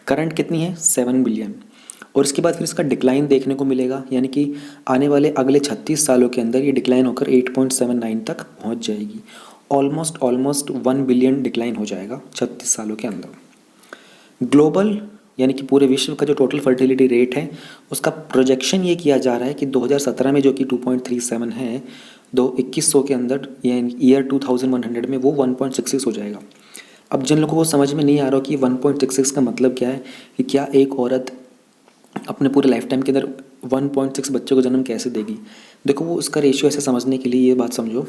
S1: करंट कितनी है, 7 बिलियन। और इसके बाद फिर इसका डिक्लाइन देखने को मिलेगा, यानी कि आने वाले अगले 36 सालों के अंदर ये डिक्लाइन होकर 8.79 तक पहुंच जाएगी। ऑलमोस्ट 1 बिलियन डिक्लाइन हो जाएगा 36 सालों के अंदर। ग्लोबल यानी कि पूरे विश्व का जो टोटल फर्टिलिटी रेट है उसका प्रोजेक्शन ये किया जा रहा है कि 2017 में जो कि 2.37 है, 2100 के अंदर यानी ईयर 2100 में वो 1.66 हो जाएगा। अब जिन लोगों को समझ में नहीं आ रहा कि 1.66 का मतलब क्या है, कि क्या एक औरत अपने पूरे लाइफ टाइम के अंदर 1.6 बच्चों को जन्म कैसे देगी। देखो वो उसका रेशियो ऐसे समझने के लिए ये बात समझो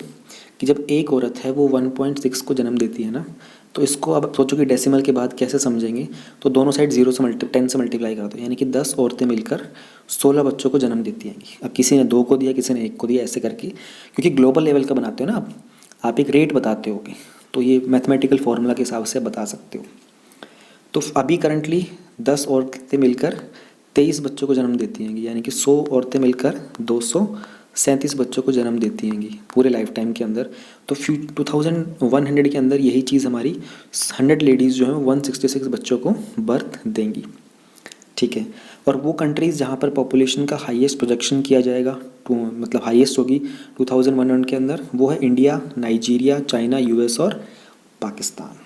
S1: कि जब एक औरत है वो 1.6 को जन्म देती है ना, तो इसको अब सोचो कि डेसिमल के बाद कैसे समझेंगे। तो दोनों साइड 10 से मल्टीप्लाई कर दो, यानी कि 10 औरतें मिलकर 16 बच्चों को जन्म देती हैं। अब किसी ने 2 को दिया, किसी ने 1 को दिया, ऐसे करके, क्योंकि ग्लोबल लेवल का बनाते हो ना आप एक रेट बताते होगे, तो ये मैथमेटिकल फॉर्मूला के हिसाब से बता सकते हो। तो अभी करंटली 10 औरतें मिलकर 23 बच्चों को जन्म देती हैं, यानी कि 100 औरतें मिलकर 237 बच्चों को जन्म देती हैं पूरे लाइफ टाइम के अंदर। तो 2100 के अंदर यही चीज़ हमारी 100 लेडीज़ जो हैं 166 बच्चों को बर्थ देंगी, ठीक है। और वो कंट्रीज़ जहाँ पर पॉपुलेशन का हाईएस्ट प्रोजेक्शन किया जाएगा, मतलब हाईएस्ट होगी 2100 के अंदर, वो है इंडिया, नाइजीरिया, चाइना, US और पाकिस्तान।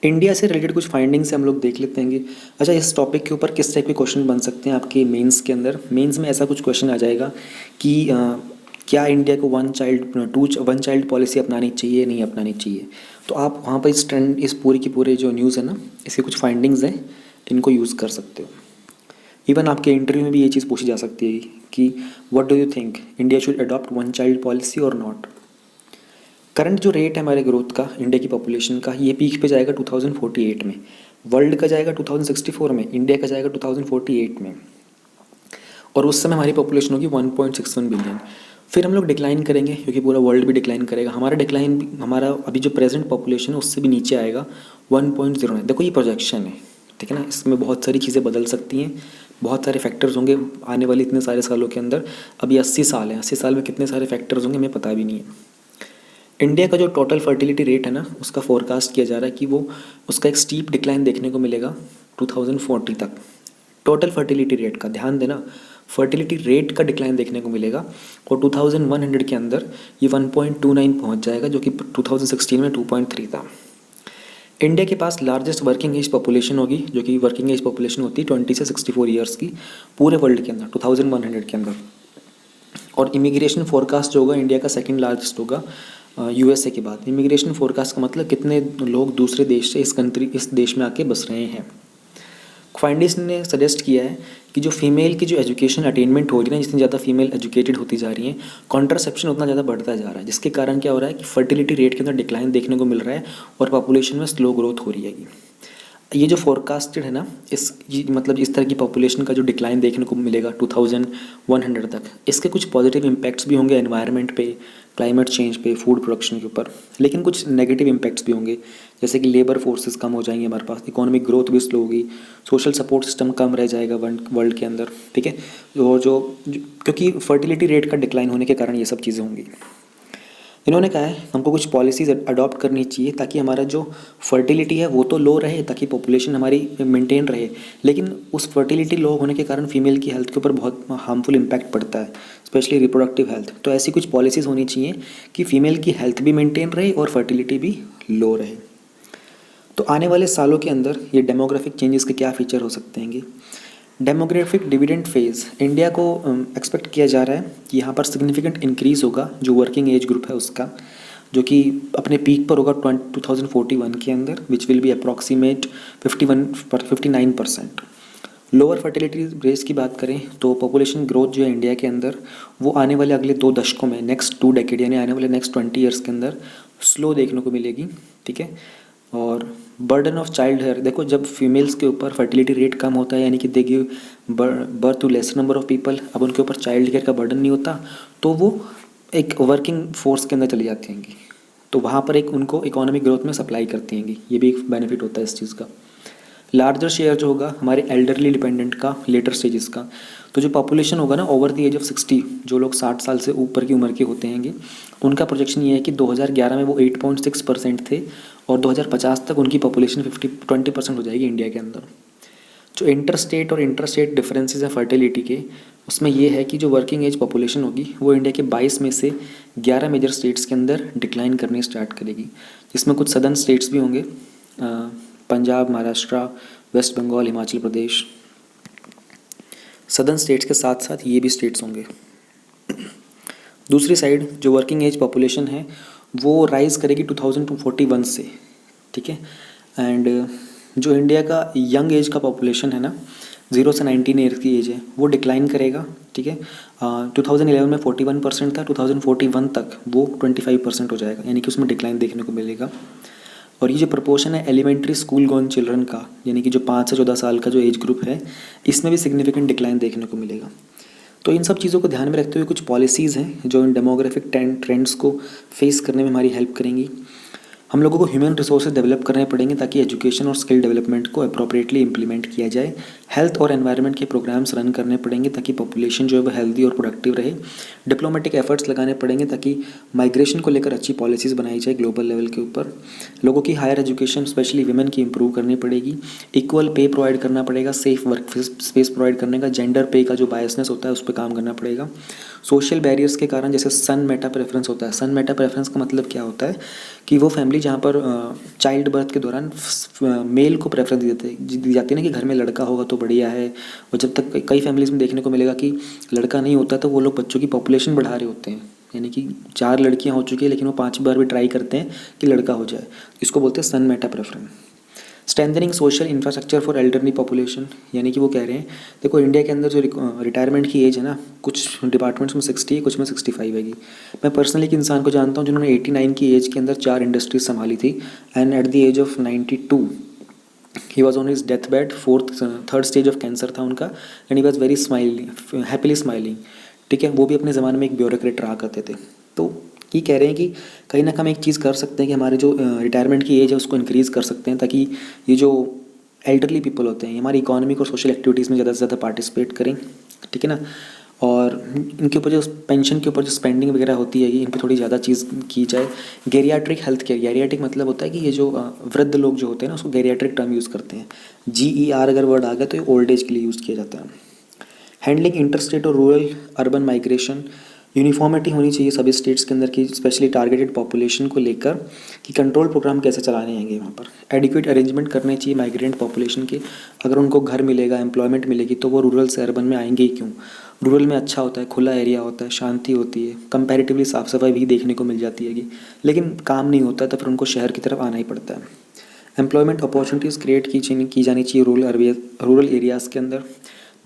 S1: इंडिया से रिलेटेड कुछ फाइंडिंग्स हम लोग देख लेते हैं। अच्छा, इस टॉपिक के ऊपर किस टाइप के क्वेश्चन बन सकते हैं आपके मेंस के अंदर। मेंस में ऐसा कुछ क्वेश्चन आ जाएगा कि क्या इंडिया को वन चाइल्ड पॉलिसी अपनानी चाहिए नहीं अपनानी चाहिए। तो आप वहाँ पर इस ट्रेंड, इस पूरी की पूरे जो न्यूज़ है ना, इसके कुछ फाइंडिंग्स हैं, इनको यूज़ कर सकते हो। इवन आपके इंटरव्यू में भी ये चीज़ पूछी जा सकती है कि what do you think, India should adopt one child policy और नॉट। करंट जो रेट है हमारे ग्रोथ का, इंडिया की पॉपुलेशन का, ये पीक पे जाएगा 2048 में, वर्ल्ड का जाएगा 2064 में, इंडिया का जाएगा 2048 में, और उस समय हमारी पॉपुलेशन होगी 1.61 बिलियन। फिर हम लोग डिक्लाइन करेंगे क्योंकि पूरा वर्ल्ड भी डिक्लाइन करेगा, हमारा अभी जो प्रेजेंट पॉपुलेशन है उससे भी नीचे आएगा 1.09। देखो ये प्रोजेक्शन है, ठीक है ना, इसमें बहुत सारी चीज़ें बदल सकती हैं, बहुत सारे फैक्टर्स होंगे आने वाले इतने सारे सालों के अंदर। अभी 80 साल हैं, 80 साल में कितने सारे फैक्टर्स होंगे हमें पता भी नहीं है। इंडिया का जो टोटल फर्टिलिटी रेट है ना, उसका फोरकास्ट किया जा रहा है कि वो उसका एक स्टीप डिक्लाइन देखने को मिलेगा 2040 तक। टोटल फर्टिलिटी रेट का ध्यान देना, फर्टिलिटी रेट का डिक्लाइन देखने को मिलेगा, और 2100 के अंदर ये 1.29 पहुंच जाएगा, जो कि 2016 में 2.3 था। इंडिया के पास लार्जेस्ट वर्किंग एज पॉपुलेशन होगी, जो कि वर्किंग एज पॉपुलेशन होती है 20 से 64 ईयर्स की पूरे वर्ल्ड के अंदर 2100 के अंदर। और इमिग्रेशन फोरकास्ट जो होगा इंडिया का सेकंड लार्जेस्ट होगा यूएसए के बाद। इमिग्रेशन फोरकास्ट का मतलब कितने लोग दूसरे देश से इस देश में आके बस रहे हैं। फाइंडिंग्स ने सजेस्ट किया है कि जो फीमेल की जो एजुकेशन अटेनमेंट हो रही है ना, जितनी ज़्यादा फीमेल एजुकेटेड होती जा रही हैं, कॉन्ट्रासेप्शन उतना ज़्यादा बढ़ता जा रहा है, जिसके कारण क्या हो रहा है कि फर्टिलिटी रेट के अंदर डिक्लाइन देखने को मिल रहा है और पॉपुलेशन में स्लो ग्रोथ हो रही है। ये जो फोरकास्टेड है ना, मतलब इस तरह की पॉपुलेशन का जो डिक्लाइन देखने को मिलेगा 2100 तक, इसके कुछ पॉजिटिव इम्पैक्ट्स भी होंगे एनवायरनमेंट पे, क्लाइमेट चेंज पे, फूड प्रोडक्शन के ऊपर, लेकिन कुछ नेगेटिव इम्पैक्ट्स भी होंगे, जैसे कि लेबर फोर्सेस कम हो जाएंगे हमारे पास, इकोनॉमिक ग्रोथ भी स्लो होगी, सोशल सपोर्ट सिस्टम कम रह जाएगा वर्ल्ड के अंदर, ठीक है। और क्योंकि फर्टिलिटी रेट का डिक्लाइन होने के कारण ये सब चीज़ें होंगी। इन्होंने कहा है हमको कुछ पॉलिसीज अडॉप्ट करनी चाहिए ताकि हमारा जो फर्टिलिटी है वो तो लो रहे, ताकि पॉपुलेशन हमारी मेंटेन रहे, लेकिन उस फर्टिलिटी लो होने के कारण फीमेल की हेल्थ के ऊपर बहुत हार्मफुल इम्पैक्ट पड़ता है, स्पेशली रिप्रोडक्टिव हेल्थ। तो ऐसी कुछ पॉलिसीज़ होनी चाहिए कि फ़ीमेल की हेल्थ भी मेंटेन रहे और फर्टिलिटी भी लो रहे। तो आने वाले सालों के अंदर ये डेमोग्राफिक चेंजेस के क्या फ़ीचर हो सकते हैं। डेमोग्राफिक डिविडेंड फेज़ इंडिया को एक्सपेक्ट किया जा रहा है कि यहाँ पर सिग्निफिकेंट इंक्रीज़ होगा जो वर्किंग एज ग्रुप है उसका, जो कि अपने पीक पर होगा 2041 के अंदर, which will be approximate 59%। Lower fertility rates की बात करें तो पॉपुलेशन ग्रोथ जो है इंडिया के अंदर वो आने वाले अगले 2 दशकों में, नेक्स्ट 2 डेकेड यानी आने वाले नेक्स्ट 20 ईयर्स के अंदर स्लो देखने को मिलेगी, ठीक है। और बर्डन ऑफ चाइल्ड हेयर, देखो जब फीमेल्स के ऊपर फर्टिलिटी रेट कम होता है, यानी कि they give birth to less number of people, अब उनके ऊपर चाइल्ड केयर का बर्डन नहीं होता, तो वो एक वर्किंग फोर्स के अंदर चली जाती हैं, तो वहाँ पर एक उनको इकोनॉमिक ग्रोथ में सप्लाई करती हैं, ये भी एक बेनिफिट होता है इस चीज़ का। लार्जर शेयर जो होगा हमारे एल्डरली डिपेंडेंट का, लेटर स्टेजेस का, तो जो पॉपुलेशन होगा ना ओवर द एज ऑफ 60, जो लोग 60 साल से ऊपर की उम्र के होते हैं, उनका प्रोजेक्शन ये है कि 2011 में वो 8.6% थे और 2050 तक उनकी पॉपुलेशन 20% हो जाएगी इंडिया के अंदर। जो इंटर स्टेट डिफरेंसेस हैं फर्टिलिटी के, उसमें ये है कि जो वर्किंग एज पॉपुलेशन होगी वो इंडिया के 22 में से 11 मेजर स्टेट्स के अंदर डिक्लाइन करनी स्टार्ट करेगी, जिसमें कुछ सदर्न स्टेट्स भी होंगे, Punjab, Maharashtra, waste Bengal, Himachal Pradesh. Southern states के साथ साथ ये भी स्टेट्स होंगे। दूसरी साइड जो वर्किंग एज पॉपुलेशन है वो राइज़ करेगी 2041 से, ठीक है। एंड जो इंडिया का यंग एज का पॉपुलेशन है ना, 0 से 19 ईयर की एज है, वो डिक्लाइन करेगा, ठीक है। 2011 में 41% था, 2041 तक वो 25% हो जाएगा, यानी कि उसमें डिक्लाइन देखने को मिलेगा। और ये जो प्रपोर्शन है एलिमेंट्री स्कूल गोन चिल्ड्रन का, यानी कि जो 5 से 14 साल का जो एज ग्रुप है, इसमें भी सिग्निफिकेंट डिक्लाइन देखने को मिलेगा। तो इन सब चीज़ों को ध्यान में रखते हुए कुछ पॉलिसीज़ हैं जो इन डेमोग्राफिक ट्रेंड्स को फेस करने में हमारी हेल्प करेंगी। हम लोगों को ह्यूमन रिसोर्सेज डेवलप करने पड़ेंगे ताकि एजुकेशन और स्किल डेवलपमेंट को अप्रोप्रिएटली इंप्लीमेंट किया जाए। हेल्थ और एनवायरनमेंट के प्रोग्राम्स रन करने पड़ेंगे ताकि पॉपुलेशन जो है वो हेल्दी और प्रोडक्टिव रहे। डिप्लोमेटिक एफर्ट्स लगाने पड़ेंगे ताकि माइग्रेशन को लेकर अच्छी पॉलिसीज़ बनाई जाए ग्लोबल लेवल के ऊपर। लोगों की हायर एजुकेशन स्पेशली विमेन की इंप्रूव करनी पड़ेगी। इक्वल पे प्रोवाइड करना पड़ेगा, सेफ वर्क स्पेस प्रोवाइड करने का, जेंडर पे का जो बायसनेस होता है उस पर काम करना पड़ेगा। सोशल बैरियर्स के कारण जैसे सन मेटा प्रेफरेंस होता है, सन मेटा प्रेफरेंस का मतलब क्या होता है कि वो फैमिली जहाँ पर चाइल्ड बर्थ के दौरान मेल को प्रेफरेंस दी जाती है ना, कि घर में लड़का होगा तो बढ़िया है। और जब तक कई फैमिलीज़ में देखने को मिलेगा कि लड़का नहीं होता तो वो लोग बच्चों की पॉपुलेशन बढ़ा रहे होते हैं, यानी कि 4 लड़कियां हो चुकी है लेकिन वो 5 बार भी ट्राई करते हैं कि लड़का हो जाए। इसको बोलते हैं son meta preference. Strengthening social infrastructure for elderly population, यानी कि वो कह रहे हैं देखो इंडिया के अंदर जो रिटायरमेंट की एज है ना, कुछ डिपार्टमेंट्स में 60 है, कुछ में 65 है। मैं पर्सनली एक इंसान को जानता हूँ जिन्होंने 89 की एज के अंदर 4 इंडस्ट्रीज संभाली थी and at the age of 92 he was on his death bed, third stage of cancer था उनका and he was very smiling, happily smiling. ठीक है, वो भी अपने ज़माने में एक ब्यूरोक्रेट रहा करते थे। तो ये कह रहे हैं कि कहीं ना कहीं हम एक चीज़ कर सकते हैं कि हमारे जो रिटायरमेंट की एज है उसको इंक्रीज़ कर सकते हैं, ताकि ये जो एल्डरली पीपल होते हैं हमारी इकोनॉमिक और सोशल एक्टिविटीज़ में ज़्यादा से ज़्यादा पार्टिसिपेट करें। ठीक है ना, और इनके ऊपर जो पेंशन के ऊपर जो स्पेंडिंग वगैरह होती है इन पर थोड़ी ज़्यादा चीज़ की जाए। गेरियाट्रिक हेल्थ केयर, गेरियाट्रिक मतलब होता है कि ये जो वृद्ध लोग जो होते हैं ना उसको गेरियाट्रिक टर्म यूज़ करते हैं। GER अगर वर्ड आ गया तो ये ओल्ड एज के लिए यूज़ किया जाता है। हैंडलिंग इंटरस्टेट और रूरल अर्बन माइग्रेशन, यूनिफॉर्मिटी होनी चाहिए सभी स्टेट्स के अंदर की, स्पेशली टारगेटेड पॉपुलेशन को लेकर कि कंट्रोल प्रोग्राम कैसे चलाने हैंगे वहाँ पर। एडिक्वेट अरेंजमेंट करने चाहिए माइग्रेंट पॉपुलेशन के, अगर उनको घर मिलेगा, एम्प्लॉयमेंट मिलेगी तो वो रूरल से अर्बन में आएंगे ही क्यों। रूरल में अच्छा होता है, खुला एरिया होता है, शांति होती है, कंपैरेटिवली साफ़ सफाई भी देखने को मिल जाती है, लेकिन काम नहीं होता तो फिर उनको शहर की तरफ आना ही पड़ता है। एम्प्लॉयमेंट अपॉर्चुनिटीज़ क्रिएट की जानी चाहिए रूरल एरियाज़ के अंदर।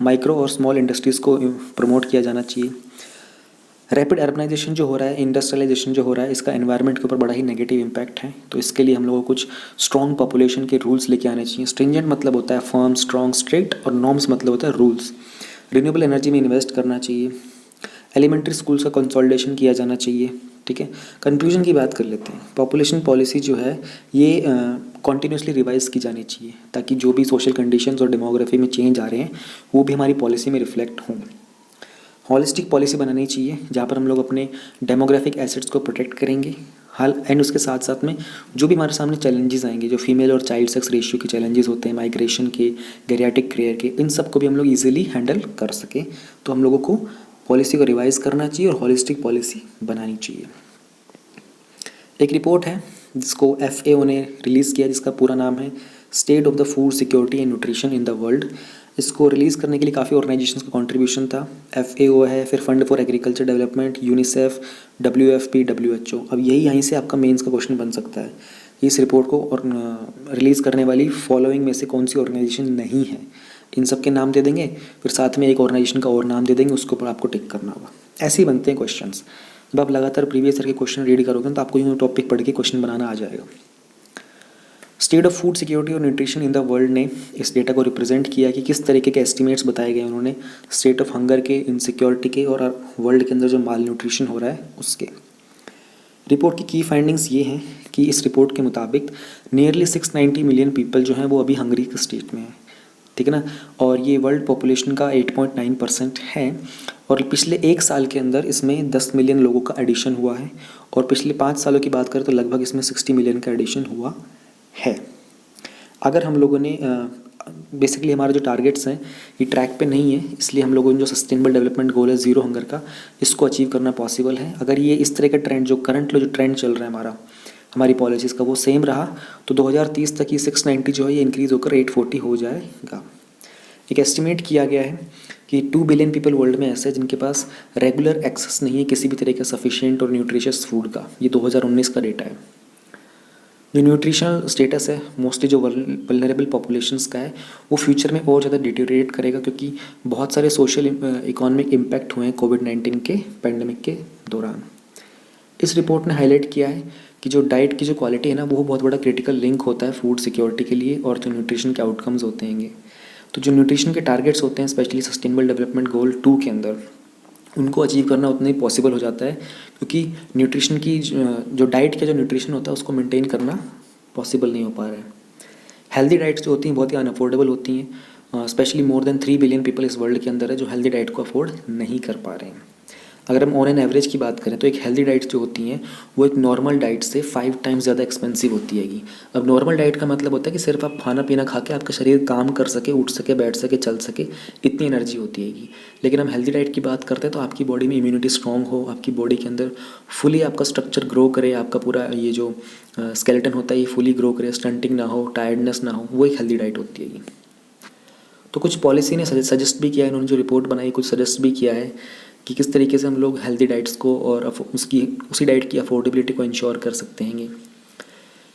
S1: माइक्रो और स्मॉल इंडस्ट्रीज़ को प्रमोट किया जाना चाहिए। रैपिड अर्बनाइजेशन जो हो रहा है, इंडस्ट्रियलाइजेशन जो हो रहा है, इसका एनवायरनमेंट के ऊपर बड़ा ही नेगेटिव इम्पैक्ट है। तो इसके लिए हम लोगों को कुछ स्ट्रॉन्ग पॉपुलेशन के रूल्स लेके आने चाहिए। स्ट्रिंजेंट मतलब होता है फर्म, स्ट्रॉन्ग, स्ट्रिक्ट, और नॉर्म्स मतलब होता है रूल्स। रिन्यूएबल एनर्जी में इन्वेस्ट करना चाहिए। एलिमेंट्री स्कूल्स का कंसोलिडेशन किया जाना चाहिए। ठीक है, कंक्लूजन की बात कर लेते हैं। पॉपुलेशन पॉलिसी जो है ये कॉन्टीन्यूसली रिवाइज की जानी चाहिए, ताकि जो भी सोशल कंडीशंस और डेमोग्राफी में चेंज आ रहे हैं वो भी हमारी पॉलिसी में रिफ्लेक्ट हों। हॉलिस्टिक पॉलिसी बनानी चाहिए जहाँ पर हम लोग अपने डेमोग्राफिक एसेट्स को प्रोटेक्ट करेंगे एंड उसके साथ साथ में जो भी हमारे सामने चैलेंजेस आएंगे, जो फीमेल और चाइल्ड सेक्स रेशियो के चैलेंजेस होते हैं, माइग्रेशन के, गेरियाट्रिक केयर के, इन सब को भी हम लोग ईजिली हैंडल कर सकें। तो हम लोगों को पॉलिसी को रिवाइज करना चाहिए और हॉलिस्टिक पॉलिसी बनानी चाहिए। एक रिपोर्ट है जिसको FAO ने रिलीज़ किया, जिसका पूरा नाम है state of the food security and nutrition in the world. इसको रिलीज़ करने के लिए काफ़ी ऑर्गेनाइजेशंस का कंट्रीब्यूशन था। FAO है, फिर fund for agriculture development, UNICEF, WFP, WHO। अब यहीं से आपका मेंस का क्वेश्चन बन सकता है, इस रिपोर्ट को और रिलीज़ करने वाली फॉलोइंग में से कौन सी ऑर्गेनाइजेशन नहीं है। इन सब के नाम दे देंगे, फिर साथ में एक ऑर्गेनाइजेशन का और नाम दे देंगे, उसके ऊपर आपको टिक करना होगा। ऐसे ही बनते हैं क्वेश्चन। जब आप लगातार प्रीवियस ईयर के क्वेश्चन रीड करोगे तो आपको यूँ टॉपिक पढ़ के क्वेश्चन बनाना आ जाएगा। स्टेट ऑफ फूड सिक्योरिटी और न्यूट्रिशन इन द वर्ल्ड ने इस डेटा को रिप्रेजेंट किया कि किस तरीके के एस्टिमेट्स बताए गए उन्होंने स्टेट ऑफ हंगर के, इनसिक्योरिटी के, और वर्ल्ड के अंदर जो माल न्यूट्रिशन हो रहा है उसके। रिपोर्ट की फाइंडिंग्स ये हैं कि इस रिपोर्ट के मुताबिक नियरली 690 मिलियन पीपल जो हैं वो अभी हंगरी के स्टेट में है। ठीक है ना, और ये वर्ल्ड पॉपुलेशन का 8.9% है, और पिछले 1 साल के अंदर इसमें 10 मिलियन लोगों का एडिशन हुआ है, और पिछले 5 सालों की बात करें तो लगभग इसमें 60 मिलियन का एडिशन हुआ है। अगर हम लोगों ने बेसिकली हमारे जो टारगेट्स हैं ये ट्रैक पे नहीं है, इसलिए हम लोगों ने जो सस्टेनेबल डेवलपमेंट गोल है ज़ीरो हंगर का, इसको अचीव करना पॉसिबल है। अगर ये इस तरह का ट्रेंड जो करंट जो ट्रेंड चल रहा है हमारी पॉलिसीज़ का वो सेम रहा तो 2030 तक ये 690 जो है ये इंक्रीज़ होकर 840 हो जाएगा। एक एस्टिमेट किया गया है कि 2 बिलियन पीपल वर्ल्ड में ऐसे हैं जिनके पास रेगुलर एक्सेस नहीं है किसी भी तरह का सफिशिएंट और न्यूट्रिशियस फूड का। ये 2019 का डेटा है। जो न्यूट्रिशनल स्टेटस है मोस्टली जो वल्नरेबल पॉपुलेशंस का है वो फ्यूचर में और ज़्यादा डिटेरिएट करेगा, क्योंकि बहुत सारे सोशल इकोनॉमिक इम्पैक्ट हुए हैं कोविड-19 के पैंडमिक के दौरान। इस रिपोर्ट ने हाईलाइट किया है कि जो डाइट की जो क्वालिटी है ना वो बहुत बड़ा क्रिटिकल लिंक होता है फूड सिक्योरिटी के लिए और जो न्यूट्रिशन के आउटकम्स होते हैं। तो जो न्यूट्रिशन के टारगेट्स होते हैं स्पेशली सस्टेनेबल डेवलपमेंट गोल 2 के अंदर उनको अचीव करना उतना ही पॉसिबल हो जाता है, क्योंकि न्यूट्रिशन की जो डाइट का जो न्यूट्रिशन होता है उसको मेंटेन करना पॉसिबल नहीं हो पा रहा है। हेल्दी डाइट्स जो होती हैं बहुत ही अनअफोर्डेबल होती हैं, specially more than 3 billion people इस वर्ल्ड के अंदर है जो हेल्दी डाइट को अफोर्ड नहीं कर पा रहे हैं। अगर हम ऑन एन एवरेज की बात करें तो एक हेल्दी डाइट्स जो होती हैं वो एक नॉर्मल डाइट से 5 टाइम्स ज़्यादा एक्सपेंसिव होती हैगी। अब नॉर्मल डाइट का मतलब होता है कि सिर्फ आप खाना पीना खा के आपका शरीर काम कर सके, उठ सके, बैठ सके, चल सके, इतनी एनर्जी होती हैगी। लेकिन हम हेल्दी डाइट की बात करते हैं तो आपकी बॉडी में इम्यूनिटी स्ट्रॉन्ग हो, आपकी बॉडी के अंदर फुली आपका स्ट्रक्चर ग्रो करे, आपका पूरा ये जो स्केलेटन होता है ये फुली ग्रो करे, स्टंटिंग ना हो, टायर्डनेस ना हो, वो एक हेल्दी डाइट होती हैगी। तो कुछ पॉलिसी ने सजेस्ट भी किया है, इन्होंने जो रिपोर्ट बनाई कुछ सजेस्ट भी किया है कि किस तरीके से हम लोग हेल्दी डाइट्स को और उसी डाइट की अफोर्डेबिलिटी को इंश्योर कर सकते हैं।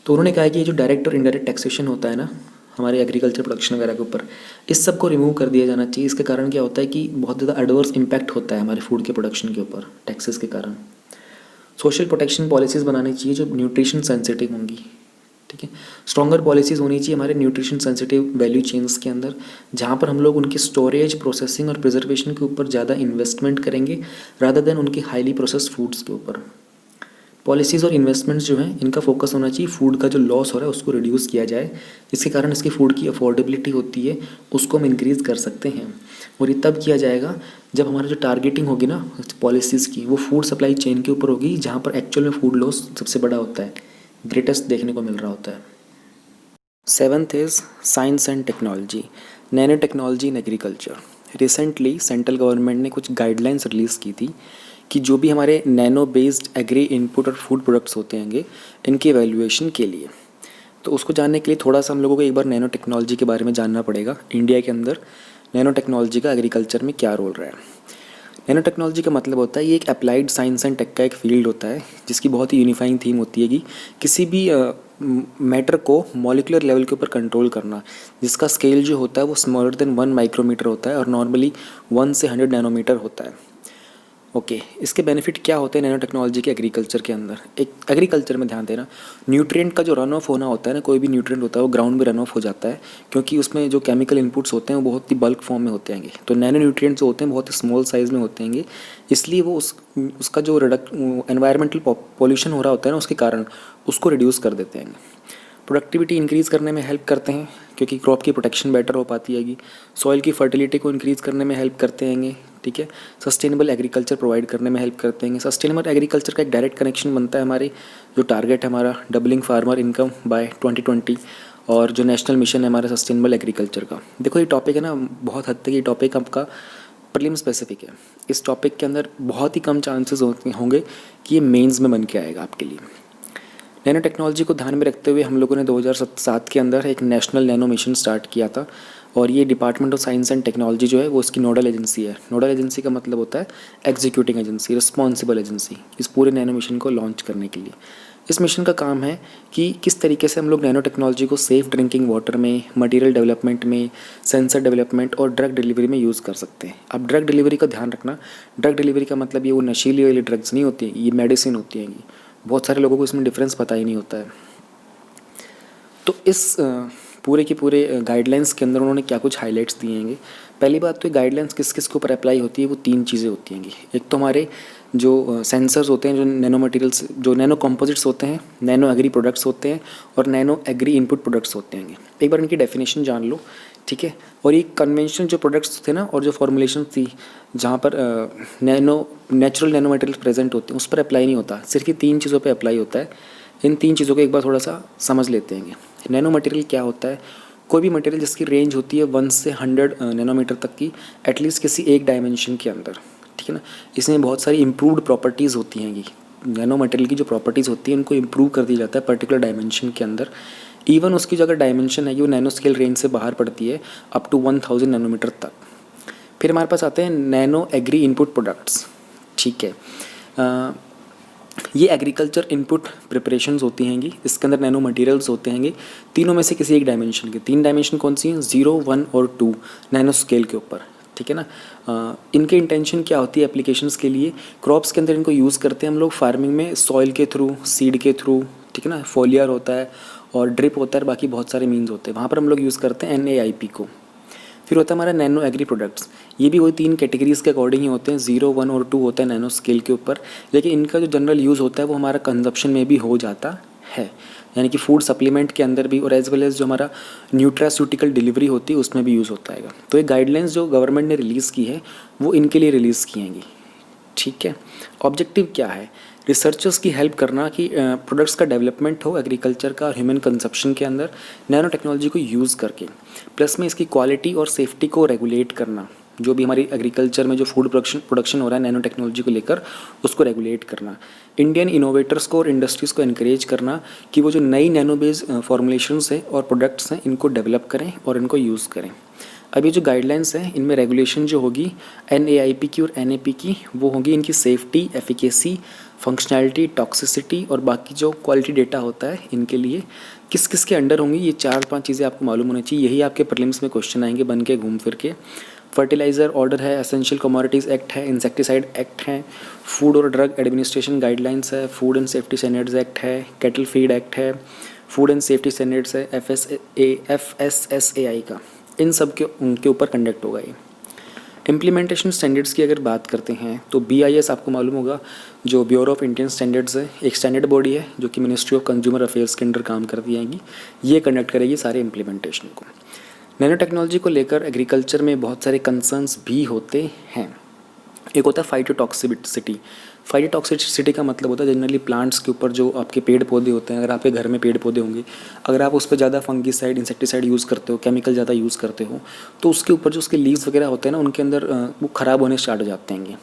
S1: तो उन्होंने कहा कि ये जो डायरेक्ट और इनडायरेक्ट टैक्सेशन होता है ना हमारे एग्रीकल्चर प्रोडक्शन वगैरह के ऊपर, इस सब को रिमूव कर दिया जाना चाहिए। इसके कारण क्या होता है कि बहुत ज़्यादा एडवर्स इम्पैक्ट होता है हमारे फूड के प्रोडक्शन के ऊपर टैक्सेस के कारण। सोशल प्रोटेक्शन पॉलिसीज़ बनानी चाहिए जो न्यूट्रिशन सेंसिटिव होंगी, ठीक है। स्ट्रॉन्गर पॉलिसीज़ होनी चाहिए हमारे न्यूट्रिशन सेंसिटिव वैल्यू चेन्स के अंदर, जहाँ पर हम लोग उनकी स्टोरेज, प्रोसेसिंग और प्रिजर्वेशन के ऊपर ज़्यादा इन्वेस्टमेंट करेंगे रादर देन उनकी हाईली प्रोसेस्ड फूड्स के ऊपर। पॉलिसीज़ और इन्वेस्टमेंट्स जो हैं इनका फोकस होना चाहिए फूड का जो लॉस हो रहा है उसको रिड्यूस किया जाए, जिसके कारण इसकी फूड की अफोर्डेबिलिटी होती है उसको हम इंक्रीज़ कर सकते हैं। और ये तब किया जाएगा जब हमारा जो टारगेटिंग होगी ना पॉलिसीज़ की, वो फूड सप्लाई चेन के ऊपर होगी, जहाँ पर एक्चुअल में फूड लॉस सबसे बड़ा होता है, ग्रेटेस्ट देखने को मिल रहा होता है। 7th is science and technology, nano technology in agriculture. Recently central government ने कुछ गाइडलाइंस रिलीज़ की थी कि जो भी हमारे नैनो बेस्ड एग्री इनपुट और फूड प्रोडक्ट्स होते हैं इनके एवेल्युएशन के लिए। तो उसको जानने के लिए थोड़ा सा हम लोगों को एक बार नैनो टेक्नोलॉजी के बारे में जानना पड़ेगा। इंडिया के अंदर नैनो टेक्नोलॉजी का एग्रीकल्चर में क्या रोल रहा है। नैनो टेक्नोलॉजी का मतलब होता है ये एक अप्लाइड साइंस एंड टेक का एक फील्ड होता है जिसकी बहुत ही यूनिफाइंग थीम होती है कि किसी भी मैटर को मॉलिक्यूलर लेवल के ऊपर कंट्रोल करना, जिसका स्केल जो होता है वो स्मॉलर देन 1 माइक्रोमीटर होता है और नॉर्मली 1 से 100 नैनोमीटर होता है। ओके, इसके बेनिफिट क्या होते हैं नैनो टेक्नोलॉजी के एग्रीकल्चर के अंदर। एक एग्रीकल्चर में ध्यान देना, न्यूट्रिएंट का जो रन ऑफ होना होता है ना, कोई भी न्यूट्रिएंट होता है वो ग्राउंड में रन ऑफ हो जाता है क्योंकि उसमें जो केमिकल इनपुट्स होते हैं वो बहुत ही बल्क फॉर्म में होते हैं। तो नैनो न्यूट्रिएंट्स जो होते हैं बहुत ही स्मॉल साइज़ में होते हैं, इसलिए वो उसका जो एनवायरमेंटल पॉल्यूशन हो रहा होता है ना उसके कारण उसको रिड्यूस कर देते हैं। प्रोडक्टिविटी इंक्रीज़ करने में हेल्प करते हैं क्योंकि क्रॉप की प्रोटेक्शन बेटर हो पाती है। सॉइल की फर्टिलिटी को इंक्रीज़ करने में हेल्प करते हैं, ठीक है। सस्टेनेबल एग्रीकल्चर प्रोवाइड करने में हेल्प करते हैं। सस्टेनेबल एग्रीकल्चर का एक डायरेक्ट कनेक्शन बनता है हमारे जो टारगेट है हमारा डबलिंग फार्मर इनकम बाय 2020 और जो नेशनल मिशन है हमारा सस्टेनेबल एग्रीकल्चर का। देखो ये टॉपिक है ना, बहुत हद तक ये टॉपिक आपका प्रीलिम स्पेसिफिक है। इस टॉपिक के अंदर बहुत ही कम चांसेस होंगे कि ये मेंस में बन के आएगा आपके लिए। नैनो टेक्नोलॉजी को ध्यान में रखते हुए हम लोगों ने 2007 के अंदर एक नेशनल नैनो मिशन स्टार्ट किया था और ये department of science and technology जो है वो इसकी नोडल एजेंसी है। नोडल एजेंसी का मतलब होता है एग्जीक्यूटिंग एजेंसी, रिस्पॉन्सिबल एजेंसी इस पूरे नैनो मिशन को लॉन्च करने के लिए। इस मिशन का काम है कि किस तरीके से हम लोग नैनो टेक्नोलॉजी को सेफ़ ड्रिंकिंग वाटर में, मटेरियल डेवलपमेंट में, सेंसर डेवलपमेंट और ड्रग डिलीवरी में यूज़ कर सकते हैं। अब ड्रग डिलीवरी का ध्यान रखना, ड्रग डिलीवरी का मतलब ये वो नशीली वाली ड्रग्स नहीं होती, ये मेडिसिन होती हैं। बहुत सारे लोगों को इसमें डिफरेंस पता ही नहीं होता है। तो इस पूरे के पूरे गाइडलाइंस के अंदर उन्होंने क्या कुछ हाइलाइट्स दिए हैं। पहली बात तो गाइडलाइंस किस किस के ऊपर अप्लाई होती है, वो 3 चीज़ें होती हैं। एक तो हमारे जो सेंसर्स होते हैं, जो नैनो मटेरियल्स, जो नैनो कंपोजिट्स होते हैं, नैनो एग्री प्रोडक्ट्स होते हैं और नैनो एग्री इनपुट प्रोडक्ट्स होते हैं। एक बार इनकी डेफिनेशन जान लो, ठीक है। और ये कन्वेंशनल जो प्रोडक्ट्स थे ना और जो फॉर्मुलेशन थी जहाँ पर नेचुरल नैनो मटेरियल प्रेजेंट होते हैं उस पर अप्लाई नहीं होता, सिर्फ ये 3 चीज़ों पे अप्लाई होता है। इन 3 चीज़ों को एक बार थोड़ा सा समझ लेते हैं। नैनो मटेरियल क्या होता है? कोई भी मटेरियल जिसकी रेंज होती है 1 से 100 नैनोमीटर तक की, एटलीस्ट किसी एक डायमेंशन के अंदर, ठीक है ना। इसमें बहुत सारी इम्प्रूव्ड प्रॉपर्टीज़ होती हैं। नैनो मटेरियल की जो प्रॉपर्टीज़ होती हैं उनको इम्प्रूव कर दिया जाता है पर्टिकुलर डायमेंशन के अंदर। इवन उसकी जो अगर डायमेंशन है वो नैनो स्केल रेंज से बाहर पड़ती है अप टू 1000 नैनोमीटर तक। फिर हमारे पास आते हैं नैनो एग्री इनपुट प्रोडक्ट्स, ठीक है। ये एग्रीकल्चर इनपुट प्रिपरेशंस होती हैं। इसके अंदर नैनो मटेरियल्स होते हैं तीनों में से किसी एक डायमेंशन के। 3 डायमेंशन कौन सी हैं? 0, 1 और 2 नैनो स्केल के ऊपर, ठीक है ना। इनके इंटेंशन क्या होती है एप्लीकेशंस के लिए? क्रॉप्स के अंदर इनको यूज़ करते हैं हम लोग फार्मिंग में, सॉइल के थ्रू, सीड के थ्रू, ठीक है ना। फोलियर होता है और ड्रिप होता है, बाकी बहुत सारे मीन्स होते हैं, वहाँ पर हम लोग यूज़ करते हैं NAIP को। फिर होता है हमारा नैनो एग्री प्रोडक्ट्स। ये भी वही 3 कैटेगरीज़ के अकॉर्डिंग ही होते हैं, 0, 1 और 2 होता है नैनो स्केल के ऊपर। लेकिन इनका जो जनरल यूज़ होता है वो हमारा कंजप्शन में भी हो जाता है, यानी कि फूड सप्लीमेंट के अंदर भी, और एज वेल एज जो हमारा न्यूट्रास्यूटिकल डिलीवरी होती है उसमें भी यूज़ होता है। तो ये गाइडलाइंस जो गवर्नमेंट ने रिलीज़ की है वो इनके लिए रिलीज़ की हैं, ठीक है। ऑब्जेक्टिव क्या है? रिसर्चर्स की हेल्प करना कि प्रोडक्ट्स का डेवलपमेंट हो एग्रीकल्चर का ह्यूमन कंजप्शन के अंदर नैनो टेक्नोलॉजी को यूज़ करके, प्लस में इसकी क्वालिटी और सेफ्टी को रेगुलेट करना। जो भी हमारी एग्रीकल्चर में जो फूड प्रोडक्शन हो रहा है नैनो टेक्नोलॉजी को लेकर, उसको रेगुलेट करना। इंडियन इनोवेटर्स को और इंडस्ट्रीज़ को इनक्रेज करना कि वो जो नई नैनो बेस्ड फॉर्मुलेशंस है और प्रोडक्ट्स हैं इनको डेवलप करें और इनको यूज़ करें। अब ये जो गाइडलाइंस हैं इनमें रेगुलेशन जो होगी NAIP की और NAP की, वो होगी इनकी सेफ्टी, एफिकेसी, फंक्शनैलिटी, टॉक्सिसिटी और बाकी जो क्वालिटी डेटा होता है इनके लिए किस किस के अंडर होंगी। ये 4-5 चीज़ें आपको मालूम होनी चाहिए। यही आपके प्रीलिम्स में क्वेश्चन आएंगे बन के घूम फिर के। फर्टिलाइज़र ऑर्डर है, एसेंशियल कमोडिटीज़ एक्ट है, इंसेक्टिसाइड एक्ट है, फूड और ड्रग एडमिनिस्ट्रेशन गाइडलाइंस है, food and safety standards act है, कैटल फीड एक्ट है, फूड एंड सेफ्टी स्टैंडर्ड्स है, FSSAI का, इन सब के उनके ऊपर कंडक्ट होगा ये। इम्प्लीमेंटेशन स्टैंडर्ड्स की अगर बात करते हैं तो BIS आपको मालूम होगा, जो ब्यूरो ऑफ इंडियन स्टैंडर्ड्स है, एक स्टैंडर्ड बॉडी है जो कि मिनिस्ट्री ऑफ कंज्यूमर अफेयर्स के अंडर काम करती आएगी। ये कंडक्ट करेगी सारे इम्प्लीमेंटेशन को। नैनो टेक्नोलॉजी को लेकर एग्रीकल्चर में बहुत सारे कंसर्न्स भी होते हैं। एक होता है फाइटोटॉक्सिसिटी। फाइटोटॉक्सिसिटी का मतलब होता है जनरली प्लांट्स के ऊपर जो आपके पेड़ पौधे होते हैं, अगर आपके घर में पेड़ पौधे होंगे, अगर आप उस पर ज़्यादा फंगीसाइड, इंसेक्टिसाइड यूज़ करते हो, केमिकल ज़्यादा यूज़ करते हो, तो उसके ऊपर जो उसके लीव्स वगैरह होते हैं ना, उनके अंदर वो ख़राब होने स्टार्ट हो जाते हैं,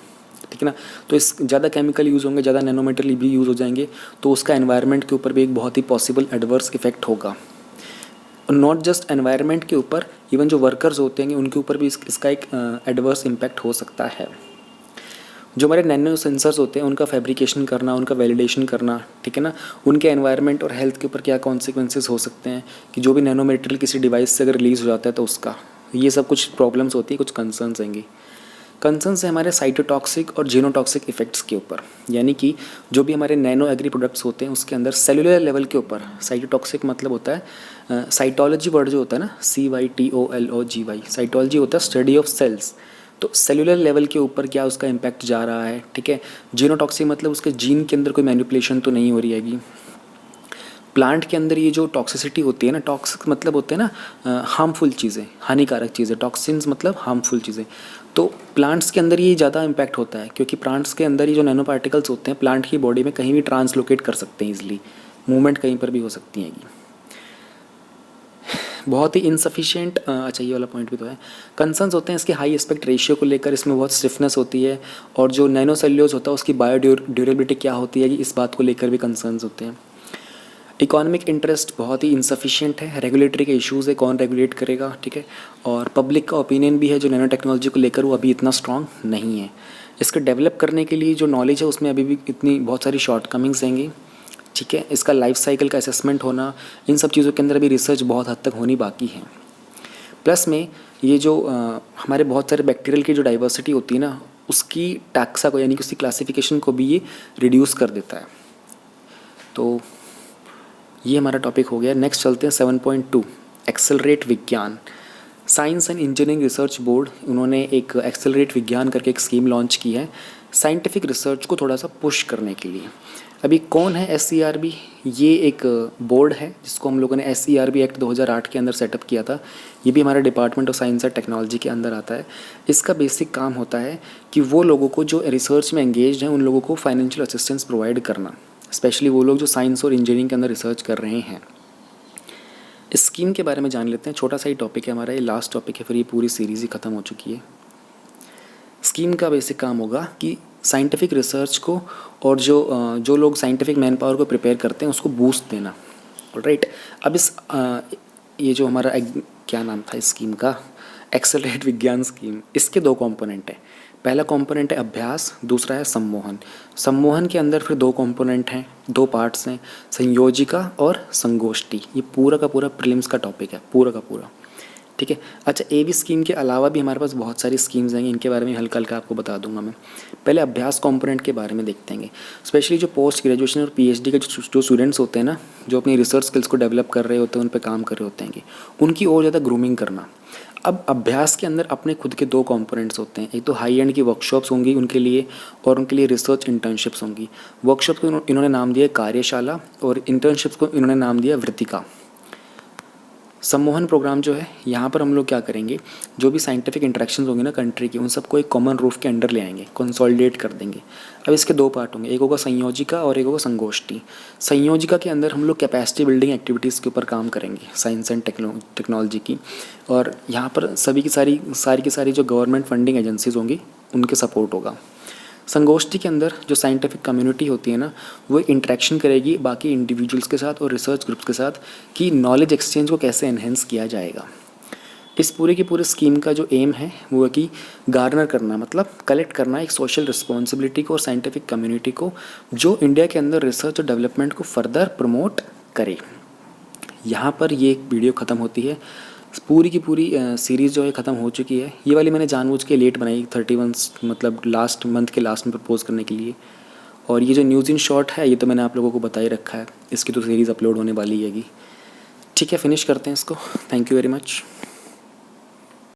S1: ठीक है ना। तो इस ज़्यादा केमिकल यूज़ होंगे, ज़्यादा नैनोमीटर भी यूज़ हो जाएंगे, तो उसका एनवायरनमेंट के ऊपर भी एक बहुत ही पॉसिबल एडवर्स इफेक्ट होगा। नॉट जस्ट एनवायरनमेंट के ऊपर, इवन जो वर्कर्स होते हैं उनके ऊपर भी इसका एक एडवर्स इम्पैक्ट हो सकता है। जो हमारे नैनो सेंसर्स होते हैं उनका फैब्रिकेशन करना, उनका वैलिडेशन करना, ठीक है ना, उनके एनवायरनमेंट और हेल्थ के ऊपर क्या कॉन्सिक्वेंसेस हो सकते हैं कि जो भी नैनो मटेरियल किसी डिवाइस से अगर रिलीज़ हो जाता है तो उसका, ये सब कुछ प्रॉब्लम्स होती है, कुछ कंसर्न्स आएंगी। कंसर्न्स है हमारे साइटोटॉक्सिक और जीनोटॉक्सिक इफेक्ट्स के ऊपर, यानी कि जो भी हमारे नैनो एग्री प्रोडक्ट्स होते हैं उसके अंदर सेलुलर लेवल के ऊपर साइटोटॉक्सिक मतलब होता है, साइटोलॉजी वर्ड जो होता है ना, CYTOLOGY, साइटोलॉजी होता है स्टडी ऑफ सेल्स, तो सेलुलर लेवल के ऊपर क्या उसका इम्पैक्ट जा रहा है, ठीक है। जीनोटॉक्सिक मतलब उसके जीन के अंदर कोई मैनिपुलेशन तो नहीं हो रही हैगी। प्लांट के अंदर ये जो टॉक्सिसिटी होती है ना, टॉक्सिक मतलब होते हैं ना हार्मफुल चीज़ें, हानिकारक चीज़ें, टॉक्सिन्स मतलब हार्मफुल चीज़ें। तो प्लांट्स के अंदर ये ज़्यादा इम्पैक्ट होता है क्योंकि प्लांट्स के अंदर ये जो नैनो पार्टिकल्स होते हैं प्लांट की बॉडी में कहीं भी ट्रांसलोकेट कर सकते हैं ईजिली, मूवमेंट कहीं पर भी हो सकती है। बहुत ही इनसफिशिएंट, अच्छा ये वाला पॉइंट भी तो है, कंसर्न्स होते हैं इसके हाई एस्पेक्ट रेशियो को लेकर, इसमें बहुत स्टिफनेस होती है, और जो नैनो सेल्यूलोज होता है उसकी बायोड्यूरेबिलिटी क्या होती है, इस बात को लेकर भी कंसर्न्स होते हैं। इकोनॉमिक इंटरेस्ट बहुत ही इंसफिशिएंट है, रेगुलेटरी के इश्यूज़ है, कौन रेगुलेट करेगा, ठीक है, और पब्लिक का ओपिनियन भी है जो नैनो टेक्नोलॉजी को लेकर वो अभी इतना स्ट्रॉन्ग नहीं है। इसको डेवलप करने के लिए जो नॉलेज है उसमें अभी भी इतनी बहुत सारी शॉर्टकमिंग्स आएंगी, ठीक है। इसका लाइफ साइकिल का असेसमेंट होना, इन सब चीज़ों के अंदर भी रिसर्च बहुत हद तक होनी बाकी है। प्लस में ये जो हमारे बहुत सारे बैक्टीरियल की जो डाइवर्सिटी होती है ना, उसकी टैक्सा को यानी कि उसकी क्लासिफिकेशन को भी ये रिड्यूस कर देता है। तो ये हमारा टॉपिक हो गया। नेक्स्ट चलते हैं 7.2 एक्सेलरेट विज्ञान। Science and engineering research board, उन्होंने एक एक्सेलरेट विज्ञान करके एक स्कीम लॉन्च की है साइंटिफिक रिसर्च को थोड़ा सा पुश करने के लिए। अभी कौन है SCRB? ये एक बोर्ड है जिसको हम लोगों ने SCRB एक्ट 2008 के अंदर सेटअप किया था। ये भी हमारे department of science and technology के अंदर आता है। इसका बेसिक काम होता है कि वो लोगों को जो रिसर्च में एंगेज हैं उन लोगों को फाइनेंशियल असिस्टेंस प्रोवाइड करना, स्पेशली वो लोग जो साइंस और इंजीनियरिंग के अंदर रिसर्च कर रहे हैं। इस स्कीम के बारे में जान लेते हैं। छोटा सा ही टॉपिक है हमारा, ये लास्ट टॉपिक है, फिर ये पूरी सीरीज़ ही ख़त्म हो चुकी है। स्कीम का बेसिक काम होगा कि साइंटिफिक रिसर्च को और जो लोग साइंटिफिक मैन पावर को प्रिपेयर करते हैं उसको बूस्ट देना, राइट। अब ये जो हमारा क्या नाम था इस स्कीम का, एक्सेलरेट विज्ञान स्कीम, इसके 2 कंपोनेंट हैं। पहला कंपोनेंट है अभ्यास, दूसरा है सम्मोहन। सम्मोहन के अंदर फिर 2 कंपोनेंट हैं, 2 पार्ट्स हैं, संयोजिका और संगोष्ठी। ये पूरा का पूरा प्रीलिम्स का टॉपिक है, पूरा का पूरा, ठीक है। अच्छा, AB स्कीम के अलावा भी हमारे पास बहुत सारी स्कीम्स हैं, इनके बारे में हल्का हल्का आपको बता दूंगा मैं। पहले अभ्यास कंपोनेंट के बारे में देखते हैं। स्पेशली जो पोस्ट ग्रेजुएशन और PhD के जो स्टूडेंट्स होते हैं ना, जो अपनी रिसर्च स्किल्स को डेवलप कर रहे होते हैं, उन पर काम कर रहे होते हैं, उनकी और ज़्यादा ग्रूमिंग करना। अब अभ्यास के अंदर अपने खुद के 2 कंपोनेंट्स होते हैं। एक तो हाई एंड की वर्कशॉप्स होंगी उनके लिए, और उनके लिए रिसर्च इंटर्नशिप्स होंगी। वर्कशॉप को इन्होंने नाम दिया कार्यशाला, और इंटर्नशिप्स को इन्होंने नाम दिया वृत्तिका। सम्मोहन प्रोग्राम जो है, यहाँ पर हम लोग क्या करेंगे, जो भी साइंटिफिक इंटरेक्शंस होंगे ना कंट्री की, उन सबको एक कॉमन रूफ के अंडर ले आएंगे, कंसोलिडेट कर देंगे। अब इसके 2 पार्ट होंगे, एक होगा संयोजिका और एक होगा संगोष्ठी। संयोजिका के अंदर हम लोग कैपेसिटी बिल्डिंग एक्टिविटीज़ के ऊपर काम करेंगे, साइंस एंड टेक्नोलॉजी की, और यहाँ पर सभी की सारी जो गवर्नमेंट फंडिंग एजेंसीज होंगी उनके सपोर्ट होगा। संगोष्ठी के अंदर जो साइंटिफिक कम्युनिटी होती है ना, वो इंटरेक्शन करेगी बाकी इंडिविजुअल्स के साथ और रिसर्च ग्रुप्स के साथ कि नॉलेज एक्सचेंज को कैसे एनहेंस किया जाएगा। इस पूरे की पूरे स्कीम का जो एम है वो है कि गार्नर करना, मतलब कलेक्ट करना एक सोशल रिस्पॉन्सिबिलिटी को और साइंटिफिक कम्युनिटी को जो इंडिया के अंदर रिसर्च और डेवलपमेंट को फर्दर प्रमोट करे। यहाँ पर ये एक वीडियो ख़त्म होती है। पूरी की पूरी सीरीज़ जो है ख़त्म हो चुकी है। ये वाली मैंने जानबूझ के लेट बनाई 31 मतलब लास्ट मंथ के लास्ट में प्रपोज करने के लिए। और ये जो न्यूज़ इन शॉर्ट है ये तो मैंने आप लोगों को बता ही रखा है, इसकी तो सीरीज़ अपलोड होने वाली हैगी। ठीक है, फिनिश करते हैं इसको। Thank you very much.